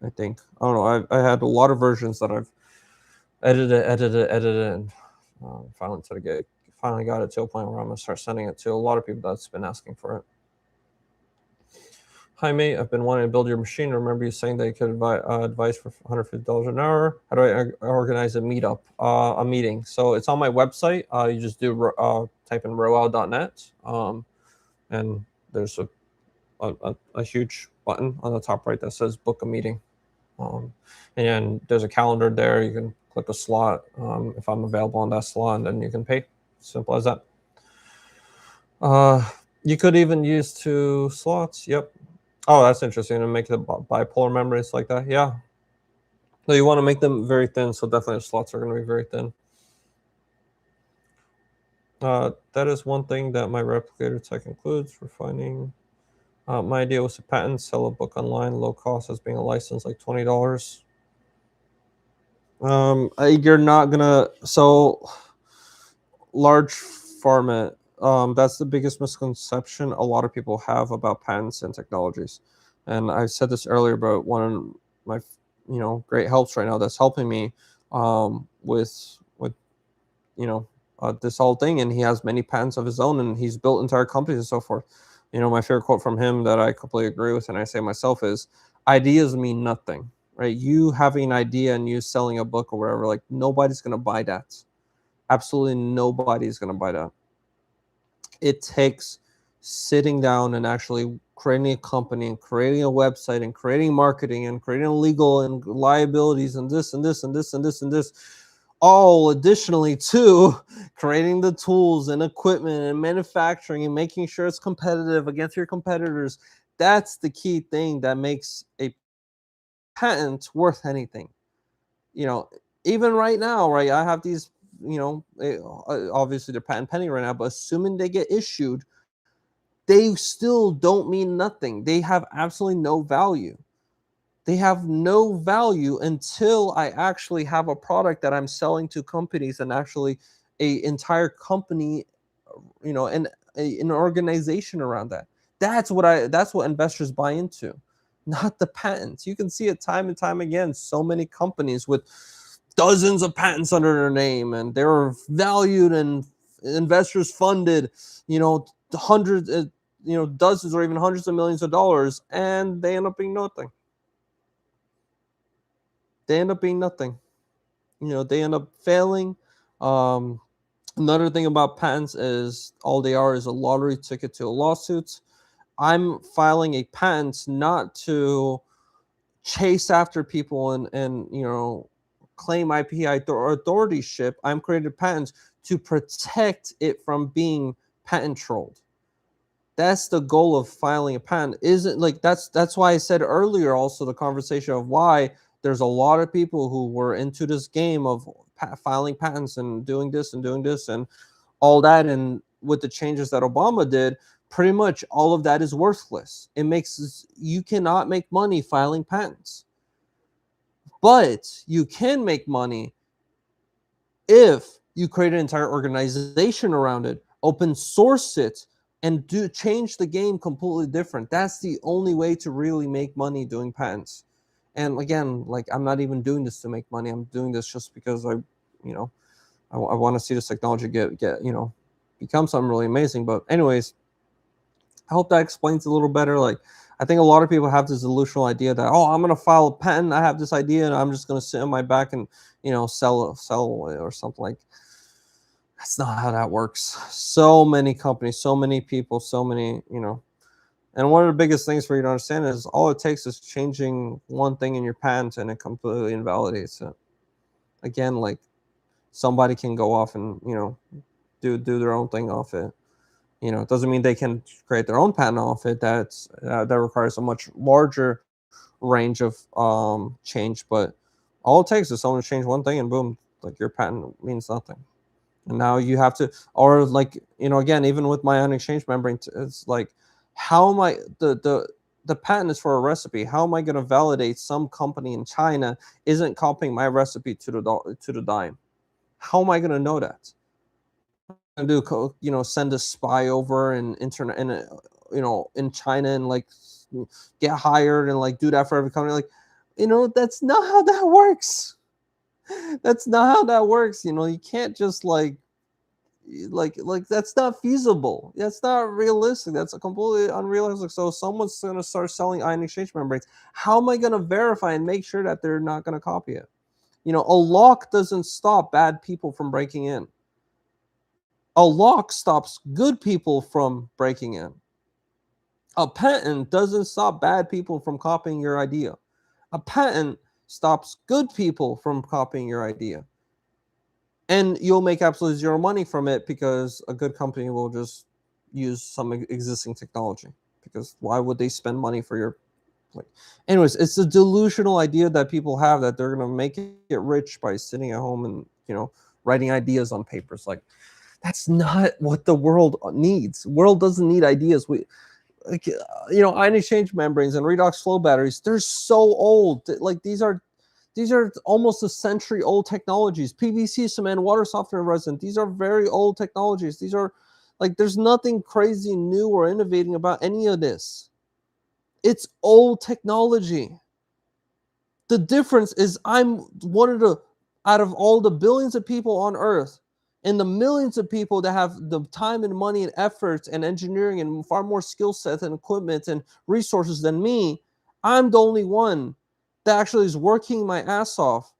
I think. I don't know. I had a lot of versions that I've edited, and finally got it to a point where I'm gonna start sending it to a lot of people that's been asking for it. Hi, mate. I've been wanting to build your machine. I remember you saying that you could advise for $150 an hour. How do I organize a meetup, a meeting? So it's on my website. You just do type in roal.net, and there's a huge button on the top right that says book a meeting. And there's a calendar there. You can click a slot if I'm available on that slot, and then you can pay. Simple as that. You could even use 2 slots. Yep. Oh, that's interesting, to make the bipolar membranes like that. Yeah. So you want to make them very thin, so definitely the slots are going to be very thin. That is one thing that my replicator tech includes, refining. My idea was to patent, sell a book online, low cost, as being a license, like $20. You're not gonna, so large format. That's the biggest misconception a lot of people have about patents and technologies. And I said this earlier, but one of my great helps right now that's helping me with this whole thing, and he has many patents of his own, and he's built entire companies and so forth. My favorite quote from him that I completely agree with, and I say myself, is ideas mean nothing, right? You having an idea and you selling a book or whatever, like nobody's going to buy that. Absolutely nobody's going to buy that. It takes sitting down and actually creating a company and creating a website and creating marketing and creating legal and liabilities and this and this and this and this and this. all additionally to creating the tools and equipment and manufacturing and making sure it's competitive against your competitors. That's the key thing that makes a patent worth anything. You know, even right now, right? I have these, obviously they're patent pending right now, but assuming they get issued, they still don't mean nothing. They have absolutely no value. They have no value until I actually have a product that I'm selling to companies and actually a entire company, and an organization around that. That's what investors buy into, not the patents. You can see it time and time again. So many companies with dozens of patents under their name, and they're valued and investors funded, hundreds, dozens or even hundreds of millions of dollars, and they end up being nothing. They end up being nothing. They end up failing. Um, Another thing about patents is all they are is a lottery ticket to a lawsuit. I'm filing a patent not to chase after people and claim IP authorship. I'm creating patents to protect it from being patent trolled. That's the goal of filing a patent. Isn't like that's why I said earlier also the conversation of why there's a lot of people who were into this game of filing patents and doing this and all that, and with the changes that Obama did, pretty much all of that is worthless. You cannot make money filing patents, but you can make money if you create an entire organization around it, open source it, and do change the game completely different. That's the only way to really make money doing patents. And again, like I'm not even doing this to make money. I'm doing this just because I want to see this technology get become something really amazing. But anyways, I hope that explains a little better. Like I think a lot of people have this delusional idea that, oh, I'm gonna file a patent. I have this idea, and I'm just gonna sit on my back and sell it or something. Like that's not how that works. So many companies, so many people, so many And one of the biggest things for you to understand is all it takes is changing one thing in your patent, and it completely invalidates it. Again, like somebody can go off and do their own thing off it. It doesn't mean they can create their own patent off it. That requires a much larger range of change. But all it takes is someone to change one thing, and boom, like your patent means nothing. And now you have to, or like again, even with my ion exchange membrane, it's like, how am I the patent is for a recipe. How am I going to validate some company in China isn't copying my recipe to the dime? How am I going to know that? And send a spy over and internet and in China and like get hired and like do that for every company. Like that's not how that works. That's not how that works. You can't just like that's not feasible. That's not realistic. That's a completely unrealistic. So someone's going to start selling ion exchange membranes. How am I going to verify and make sure that they're not going to copy it? A lock doesn't stop bad people from breaking in. A lock stops good people from breaking in. A patent doesn't stop bad people from copying your idea. A patent stops good people from copying your idea. And you'll make absolutely zero money from it because a good company will just use some existing technology. Because why would they spend money for your anyways, it's a delusional idea that people have that they're going to make it rich by sitting at home and writing ideas on papers. Like that's not what the world needs. The world doesn't need ideas. Ion exchange membranes and redox flow batteries, they're so old. Like these are almost a century old technologies. PVC cement, water softener resin, these are very old technologies. These are like, there's nothing crazy new or innovating about any of this. It's old technology. The difference is I'm one of the, out of all the billions of people on earth and the millions of people that have the time and money and effort and engineering and far more skill sets and equipment and resources than me, I'm the only one that actually is working my ass off,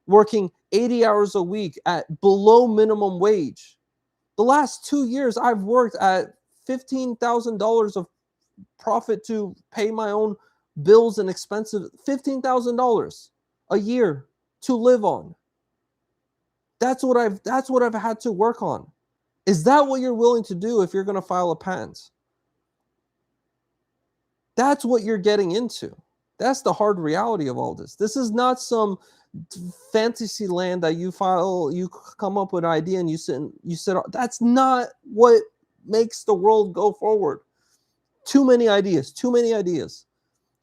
working 80 hours a week at below minimum wage. The last 2 years, I've worked at $15,000 of profit to pay my own bills and expenses. $15,000 a year to live on. That's what I've had to work on. Is that what you're willing to do if you're going to file a patent? That's what you're getting into. That's the hard reality of all this. This is not some fantasy land that you come up with an idea and you sit. That's not what makes the world go forward. Too many ideas.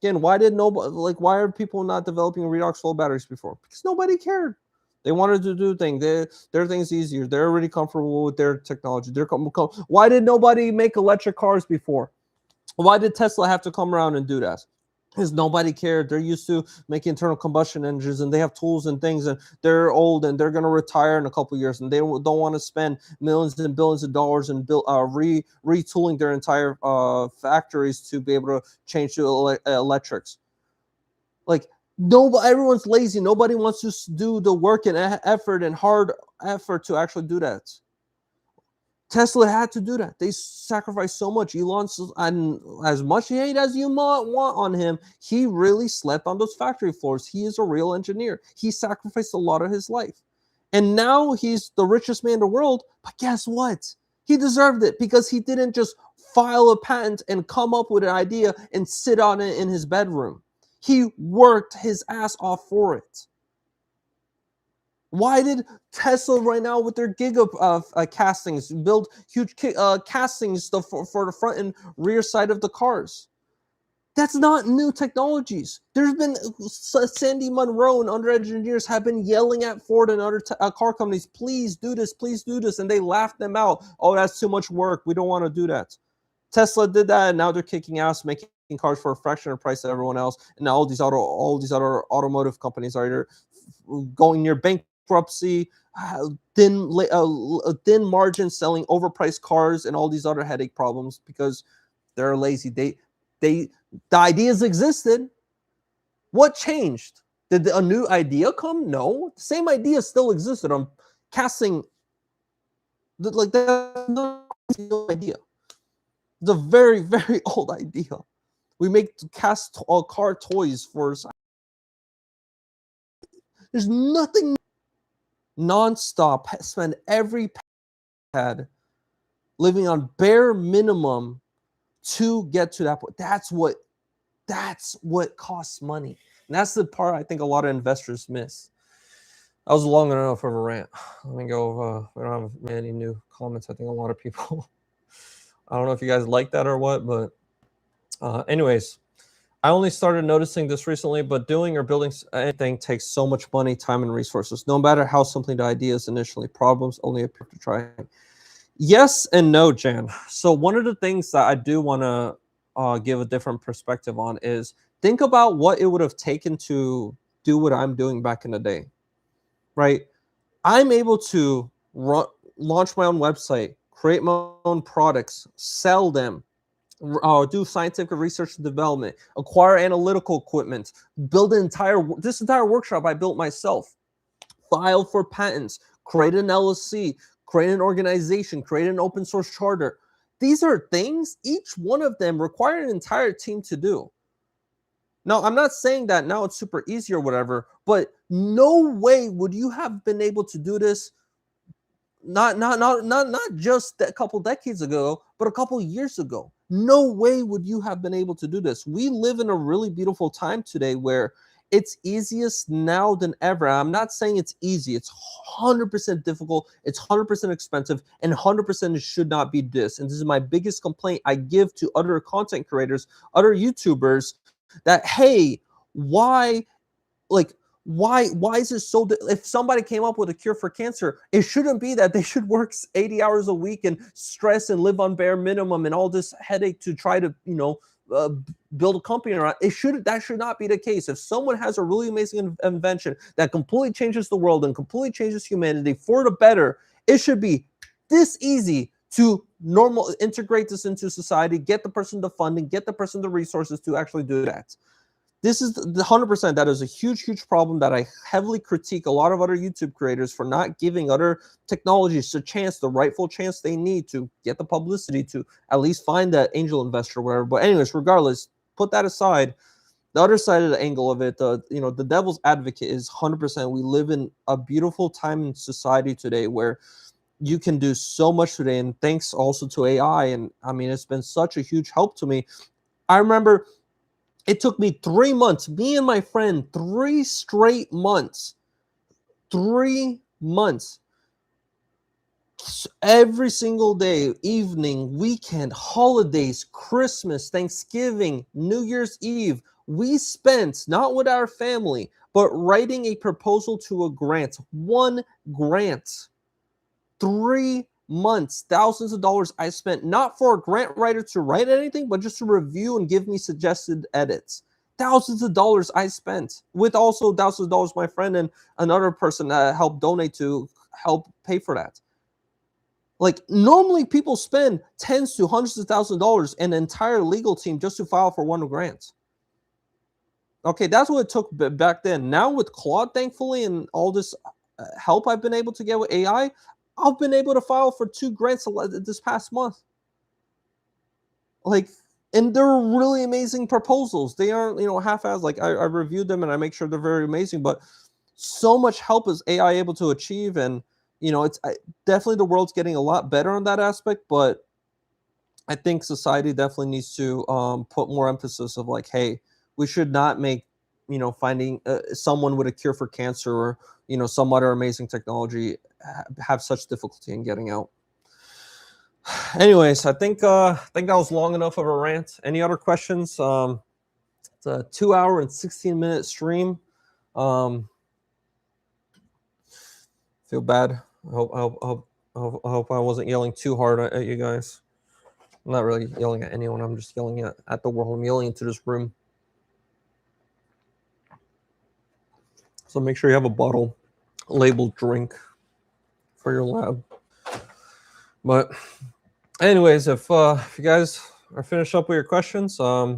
Again, why are people not developing redox flow batteries before? Because nobody cared. They wanted to do things. Their thing's easier. They're already comfortable with their technology. Why did nobody make electric cars before? Why did Tesla have to come around and do that? Because nobody cared. They're used to making internal combustion engines, and they have tools and things, and they're old, and they're going to retire in a couple of years, and they don't want to spend millions and billions of dollars and retooling their entire factories to be able to change to electrics. Like, everyone's lazy. Nobody wants to do the work and effort and hard effort to actually do that. Tesla had to do that. They sacrificed so much. Elon, and as much hate as you might want on him, he really slept on those factory floors. He is a real engineer. He sacrificed a lot of his life. And now he's the richest man in the world. But guess what? He deserved it because he didn't just file a patent and come up with an idea and sit on it in his bedroom. He worked his ass off for it. Why did Tesla right now with their giga castings build huge castings for the front and rear side of the cars? That's not new technologies. There's been Sandy Munro and other engineers have been yelling at Ford and other car companies, please do this, and they laughed them out. Oh, that's too much work. We don't want to do that. Tesla did that, and now they're kicking ass, making cars for a fraction of the price of everyone else. And now all these other automotive companies are either going near bankruptcy, thin margins, selling overpriced cars, and all these other headache problems because they're lazy. The ideas existed. What changed? Did a new idea come? No, the same idea still existed. I'm casting like that's not a new idea. It's a very, very old idea. We make cast car toys for. There's nothing. Non-stop, spend every pad living on bare minimum to get to that point. That's what costs money. And that's the part I think a lot of investors miss. That was long enough of a rant. Let me go. We don't have many new comments. I think a lot of people. I don't know if you guys like that or what, but anyways. I only started noticing this recently, but doing or building anything takes so much money, time, and resources. No matter how simple the idea is initially, problems only appear to try. Yes and no, Jan. So one of the things that I do want to give a different perspective on is think about what it would have taken to do what I'm doing back in the day, right? I'm able to launch my own website, create my own products, sell them, do scientific research and development, acquire analytical equipment, build this entire workshop I built myself, file for patents, create an LLC, create an organization, create an open source charter. These are things, each one of them require an entire team to do. Now, I'm not saying that now it's super easy or whatever, but no way would you have been able to do this not just a couple decades ago, but a couple years ago. No way would you have been able to do this. We live in a really beautiful time today where it's easiest now than ever. I'm not saying it's easy. It's 100% difficult. It's 100% expensive, and 100% it should not be this. And this is my biggest complaint I give to other content creators, other YouTubers, that, hey, why is it so if somebody came up with a cure for cancer, it shouldn't be that they should work 80 hours a week and stress and live on bare minimum and all this headache to try to build a company around. That should not be the case. If someone has a really amazing invention that completely changes the world and completely changes humanity for the better, it should be this easy to integrate this into society, get the person the funding, get the person the resources to actually do that. This is the 100%. That is a huge, huge problem that I heavily critique a lot of other YouTube creators for not giving other technologies a chance, the rightful chance they need to get the publicity to at least find that angel investor or whatever. But anyways, regardless, put that aside. the other side of the angle of it, the devil's advocate is 100%. We live in a beautiful time in society today where you can do so much today, and thanks also to AI. And I mean, it's been such a huge help to me. I remember it took me 3 months, me and my friend, 3 straight months, 3 months. Every single day, evening, weekend, holidays, Christmas, Thanksgiving, New Year's Eve, we spent not with our family, but writing a proposal to a grant. One grant. 3 months, thousands of dollars I spent, not for a grant writer to write anything, but just to review and give me suggested edits. Thousands of dollars I spent, with also thousands of dollars my friend and another person helped donate to help pay for that. Like, normally people spend tens to hundreds of thousands of dollars and an entire legal team just to file for one grant. Okay, that's what it took back then. Now with Claude, thankfully, and all this help I've been able to get with AI, I've been able to file for 2 grants this past month. Like, and they're really amazing proposals. They aren't, half-assed. Like, I reviewed them and I make sure they're very amazing, but so much help is AI able to achieve. And, it's definitely the world's getting a lot better on that aspect, but I think society definitely needs to put more emphasis of like, hey, we should not make, finding someone with a cure for cancer or, some other amazing technology have such difficulty in getting out. Anyways, I think that was long enough of a rant. Any other questions? It's a 2 hour and 16-minute stream. Feel bad. I hope I wasn't yelling too hard at you guys. I'm not really yelling at anyone. I'm just yelling at the world. I'm yelling into this room. So make sure you have a bottle labeled drink for your lab. But anyways, if you guys are finished up with your questions, I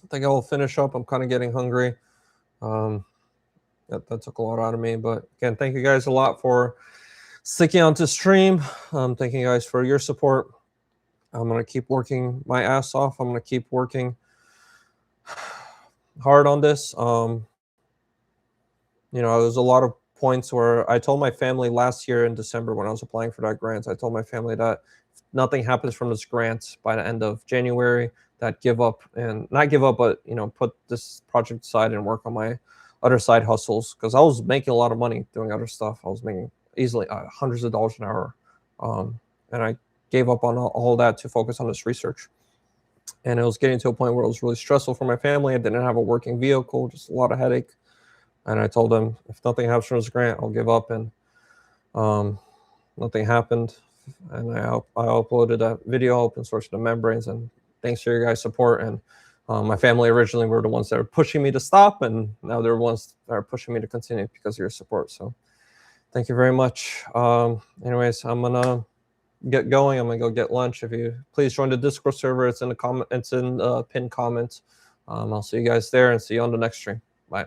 think I will finish up. I'm kind of getting hungry. That took a lot out of me. But again, thank you guys a lot for sticking on to stream. Thank you guys for your support. I'm going to keep working my ass off. I'm going to keep working hard on this. There's a lot of points where I told my family last year in December when I was applying for that grant, I told my family that if nothing happens from this grant by the end of January, that give up, and not give up, but, put this project aside and work on my other side hustles, because I was making a lot of money doing other stuff. I was making easily hundreds of dollars an hour. And I gave up on all that to focus on this research. And it was getting to a point where it was really stressful for my family. I didn't have a working vehicle, just a lot of headache. And I told them, if nothing happens from this grant, I'll give up. And nothing happened. And I uploaded that video, open source the membranes, and thanks for your guys' support. And my family originally were the ones that were pushing me to stop, and now they're the ones that are pushing me to continue because of your support. So thank you very much. Anyways, I'm gonna get going. I'm gonna go get lunch. If you please join the Discord server, it's in the comment, it's in the pinned comment. I'll see you guys there and see you on the next stream. Bye.